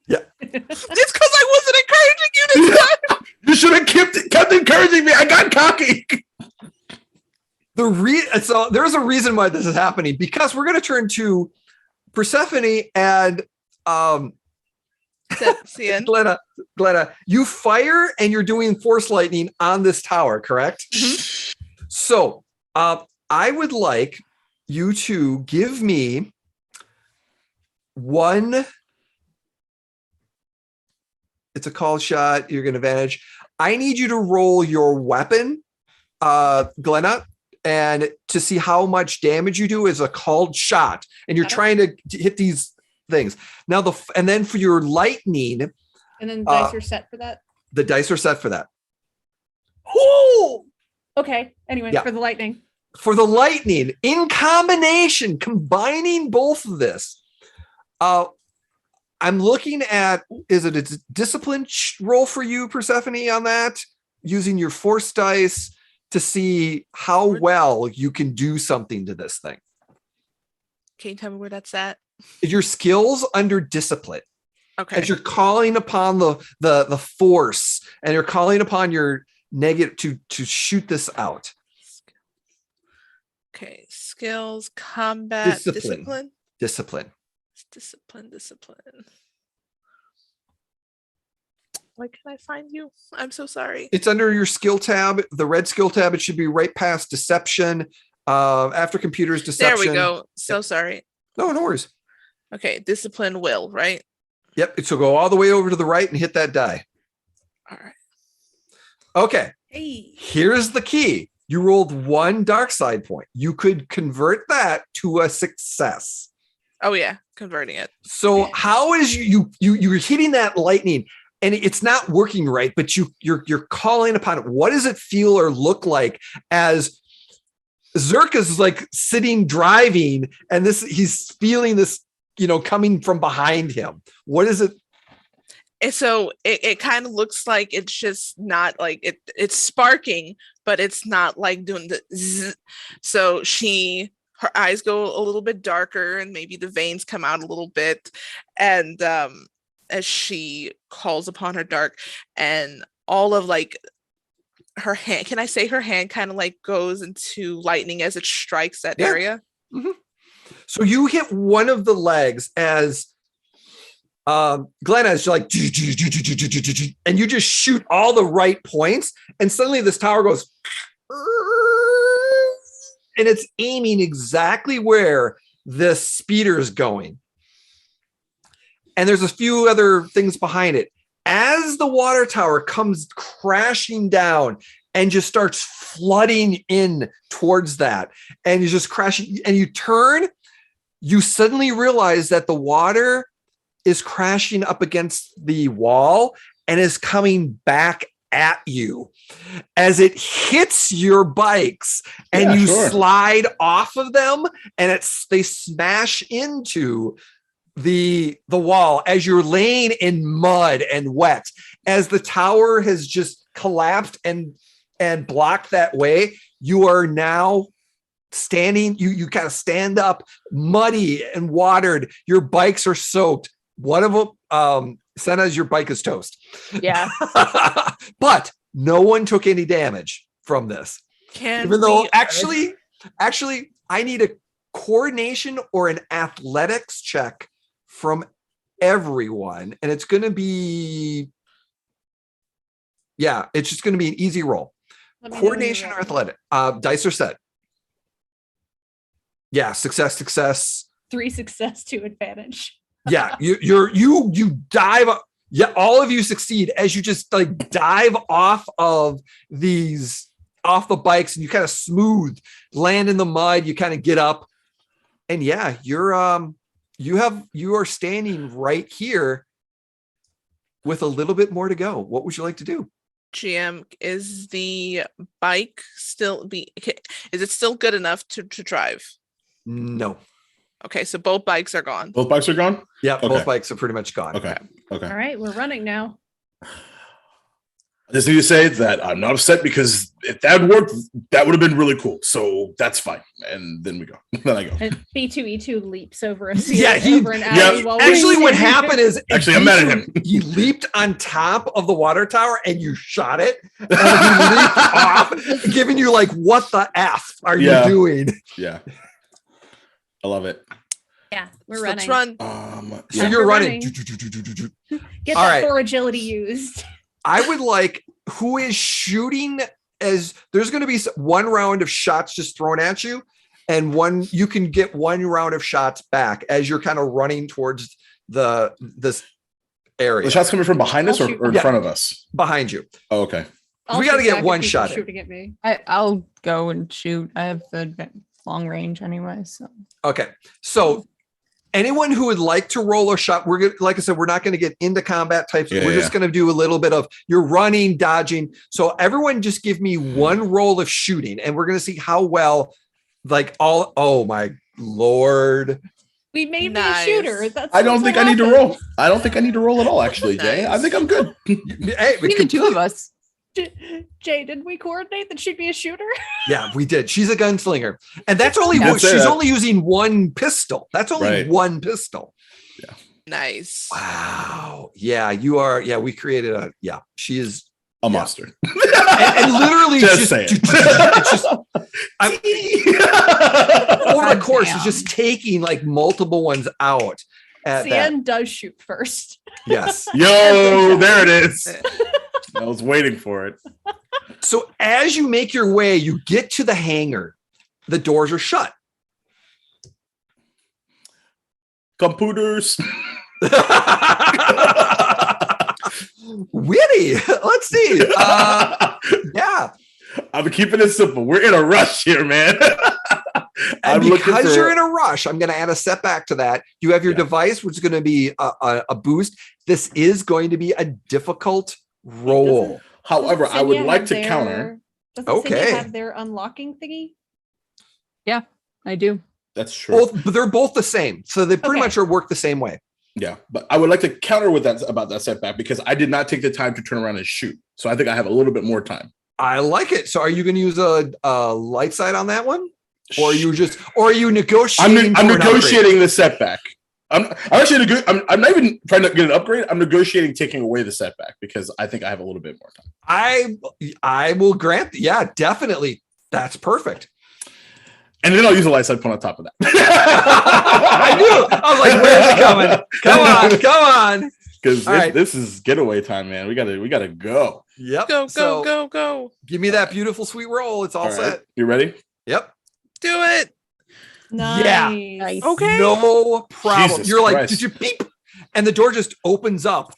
Yeah. Just because I wasn't encouraging you this time. You should have kept encouraging me. I got cocky. So there's a reason why this is happening because we're going to turn to Persephone and Cian. Glenna, you fire and you're doing force lightning on this tower, correct? So I would like you to give me one. It's a call shot. You're going to advantage. I need you to roll your weapon, Glenna, and to see how much damage you do as a called shot. And you're Okay. trying to hit these things. Now and then for your lightning, And then dice are set for that. the dice are set for that. Okay. Anyway, Yeah. for the lightning. For the lightning, in combination, combining both of this, I'm looking at, is it a discipline roll for you, Persephone, on that? Using your force dice to see how well you can do something to this thing. Can you tell me where that's at? Your skills under discipline. Okay. As you're calling upon the force and you're calling upon your negative to shoot this out. Okay. Skills, combat, Discipline. discipline. Discipline. Discipline. Why can I find you? I'm so sorry. It's under your skill tab, the red skill tab. It should be right past deception. After computers, deception. There we go. So sorry. No worries. Okay. Discipline will, right? Yep. So go all the way over to the right and hit that die. All right. Okay. Hey. Here's the key. You rolled 1 dark side point. You could convert that to a success. Oh yeah. Converting it. So how is you're hitting that lightning and it's not working right, but you're calling upon it. What does it feel or look like as Zerk is like sitting driving, and he's feeling this, coming from behind him? What is it? And so it kind of looks like it's just not like it's sparking, but it's not like doing the zzz. So her eyes go a little bit darker, and maybe the veins come out a little bit. And as she calls upon her dark, and all of like her hand, can I say her hand kind of like goes into lightning as it strikes that area? Mm-hmm. So you hit one of the legs as Glenna is like, and you just shoot all the right points, and suddenly this tower goes, and it's aiming exactly where the speeder is going. And there's a few other things behind it. As the water tower comes crashing down and just starts flooding in towards that, and you just crashing, and you turn, you suddenly realize that the water is crashing up against the wall and is coming back at you as it hits your bikes, and you slide off of them, and they smash into the wall as you're laying in mud and wet, as the tower has just collapsed and blocked that way. You are now standing, you kind of stand up, muddy and watered. Your bikes are soaked. One of them, Senna's, your bike is toast. Yeah. But no one took any damage from this. Even though actually, I need a coordination or an athletics check from everyone. And it's going to be, it's just going to be an easy roll. Coordination or athletic. Dice are set. Yeah, success. 3 success, 2 advantage. Yeah, you dive. Yeah, all of you succeed as you just like dive off of the bikes, and you kind of smooth land in the mud. You kind of get up, and you are standing right here with a little bit more to go. What would you like to do? GM, is the bike still is it still good enough to drive? No. Okay, so both bikes are gone. Both bikes are gone? Yeah, Okay. Both bikes are pretty much gone. Okay. All right, we're running now. I just need to say that I'm not upset, because if that worked, that would have been really cool. So that's fine. And then we go. Then I go. And B2E2 leaps over a over an alley. Yep. While Actually, what happened is I'm mad at him. He leaped on top of the water tower, and you shot it. And he leaped off, giving you like, what the F are you doing? Yeah. I love it. Yeah, we're Let's running. run. So you're running. Get All that right. for agility used. I would like, who is shooting, as there's going to be one round of shots just thrown at you, and you can get one round of shots back as you're kind of running towards this area. The shots coming from behind us or in front of us? Behind you. Oh, okay. We got to get one shot in. Shooting at me. I'll go and shoot. I have the long range anyway. So Okay. So anyone who would like to roll a shot, we're gonna, like I said, we're not going to get into combat types. We're just going to do a little bit of you're running, dodging. So everyone just give me one roll of shooting, and we're going to see how well, oh my Lord. We made me a shooter. I don't think I need to roll. I don't think I need to roll at all, actually, Jay. I think I'm good. Hey, we the two of us. Jay, didn't we coordinate that she'd be a shooter? Yeah, we did. She's a gunslinger, and that's only she's only using one pistol. That's only one pistol. Yeah. Nice. Wow. Yeah, you are. Yeah, we created she is a monster. And literally just say it. It's just over the course, it's just taking like multiple ones out. Cian does shoot first. Yes. Yo, there it is. I was waiting for it. So as you make your way, you get to the hangar. The doors are shut. Computers. Witty. Let's see. Yeah. I'm keeping it simple. We're in a rush here, man. And I'm looking because for- you're in a rush, I'm going to add a setback to that. You have your Yeah. device, which is going to be a boost. This is going to be a difficult roll. However, I would Xenia like have to their- counter. Doesn't Okay. Xenia have their unlocking thingy? I do. That's true. Both, but they're both the same. So they pretty Okay. much are work the same way. Yeah, but I would like to counter with that about that setback because I did not take the time to turn around and shoot. So I think I have a little bit more time. I like it. So are you going to use a light side on that one? Or are you negotiating? I'm for an upgrade? negotiating the setback. I'm not even trying to get an upgrade. I'm negotiating taking away the setback because I think I have a little bit more time. I will grant. Yeah, definitely. That's perfect. And then I'll use a light side point on top of that. I knew. I was like, where's it coming? Come on. Because All right. this is getaway time, man. We gotta go. Yep. Go, So go, go, go. give me that beautiful sweet roll. It's all All right. set. You ready? Yep. Do it. Nice. Nice. Okay. No problem. Jesus You're like, Christ. did you beep? And the door just opens up.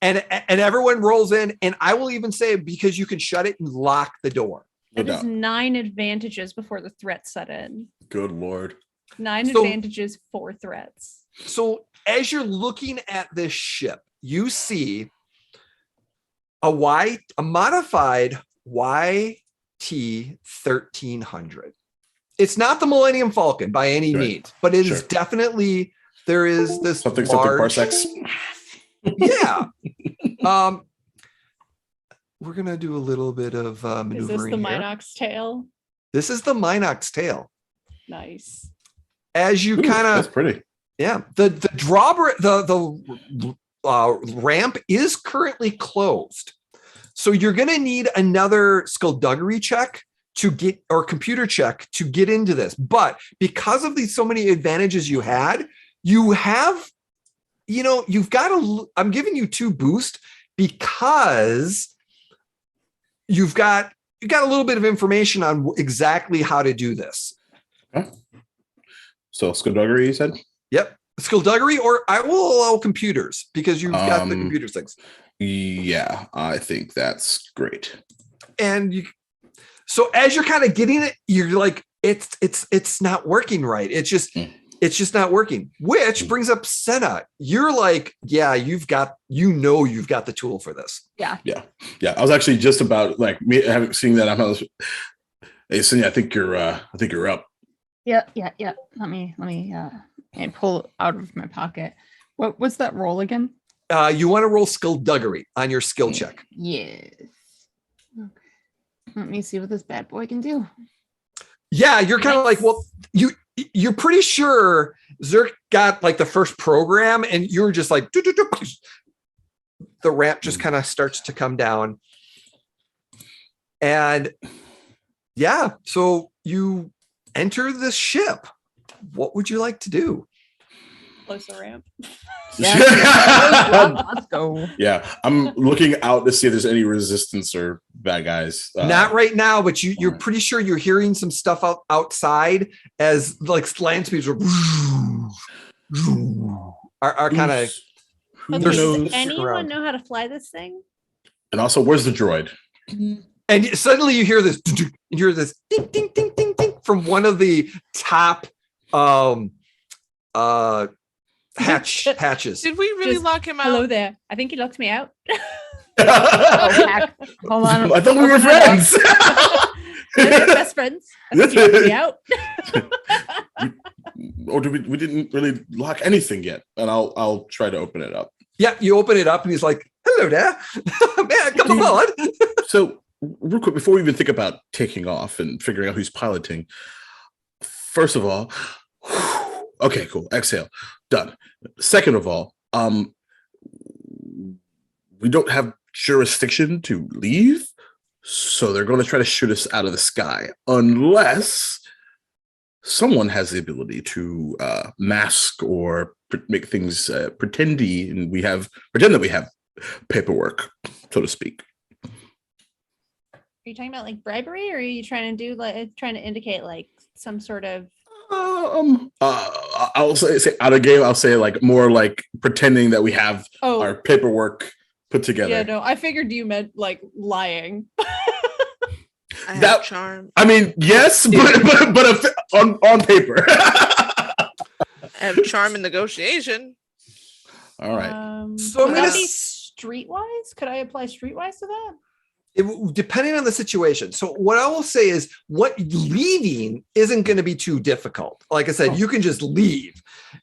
And everyone rolls in. And I will even say, because you can shut it and lock the door. No That is doubt. 9 advantages before the threat set in. Good Lord. 9 So- advantages, 4 threats. So as you're looking at this ship, you see a modified YT 1300. It's not the Millennium Falcon by any Right. means, but it is Sure. definitely, there is this Something large, parsecs. Yeah. We're gonna do a little bit of Is this maneuvering the here. Minox tail? This is the Minox tail. Nice. As you Ooh, kind that's of, pretty. yeah, the drawbridge, the ramp is currently closed, so you're gonna need another skullduggery check to get, or computer check to get into this. But because of these so many advantages you have, you've got to. I'm giving you 2 boost because you've got a little bit of information on exactly how to do this. Huh? So skullduggery, you said? Yep. Skullduggery, or I will allow computers because you've got the Um, computer things. Yeah, I think that's great. And so as you're kind of getting it, you're like, it's not working right. It's just not working, which brings up Senna. You're like, yeah, you've got the tool for this. Yeah. I was actually just about like seeing that. Hey, Sonia, I think you're up. Yeah. Let me pull out of my pocket. What was that roll again? You want to roll skullduggery on your skill check. Yes. Okay. Let me see what this bad boy can do. Yeah, you're kind of like, well, you're pretty sure Zerk got like the first program, and you're just like, the ramp just kind of starts to come down. And yeah, so you enter the ship. What would you like to do? Close the ramp. Let's go. Yeah, I'm looking out to see if there's any resistance or bad guys. Not right now, but you're right. pretty sure you're hearing some stuff outside as like land speeds are kind of. Who Okay, There's- does knows? anyone around. know how to fly this thing? And also, where's the droid? And suddenly you hear this, you hear this ding, ding, ding, ding, ding from one of the top hatches. Did we really Just, lock him out? Hello there. I think he locked me out. Oh, heck. Hold on. I thought we were friends. We're best friends. I think he locked me out. Or we didn't really lock anything yet, and I'll try to open it up. Yeah, you open it up and he's like, hello there. Man, come on. So real quick, before we even think about taking off and figuring out who's piloting, first of all, okay, cool. Exhale. Done. Second of all, we don't have jurisdiction to leave, so they're going to try to shoot us out of the sky unless someone has the ability to mask or make things pretendy, and pretend that we have paperwork, so to speak. Are you talking about like bribery, or are you trying to indicate like some sort of? I'll say out of game. I'll say like more like pretending that we have our paperwork put together. Yeah, no, I figured you meant like lying. I have That- charm. I mean, yes, but on paper. Have charm and negotiation. All right. So I'm would gonna that be s- streetwise? Could I apply streetwise to that? Depending on the situation. So what I will say is what leaving isn't going to be too difficult. Like I said, you can just leave,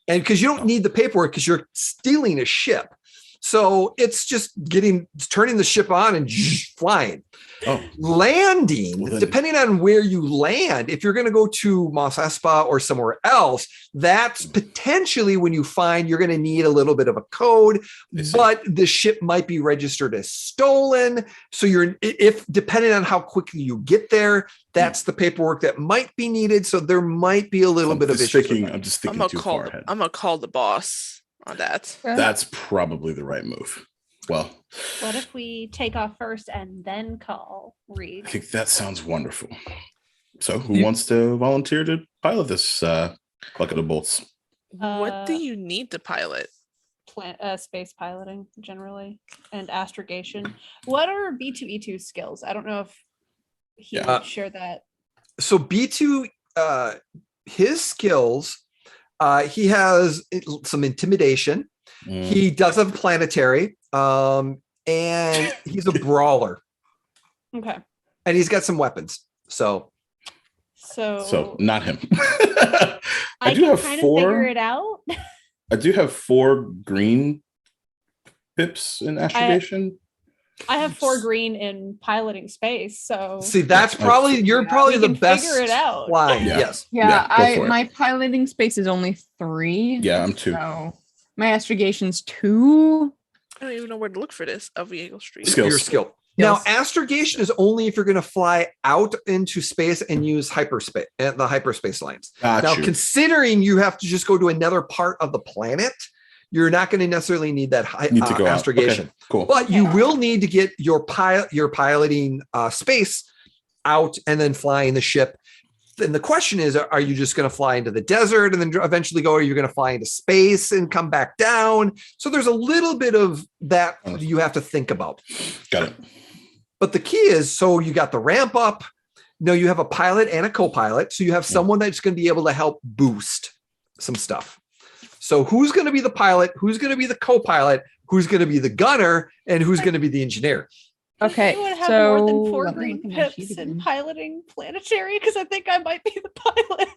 and because you don't need the paperwork because you're stealing a ship. So it's just turning the ship on and flying. Landing, depending on where you land, if you're going to go to Mos Espa or somewhere else, that's potentially when you find you're going to need a little bit of a code, but the ship might be registered as stolen. So if depending on how quickly you get there, that's the paperwork that might be needed. So there might be a little bit of issues. I'm just thinking too far ahead. I'm gonna call the boss on that. That's probably the right move. Well, what if we take off first and then call Reed? I think that sounds wonderful. So who wants to volunteer to pilot this bucket of bolts? What do you need to pilot? Space piloting generally and astrogation. What are B2E2 skills? I don't know if he would share that. So B2, his skills, he has some intimidation. He does have planetary, and he's a brawler. Okay. And he's got some weapons. So not him. I do have kind of figure it out. I do have 4 green pips in astrogation. I have 4 green in piloting space. So see, that's probably you're probably the best. Figure it out. Flying. Yes. My piloting space is only 3. Yeah, I'm 2. So my astrogation's 2. I don't even know where to look for this. Eagle Street. Your skill. Now, astrogation is only if you're going to fly out into space and use hyperspace, the hyperspace lines. Now, considering you have to just go to another part of the planet, you're not going to necessarily need that astrogation. Okay, cool. But you will need to get your piloting space out and then flying the ship. And the question is, are you just going to fly into the desert and then eventually go, or are you going to fly into space and come back down? So there's a little bit of that you have to think about. Got it. But the key is, so you got the ramp up. No, you have a pilot and a co-pilot. So you have someone that's going to be able to help boost some stuff. So who's going to be the pilot? Who's going to be the co-pilot? Who's going to be the gunner? And who's going to be the engineer? Okay, I would have more than 4 green pips in piloting planetary because I think I might be the pilot.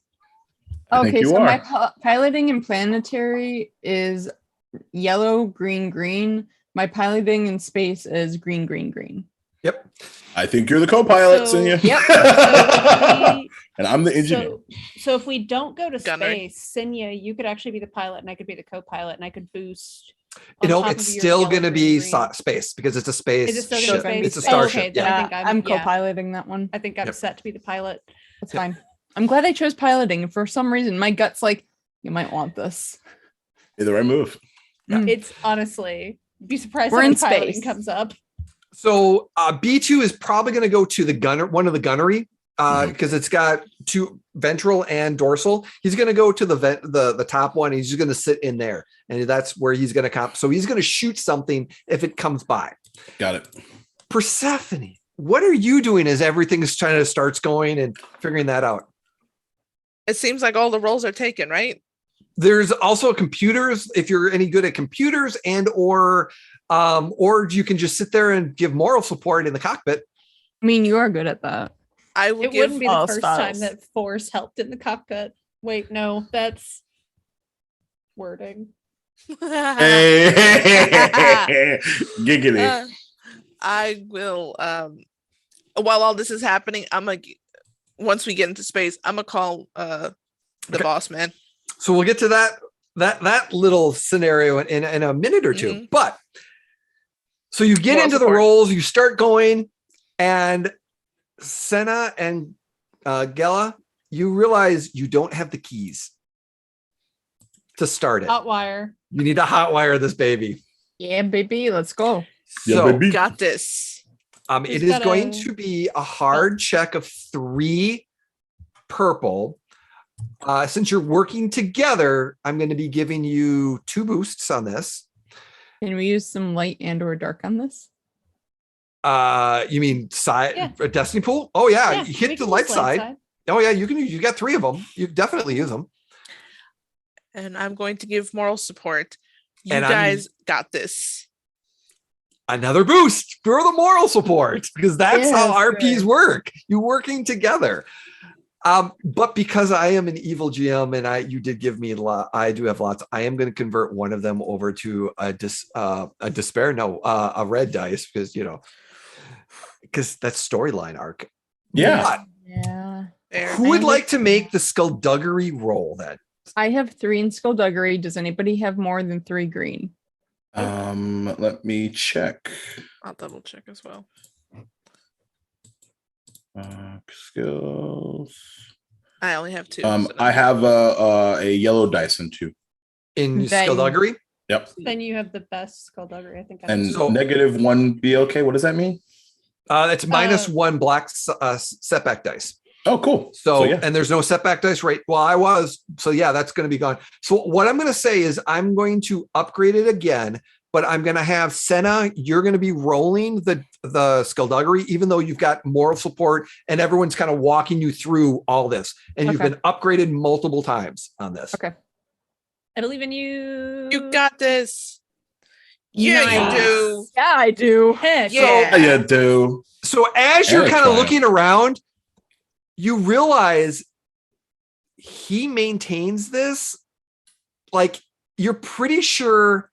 Okay, so my piloting in planetary is yellow, green, green. My piloting in space is green, green, green. Yep. I think you're the co-pilot, Sinya. Yep. And I'm the engineer. So if we don't go to space, Sinya, you could actually be the pilot and I could be the co-pilot and I could boost. It's still going to be space because it's a space. Is it still ship. Space? It's a starship. Okay, then I think I'm co-piloting that one. I think I'm set to be the pilot. That's fine. I'm glad I chose piloting. For some reason, my gut's like, you might want this. You're the right move. Yeah. It's honestly, be surprised when piloting comes up. So B2 is probably going to go to the gunner, one of the gunnery, because it's got 2 ventral and dorsal. He's going to go to the top one. He's just going to sit in there, and that's where he's going to so he's going to shoot something if it comes by. Got it. Persephone, what are you doing as everything starts going and figuring that out? It seems like all the roles are taken, right? There's also computers. If you're any good at computers or you can just sit there and give moral support in the cockpit. I mean, you are good at that. It wouldn't be the first time that Force helped in the cockpit. Wait, no, that's wording. Giggity. I will. While all this is happening, once we get into space, I'm gonna call the boss man. So we'll get to that little scenario in a minute or two. But so you get into the roles, you start going, and Senna and Gela, you realize you don't have the keys to start it. Hotwire. You need to hotwire this baby. Yeah, baby, let's go. So, baby. Got this. It is going to be a hard check of 3 purple. Since you're working together, I'm going to be giving you 2 boosts on this. Can we use some light and or dark on this? You mean side a destiny pool? Oh yeah, you hit the light side. Oh yeah, you got 3 of them. You definitely use them. And I'm going to give moral support. You And guys got this. Another boost for the moral support, because that's how Yes, RPs good. work. You working together. But because I am an evil GM and you did give me a lot, I do have lots. I am going to convert one of them over to a despair. No, a red dice, because that's storyline arc. Yeah. But Yeah. There. who would I like to make the skullduggery roll then? I have 3 in skullduggery. Does anybody have more than 3 green? Let me check. I'll double check as well. Skills. I only have 2. I have a yellow dice in 2. In Then- skullduggery? Yep. Then you have the best skullduggery, I think. And So- -1 be okay. What does that mean? It's -1 black setback dice. Oh, cool. So, yeah. and there's no setback dice, right? Well, I was. So yeah, that's going to be gone. So what I'm going to say is I'm going to upgrade it again, but I'm going to have Senna, you're going to be rolling the skullduggery, even though you've got moral support and everyone's kind of walking you through all this. And you've Okay. been upgraded multiple times on this. Okay. I believe in you. You got this. Yeah, Nice. you do. Yeah, I do. Heck Yeah. Yeah, you do. So as you're And a kind of triumph. looking around, you realize he maintains this. Like, you're pretty sure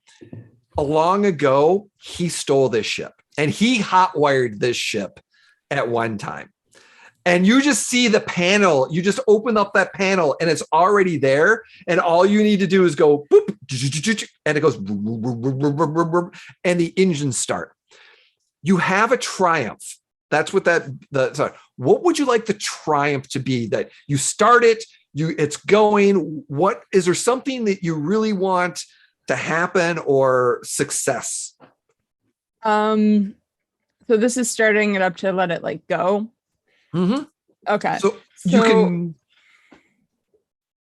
long ago he stole this ship and he hotwired this ship at one time. And you just see the panel. You just open up that panel and it's already there. And all you need to do is go boop, and it goes, and the engines start. You have a triumph. That's what sorry. What would you like the triumph to be? That you start it, it's going. What is there something that you really want to happen or success? So this is starting it up to let it like go. Mm-hmm. Okay. So you can.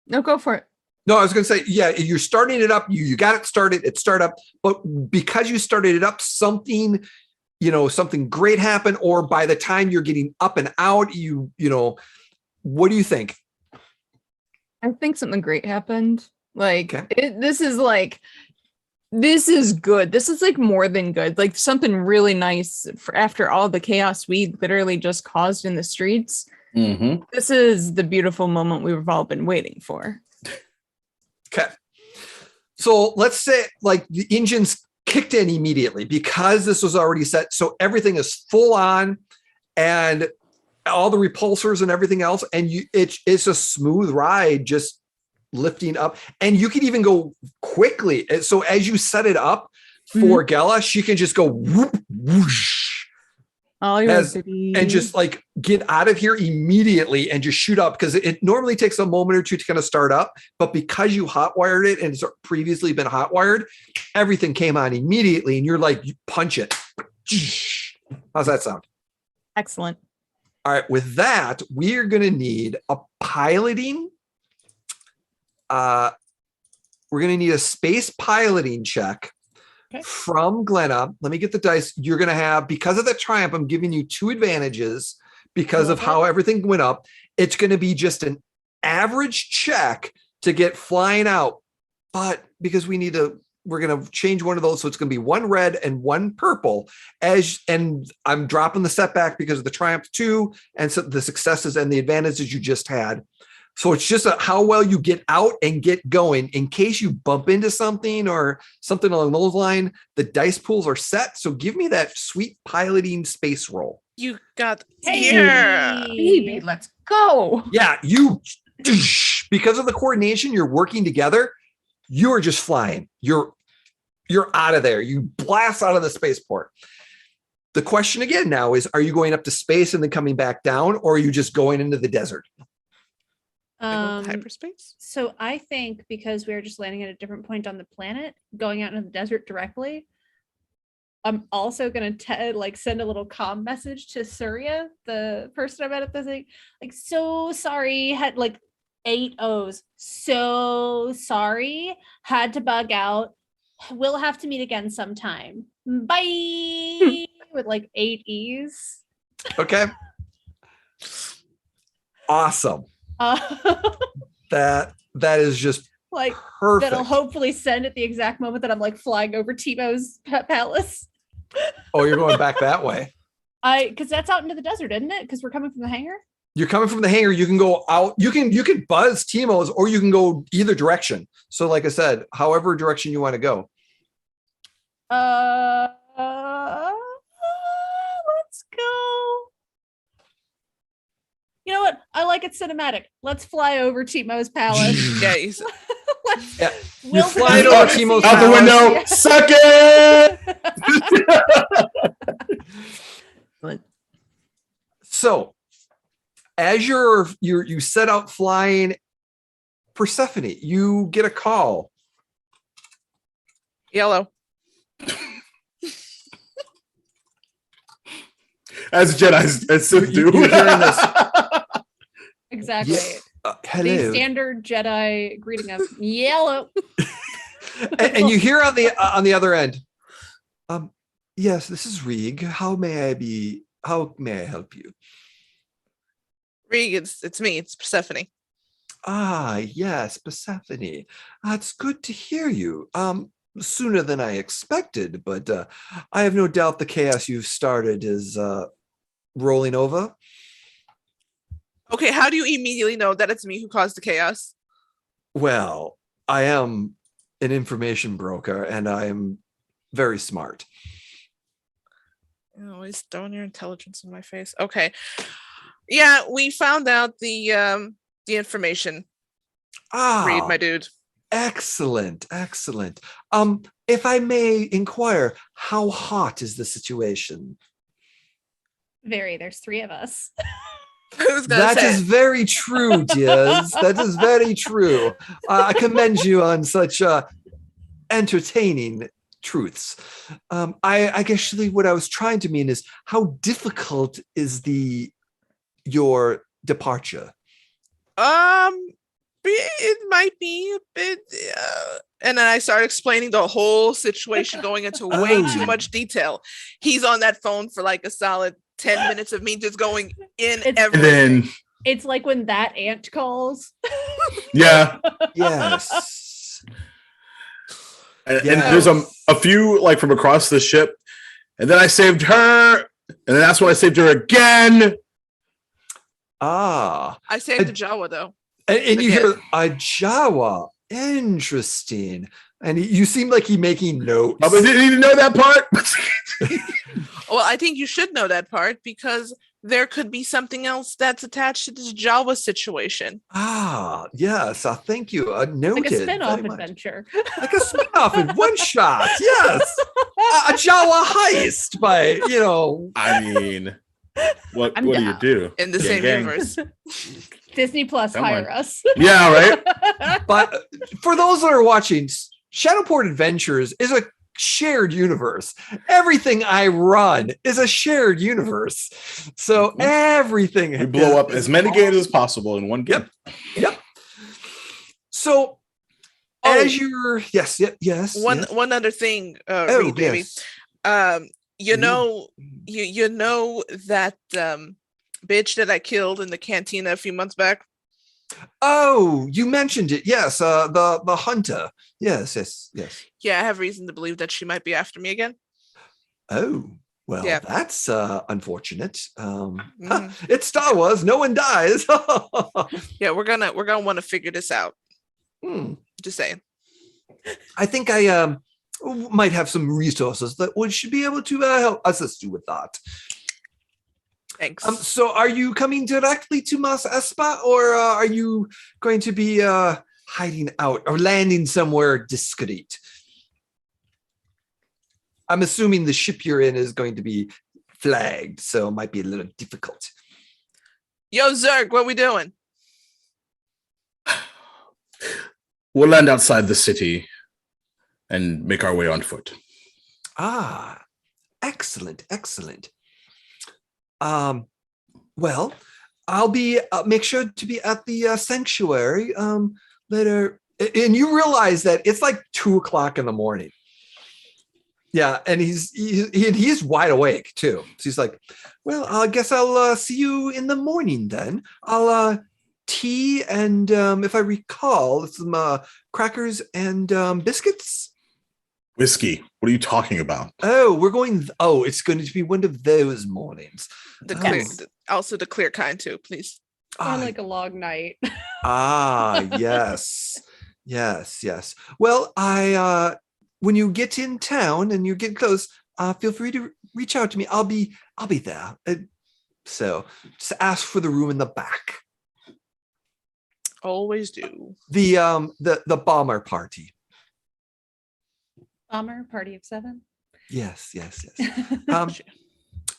No, go for it. No, I was going to say, yeah, you're starting it up. You got it started. It's start up, but because you started it up, something great happened, or by the time you're getting up and out, what do you think? I think something great happened. Like Okay. this is good. This is like more than good. Like something really nice for after all the chaos we literally just caused in the streets. Mm-hmm. This is the beautiful moment we've all been waiting for. Okay. So let's say like the engines kicked in immediately because this was already set. So everything is full on and all the repulsors and everything else. And it's a smooth ride, just lifting up. And you can even go quickly. So as you set it up for Gela, she can just go whoop, whoosh, All yours, baby. and just like get out of here immediately and just shoot up, because it normally takes a moment or two to kind of start up, but because you hotwired it and it's previously been hotwired, everything came on immediately and you're like, you punch it. How's that sound? Excellent. All right, with that, we're going to need a piloting. We're going to need a space piloting check from Glenna. Let me get the dice. You're going to have, because of the triumph, I'm giving you 2 advantages because of how everything went up. It's going to be just an average check to get flying out. But because we're going to change one of those. So it's going to be 1 red and 1 purple, and I'm dropping the setback because of the triumph 2 and so the successes and the advantages you just had. So it's just how well you get out and get going. In case you bump into something or something along those lines, the dice pools are set. So give me that sweet piloting space roll. You got Hey. Baby, let's go. Yeah, because of the coordination, you're working together. You are just flying. You're out of there. You blast out of the spaceport. The question again now is, are you going up to space and then coming back down, or are you just going into the desert? Hyperspace. So I think because we're just landing at a different point on the planet, going out into the desert directly, I'm also gonna send a little comm message to Surya, the person I met at the thing. Like, so sorry, had like 8 O's. So sorry, had to bug out. We'll have to meet again sometime. Bye. With like 8 E's. Okay. Awesome. That is just Like perfect. that'll hopefully send at the exact moment that I'm like flying over Timo's palace. Oh, you're going back that way. Because that's out into the desert, isn't it? Because we're coming from the hangar. You're coming from the hangar. You can go out. You can buzz Timo's, or you can go either direction. So, like I said, however direction you want to go. Let's go. You know what? I like it cinematic. Let's fly over Timo's palace. Yeah, Yeah. We'll fly see over what we Timo's see. Out the window. Suck it. So, as you set out flying, Persephone, you get a call. Yellow. As Jedi's as Sith do. You're hearing this. Exactly. Hello. The standard Jedi greeting of yellow. and you hear on the other end, yes, this is Rig. How may I help you? Rig, it's me. It's Persephone. Ah, yes, Persephone. It's good to hear you. Sooner than I expected, but I have no doubt the chaos you've started is rolling over. Okay, how do you immediately know that it's me who caused the chaos? Well, I am an information broker, and I am very smart. You're always throwing your intelligence in my face. Okay. Yeah, we found out the information. Read, my dude. Excellent. If I may inquire, how hot is the situation? Very. There's 3 of us. That is very true, Diaz. That is very true. I commend you on such entertaining truths. I guess what I was trying to mean is, how difficult is your departure? It might be a bit. And then I started explaining the whole situation, going into way too much detail. He's on that phone for like a solid 10 minutes of me just going in everything. It's like when that ant calls. Yeah. Yes. And there's a few like from across the ship, and then I saved her, and then that's when I saved her again. I saved the Jawa though. And you hear a Jawa. Interesting. And you seem like he's making notes. Oh, but didn't you know that part? Well, I think you should know that part, because there could be something else that's attached to this Jawa situation. Yes. Thank you. Noted. Like a spin-off adventure. Like a spin-off in one shot. Yes. A Jawa heist by, I mean, what do you do? In the same universe. Disney Plus, hire us. Yeah, right? But for those that are watching, Shadowport Adventures is a shared universe. Everything I run is a shared universe. So everything we blow up as many games as possible in one game. Yep. So as you're yes. One other thing, Reed, baby. Yes. You know that bitch that I killed in the cantina a few months back? Oh, you mentioned it. Yes, the hunter. Yes. Yeah, I have reason to believe that she might be after me again. Oh, well, yeah. That's unfortunate. It's Star Wars. No one dies. Yeah, we're gonna want to figure this out. Just saying. I think I might have some resources that should be able to help assist you with that. Thanks. So are you coming directly to Mas Espa, or are you going to be hiding out or landing somewhere discreet? I'm assuming the ship you're in is going to be flagged, so it might be a little difficult. Yo, Zerg, what we doing? We'll land outside the city and make our way on foot. Excellent. Well, I'll be make sure to be at the sanctuary later. And you realize that it's like 2:00 in the morning. Yeah, and he's wide awake too. So he's like, well, I guess I'll see you in the morning then. I'll tea and if I recall, some crackers and biscuits. Whiskey. What are you talking about? Oh, it's going to be one of those mornings. Also the clear kind too, please. Or like a long night. Yes. Yes. Well, when you get in town and you get close, feel free to reach out to me. I'll be there. So just ask for the room in the back. Always do. The bomber party. Bomber party of 7. Yes.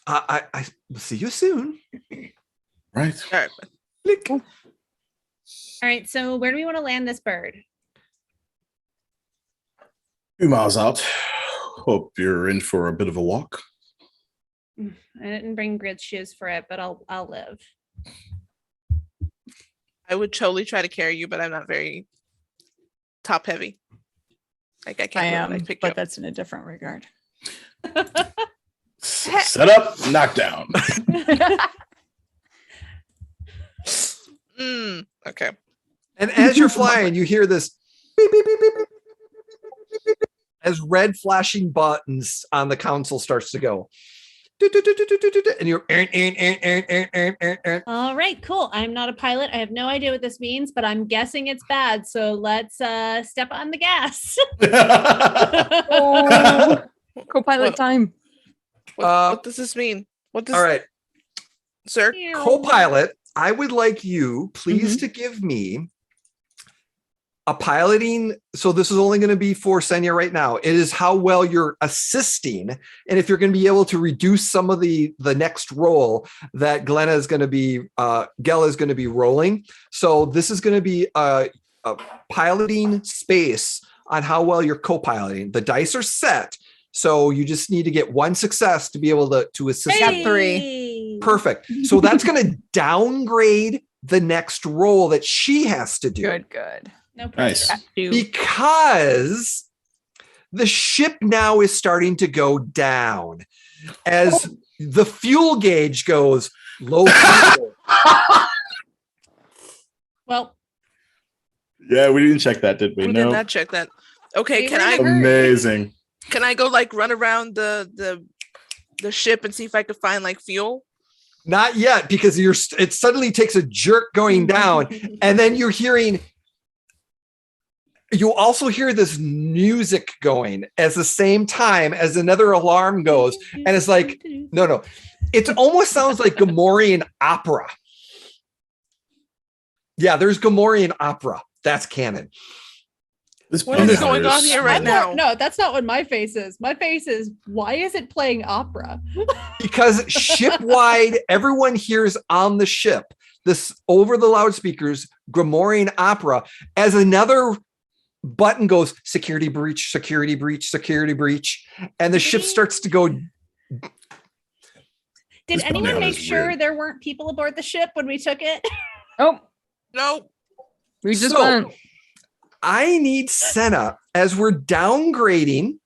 I will see you soon. Right. All right. Click. All right. So where do we want to land this bird? 2 miles out. Hope you're in for a bit of a walk. I didn't bring grid shoes for it, but I'll live. I would totally try to carry you, but I'm not very top heavy. Like I can't. I am, pick you but up. that's in a different regard. Set up, knockdown. Okay. And as you're flying, you hear this beep, beep, beep, beep, beep, beep, beep, beep, as red flashing buttons on the console starts to go. And you're All right, cool. I'm not a pilot. I have no idea what this means, but I'm guessing it's bad. So let's step on the gas. Co-pilot time. What does this mean? All right, sir? co-pilot, I would like you please to give me a piloting. So this is only going to be for Senya right now. It is how well you're assisting, and if you're going to be able to reduce some of the next roll that Glenna is going to be, Gella is going to be rolling. So this is going to be a piloting space on how well you're co-piloting. The dice are set, so you just need to get 1 success to be able to assist. Got 3. Perfect. So that's going to downgrade the next roll that she has to do. Good. No problem. Nice. Because the ship now is starting to go down as the fuel gauge goes low. Well, Yeah, we didn't check that, did we? We No. did not check that. Okay, We can were in I a hurry. Amazing. can I go like run around the ship and see if I could find like fuel? Not yet, because it suddenly takes a jerk going down, and then you're hearing. You also hear this music going at the same time as another alarm goes, and it's like, no. It almost sounds like Gamorrean opera. Yeah, there's Gamorrean opera. That's canon. This What is banner going on here right I'm now? no, that's not what my face is. My face is, why is it playing opera? Because ship-wide, everyone hears on the ship this over the loudspeakers, Gamorrean opera, as another button goes, security breach, security breach, security breach, and the ship starts to go. Did This anyone banana make is sure weird. there weren't people aboard the ship when we took it? Oh, No. we just So- went. I need Senna as we're downgrading.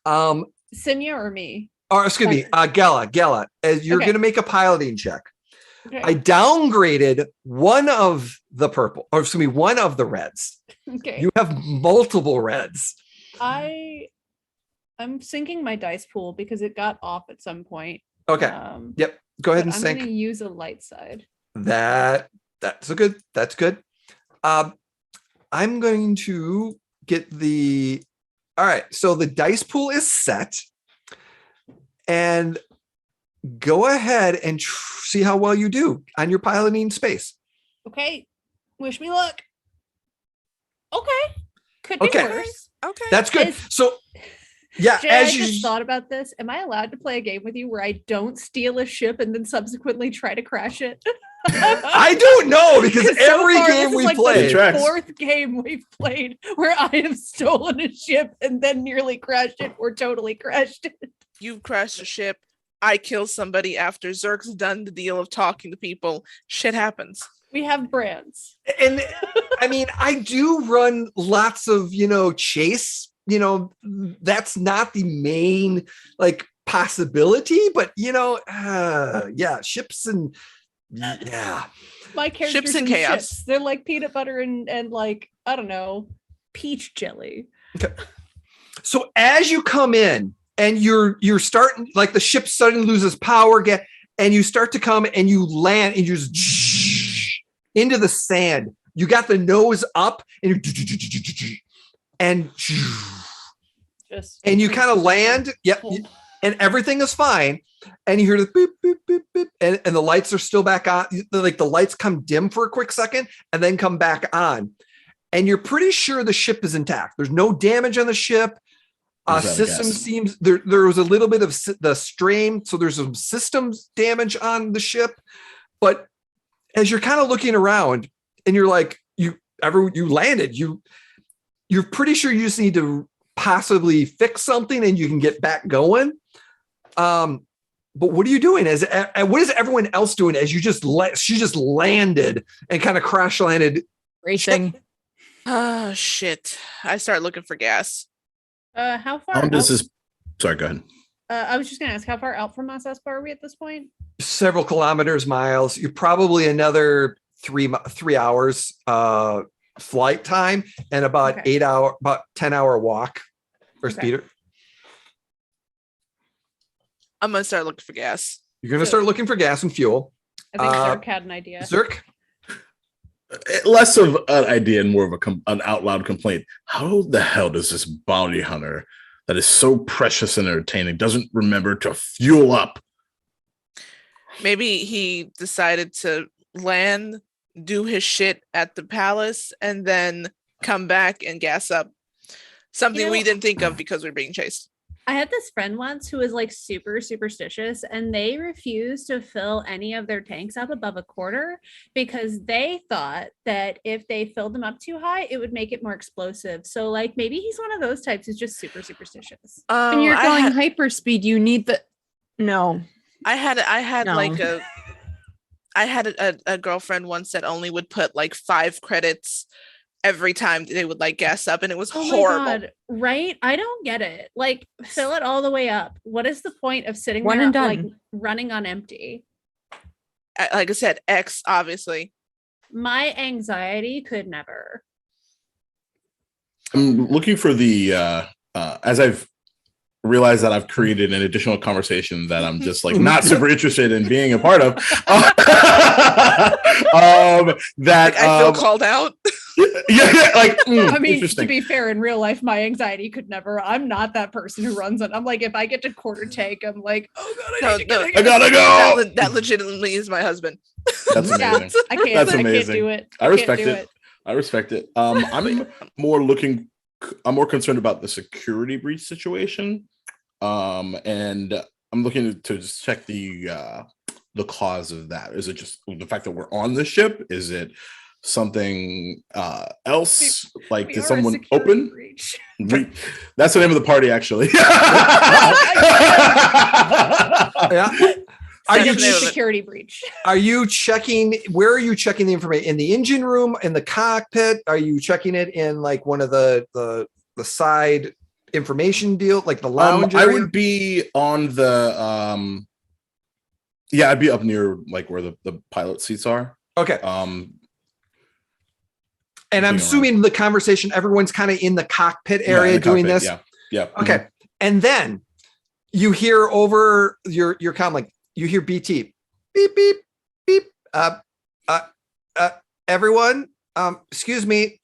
Sinya or me? Or excuse me, Gella, as you're Okay. going to make a piloting check. Okay. I downgraded one of the purple, or excuse me, one of the reds. Okay. You have multiple reds. I'm sinking my dice pool because it got off at some point. Okay. Yep. Go ahead but and I'm sync. going to use a light side. That's good. I'm going to get the. All right. So the dice pool is set, and go ahead and see how well you do on your piloting space. Okay. Wish me luck. Okay. Could be Okay. worse. Okay. That's good. Is- So, yeah, Jay, I as just you. thought about this. Am I allowed to play a game with you where I don't steal a ship and then subsequently try to crash it? I don't know, because So every far, game this is we like played. the Tracks. 4th game we've played where I have stolen a ship and then nearly crashed it or totally crashed it. You crashed a ship. I killed somebody after Zerk's done the deal of talking to people. Shit happens. We have brands. And I mean, I do run lots of, chase that's not the main like possibility, but ships and My characters Ships and and chaos. ships. They're like peanut butter and like, I don't know, peach jelly. Okay. So as you come in and you're starting, like the ship suddenly loses power, and you start to come and you land and you just into the sand. You got the nose up and you kind of land. Yep. And everything is fine. And you hear the beep, beep, beep, beep. And the lights are still back on. Like the lights come dim for a quick second and then come back on. And you're pretty sure the ship is intact. There's no damage on the ship. System seems there was a little bit of the strain. So there's some systems damage on the ship. But as you're kind of looking around and you're like, you landed, you're pretty sure you just need to possibly fix something and you can get back going. But what are you doing? What is everyone else doing as she just landed and kind of crash landed? Racing. Oh shit! I start looking for gas. How far? Sorry, go ahead. I was just gonna ask, how far out from Mos Espa are we at this point? Several kilometers, miles. You're probably another 3 hours flight time and about 10-hour walk for speeder. I'm gonna start looking for gas. You're gonna start looking for gas and fuel. I think Zerk had an idea. Zerk? Less of an idea and more of an out loud complaint. How the hell does this bounty hunter that is so precious and entertaining doesn't remember to fuel up? Maybe he decided to land, do his shit at the palace, and then come back and gas up. Something we didn't think of because we're being chased. I had this friend once who was like super superstitious, and they refused to fill any of their tanks up above a quarter because they thought that if they filled them up too high, it would make it more explosive. So like maybe he's one of those types who's just super superstitious. When you're going hyperspeed, you need the I had a girlfriend once that only would put like 5 credits every time they would like gas up, and it was horrible. My God, right? I don't get it. Like, fill it all the way up. What is the point of sitting One there and done. like running on empty? Like I said, X obviously. My anxiety could never. I'm looking for the as I've realized that I've created an additional conversation that I'm just like not super interested in being a part of. That I feel called out. I mean, to be fair, in real life, my anxiety could never. I'm not that person who runs it. I'm like, if I get to quarter tank, I'm like, oh god, I gotta go. That legitimately is my husband. That's amazing. Yeah, I can't. That's I amazing. can't do it. I respect it. I respect it. I'm more concerned about the security breach situation. And I'm looking to just check the cause of that. Is it just the fact that we're on the ship? Is it something else? Like, did someone open? That's the name of the party, actually. Yeah. Are you security breach? Are you checking? Where are you checking the information? In the engine room, in the cockpit? Are you checking it in like one of the side information deal, like the lounge I area? would be on the I'd be up near like where the pilot seats are. Okay. And I'm assuming the conversation, everyone's kind of in the cockpit area doing this. Yeah. Okay. And then you hear over your comm, like you hear BT, beep, beep, beep. Everyone, excuse me.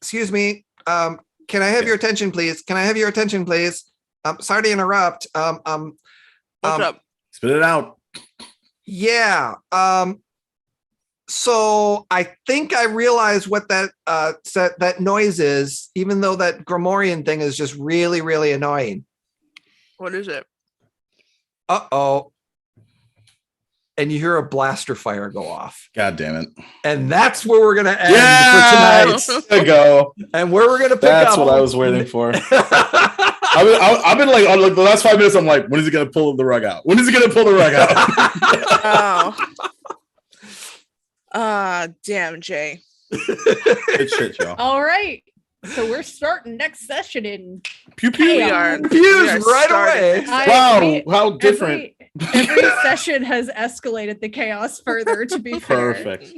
Can I have your attention, please? Sorry to interrupt. What's up? Spit it out. Yeah. So I think I realize what that noise is, even though that Grimorian thing is just really, really annoying. What is it? Uh-oh. And you hear a blaster fire go off. God damn it. And that's where we're going to end for tonight. There you go. And where we're going to pick up. That's what I was waiting for. I've been like, on like the last 5 minutes, I'm like, when is he going to pull the rug out? Damn, Jay. Good shit, y'all. All right. So we're starting next session in Pew pew. We are right starting. away. Wow, how different. Every session has escalated the chaos further, to be fair. Perfect.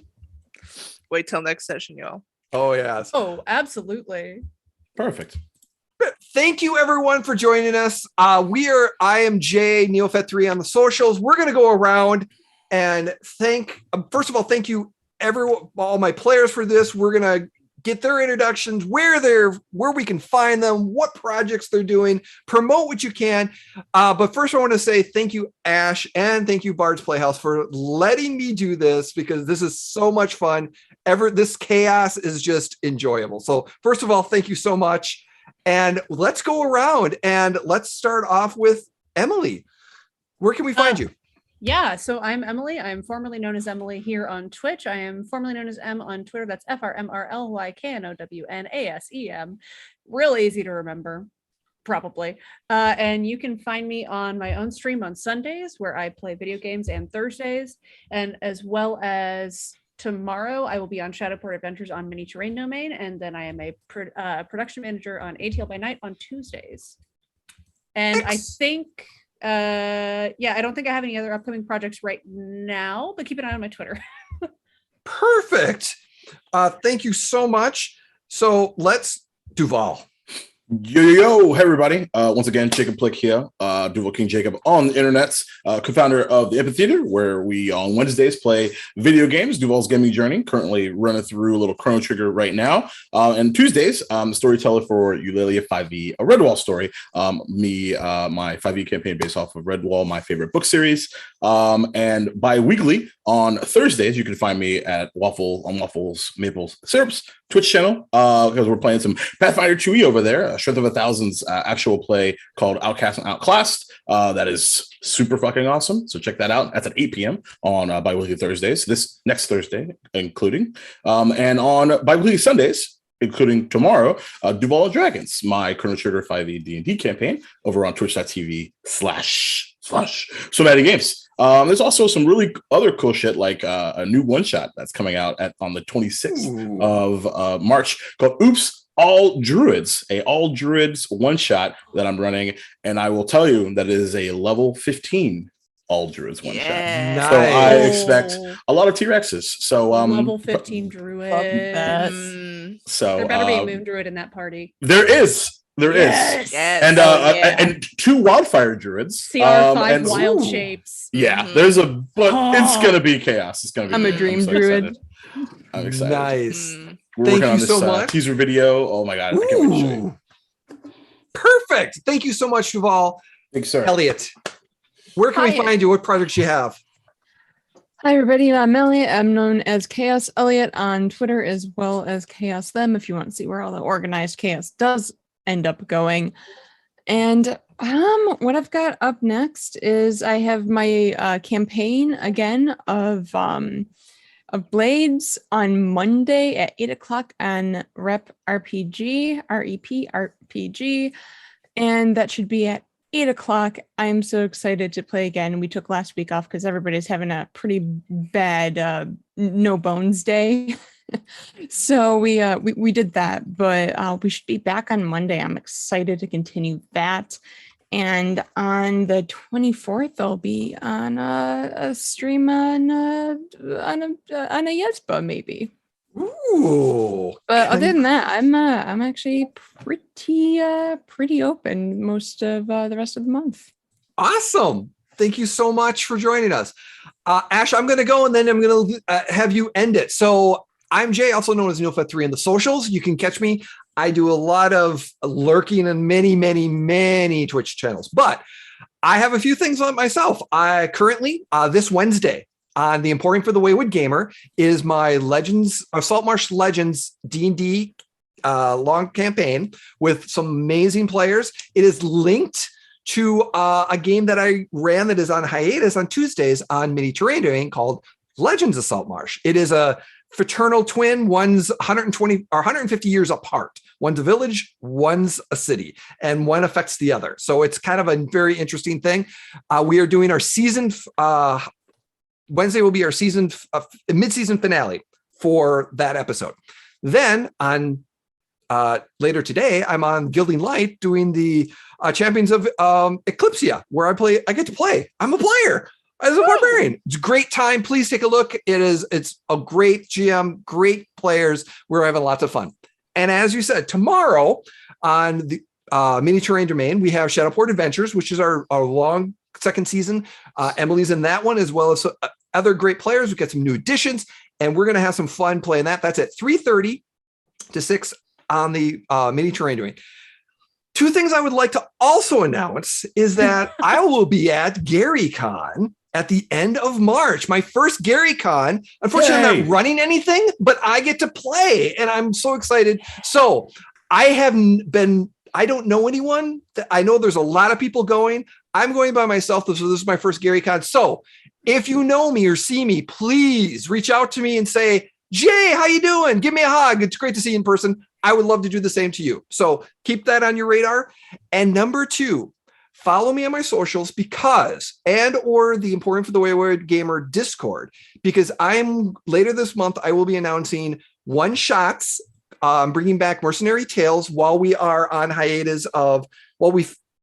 Wait till next session, y'all. Oh, yes. Oh, absolutely. Perfect. Thank you, everyone, for joining us. I am Jay, Neofet3 on the socials. We're going to go around and first of all, thank you, everyone, all my players for this. We're going to get their introductions, where we can find them, what projects they're doing, promote what you can. But first I want to say thank you, Ash, and thank you, Bard's Playhouse, for letting me do this, because this is so much fun. This chaos is just enjoyable. So first of all, thank you so much. And let's go around and let's start off with Emily. Where can we find you? Yeah, so I'm Emily. I'm formerly known as Emily here on Twitch. I am formerly known as M on Twitter. That's FRMRLYKNOWNASEM. Real easy to remember, probably. And you can find me on my own stream on Sundays, where I play video games, and Thursdays, and as well as tomorrow I will be on Shadowport Adventures on Mini Terrain Domain, and then I am a production manager on ATL by Night on Tuesdays. And I think I don't think I have any other upcoming projects right now, but keep an eye on my Twitter. Perfect. Thank you so much. So let's Duval. Yo, hey everybody. Once again, Jacob Plick here, DuvalKingJacob on the internets, co-founder of the Amphitheater, where we on Wednesdays play video games, Duval's Gaming Journey, currently running through a little Chrono Trigger right now. And Tuesdays, storyteller for Eulalia 5e, a Redwall story. My 5e campaign based off of Redwall, my favorite book series. And bi-weekly on Thursdays, you can find me at Waffles Maple Syrups Twitch channel, because we're playing some Pathfinder 2e over there, Strength of a Thousand's actual play called Outcast and Outclassed. That is super fucking awesome. So check that out. That's at 8 p.m. on bi-weekly Thursdays, this next Thursday, including. And on bi-weekly Sundays, including tomorrow, Duval Dragons, my Chrono Trigger 5e D&D campaign over on twitch.tv/so many games. There's also some really other cool shit, like a new one-shot that's coming out on the 26th of March called Oops, All Druids, all Druids one-shot that I'm running. And I will tell you that it is a level 15 All Druids one-shot. Yeah. So I expect a lot of T-Rexes. So level 15 druid. So There better be a moon druid in that party. There is. Yes. And and 2 wildfire druids. CR5 wild shapes. Yeah, there's it's gonna be chaos. It's gonna be. I'm a dream druid. I'm excited. Nice. We're Thank working on you this so much. teaser video. Oh my god! I can't wait to show you. Perfect. Thank you so much, Duval. Thanks, sir. Elliot, where can we find you? What projects you have? Hi, everybody. I'm Elliot. I'm known as Chaos Elliot on Twitter, as well as ChaosThem, if you want to see where all the organized chaos does end up going. And what I've got up next is I have my campaign again of Blades on Monday at 8 o'clock on REP RPG, and that should be at 8 o'clock. I'm so excited to play again. We took last week off because everybody's having a pretty bad no bones day. So we did that, but we should be back on Monday. I'm excited to continue that. And on the 24th, I'll be on a stream on a Yesba maybe. Ooh. But other than that, I'm actually pretty open most of the rest of the month. Awesome. Thank you so much for joining us. Ash, I'm going to go and then I'm going to have you end it. So I'm Jay, also known as Neofet3 in the socials. You can catch me. I do a lot of lurking in many Twitch channels, but I have a few things on myself. I currently, this Wednesday on the Emporium for the Wayward Gamer is my Saltmarsh Legends D&D long campaign with some amazing players. It is linked to a game that I ran that is on hiatus on Tuesdays on Mini Terrain Domain called Legends of Saltmarsh. It is a fraternal twin. One's 120 or 150 years apart. One's a village, one's a city, and one affects the other. So it's kind of a very interesting thing. We are doing our season. Wednesday will be our mid-season finale for that episode. Then on later today, I'm on Gilding Light doing the Champions of Eclipsia, where I get to play. I'm a player as a barbarian. It's a great time. Please take a look. It's a great GM, great players. We're having lots of fun. And as you said, tomorrow on the Mini Terrain Domain, we have Shadowport Adventures, which is our long second season. Emily's in that one, as well as other great players. We've got some new additions, and we're going to have some fun playing that. That's at 3:30 to 6 on the Mini Terrain Domain. Two things I would like to also announce is that I will be at GaryCon at the end of March, my first GaryCon. Unfortunately, I'm not running anything, but I get to play, and I'm so excited. So I don't know anyone. I know there's a lot of people going. I'm going by myself. So this is my first GaryCon. So if you know me or see me, please reach out to me and say, Jay, how you doing? Give me a hug. It's great to see you in person. I would love to do the same to you. So keep that on your radar. And number 2, follow me on my socials or the Important for the Wayward Gamer Discord, because later this month, I will be announcing one-shots, bringing back Mercenary Tales while we are on hiatus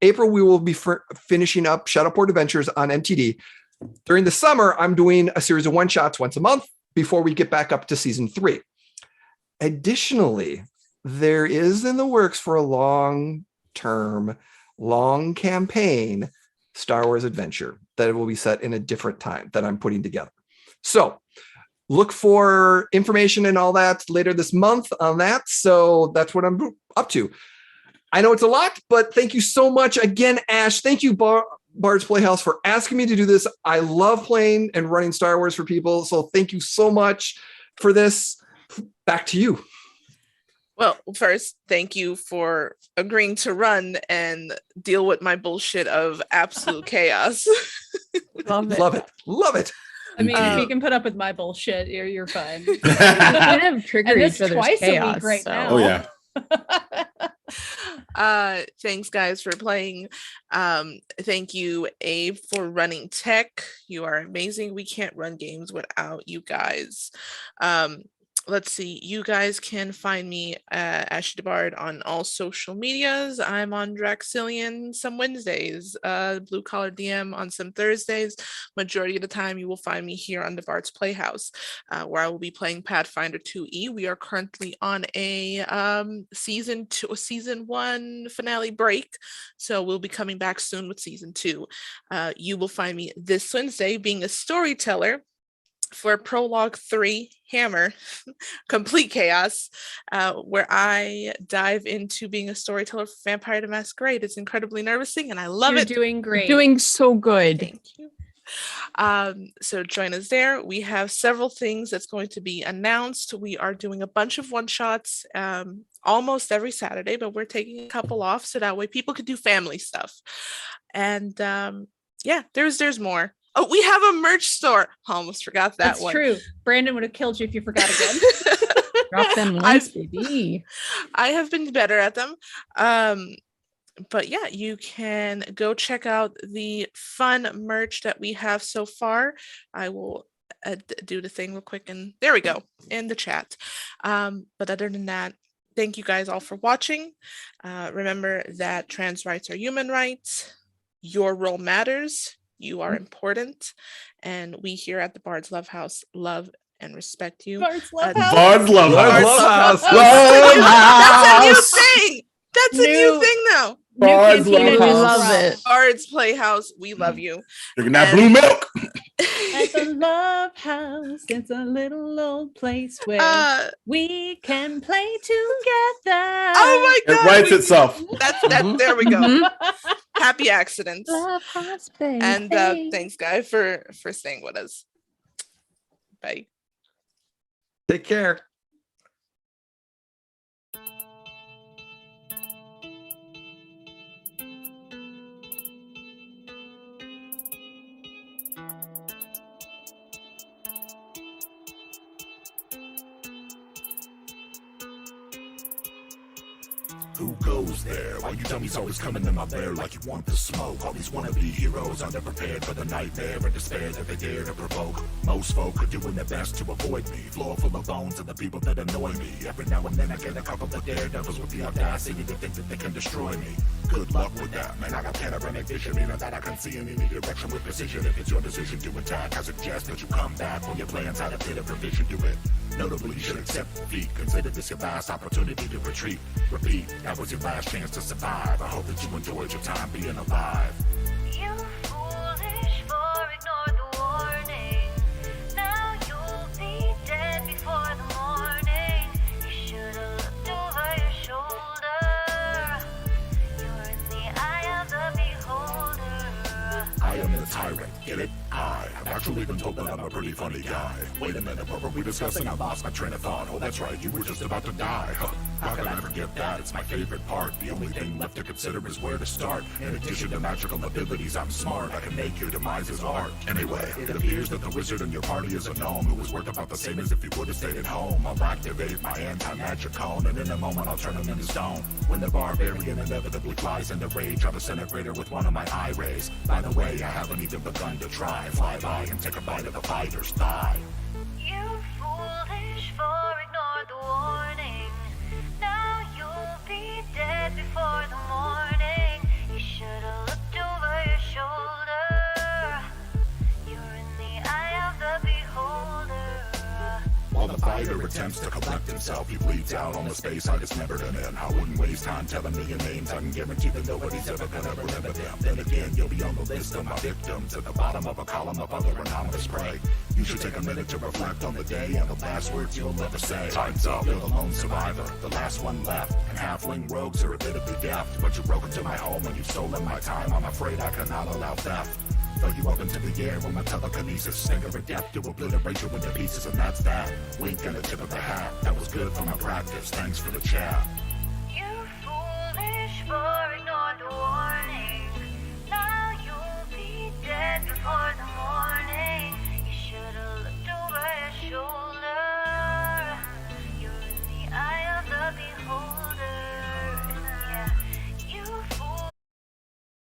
April, we will be finishing up Shadowport Adventures on MTD. During the summer, I'm doing a series of one-shots once a month before we get back up to season 3. Additionally, there is in the works for a long-term, long campaign Star Wars adventure that will be set in a different time that I'm putting together. So look for information and all that later this month on that. So that's what I'm up to. I know it's a lot, but thank you so much again, Ash. Thank you, Bard's Playhouse, for asking me to do this. I love playing and running Star Wars for people. So thank you so much for this. Back to you. Well, first, thank you for agreeing to run and deal with my bullshit of absolute chaos. Love it. Love it. Love it. I mean, if you can put up with my bullshit, you're fine. We kind of trigger And each it's other's twice chaos. a week right now. Oh yeah. Thanks guys for playing. Thank you, Abe, for running tech. You are amazing. We can't run games without you guys. Let's see, you guys can find me Ashythebard on all social medias. I'm on Draxillion some Wednesdays, Blue Collar DM on some Thursdays. Majority of the time you will find me here on the Bard's Playhouse, where I will be playing Pathfinder 2E. We are currently on a season 1 finale break, so we'll be coming back soon with season 2. You will find me this Wednesday being a storyteller for Prologue 3 Hammer, Complete Chaos, where I dive into being a storyteller for Vampire the Masquerade. It's incredibly nerve-wracking and I love it. You're doing great. Doing so good. Thank you. So join us there. We have several things that's going to be announced. We are doing a bunch of one-shots almost every Saturday, but we're taking a couple off so that way people could do family stuff. And yeah, there's more. Oh, we have a merch store. Almost forgot that one. That's true. Brandon would have killed you if you forgot again. Drop them links, baby. I have been better at them. But yeah, you can go check out the fun merch that we have so far. I will do the thing real quick, and there we go in the chat. But other than that, thank you guys all for watching. Remember that trans rights are human rights. Your role matters. You are important, and we here at the Bard's Love House love and respect you. Bard's Love House. Bard's Love Bard's House. Love House. Love That's a new House. thing. That's a new thing now. Bard's New Love cantina We House. love it. Bard's Playhouse, we love you. Drinking that blue milk. At the Love House, it's a little old place where we can play together. Oh my It god. writes itself. That's there we go. Mhm. Happy accidents. Love House, baby. And thanks guys for staying with us. Bye. Take care. Who goes there? Why you dummies always coming in my bear like you want the smoke? All these wannabe heroes underprepared for the nightmare and despair that they dare to provoke. Most folk are doing their best to avoid me. Floor full of bones and the people that annoy me. Every now and then I get a couple of daredevils with the audacity to think that they can destroy me. Good luck with that, man. I got panoramic vision, meaning that I can see in any direction with precision. If it's your decision to attack, I suggest that you come back when your plans had a bit of revision to it. Notably, you should accept defeat. Consider this your last opportunity to retreat. Repeat, that was your last chance to survive. I hope that you enjoyed your time being alive. You foolish for ignore the warning. Now you'll be dead before the morning. You should've looked over your shoulder. You're in the eye of the beholder. I am the tyrant, get it? I've actually been told that I'm a pretty funny guy. Wait a minute, what were we discussing? I lost my train of thought. Oh, that's right, you were just about to die. How can I forget that? It's my favorite part. The only thing left to consider is where to start. In addition to magical abilities, I'm smart. I can make your demise art. Anyway, it appears that the wizard in your party is a gnome who was worth about the same as if he would have stayed at home. I'll activate my anti-magic cone, and in a moment I'll turn him into stone. When the barbarian inevitably flies into rage, I'll disintegrate her with one of my eye rays. By the way, I haven't even begun to try. Fly by and take a bite of the fighter's thigh. You foolish for ignore the warning. Now you'll be dead before the morning. You should've looked over your shoulder. You're in the eye of the beholder. While the fighter attempts to collect himself, he bleeds out on the space I dismembered him in. I wouldn't waste time telling me your names. I can guarantee that nobody's ever gonna remember them. Then again, you'll be on the list of my victims at the bottom of a column of other anonymous prey. You should take a minute to reflect on the day and the last words you'll ever say. Time's up, you're the lone survivor, the last one left. And halfling rogues are admittedly deft, but you broke into my home and you've stolen my time. I'm afraid I cannot allow theft. Throw you up into the air with my telekinesis. Stinger of death to obliterate you into pieces, and that's that. Wink and a tip of the hat. That was good for my practice. Thanks for the chat.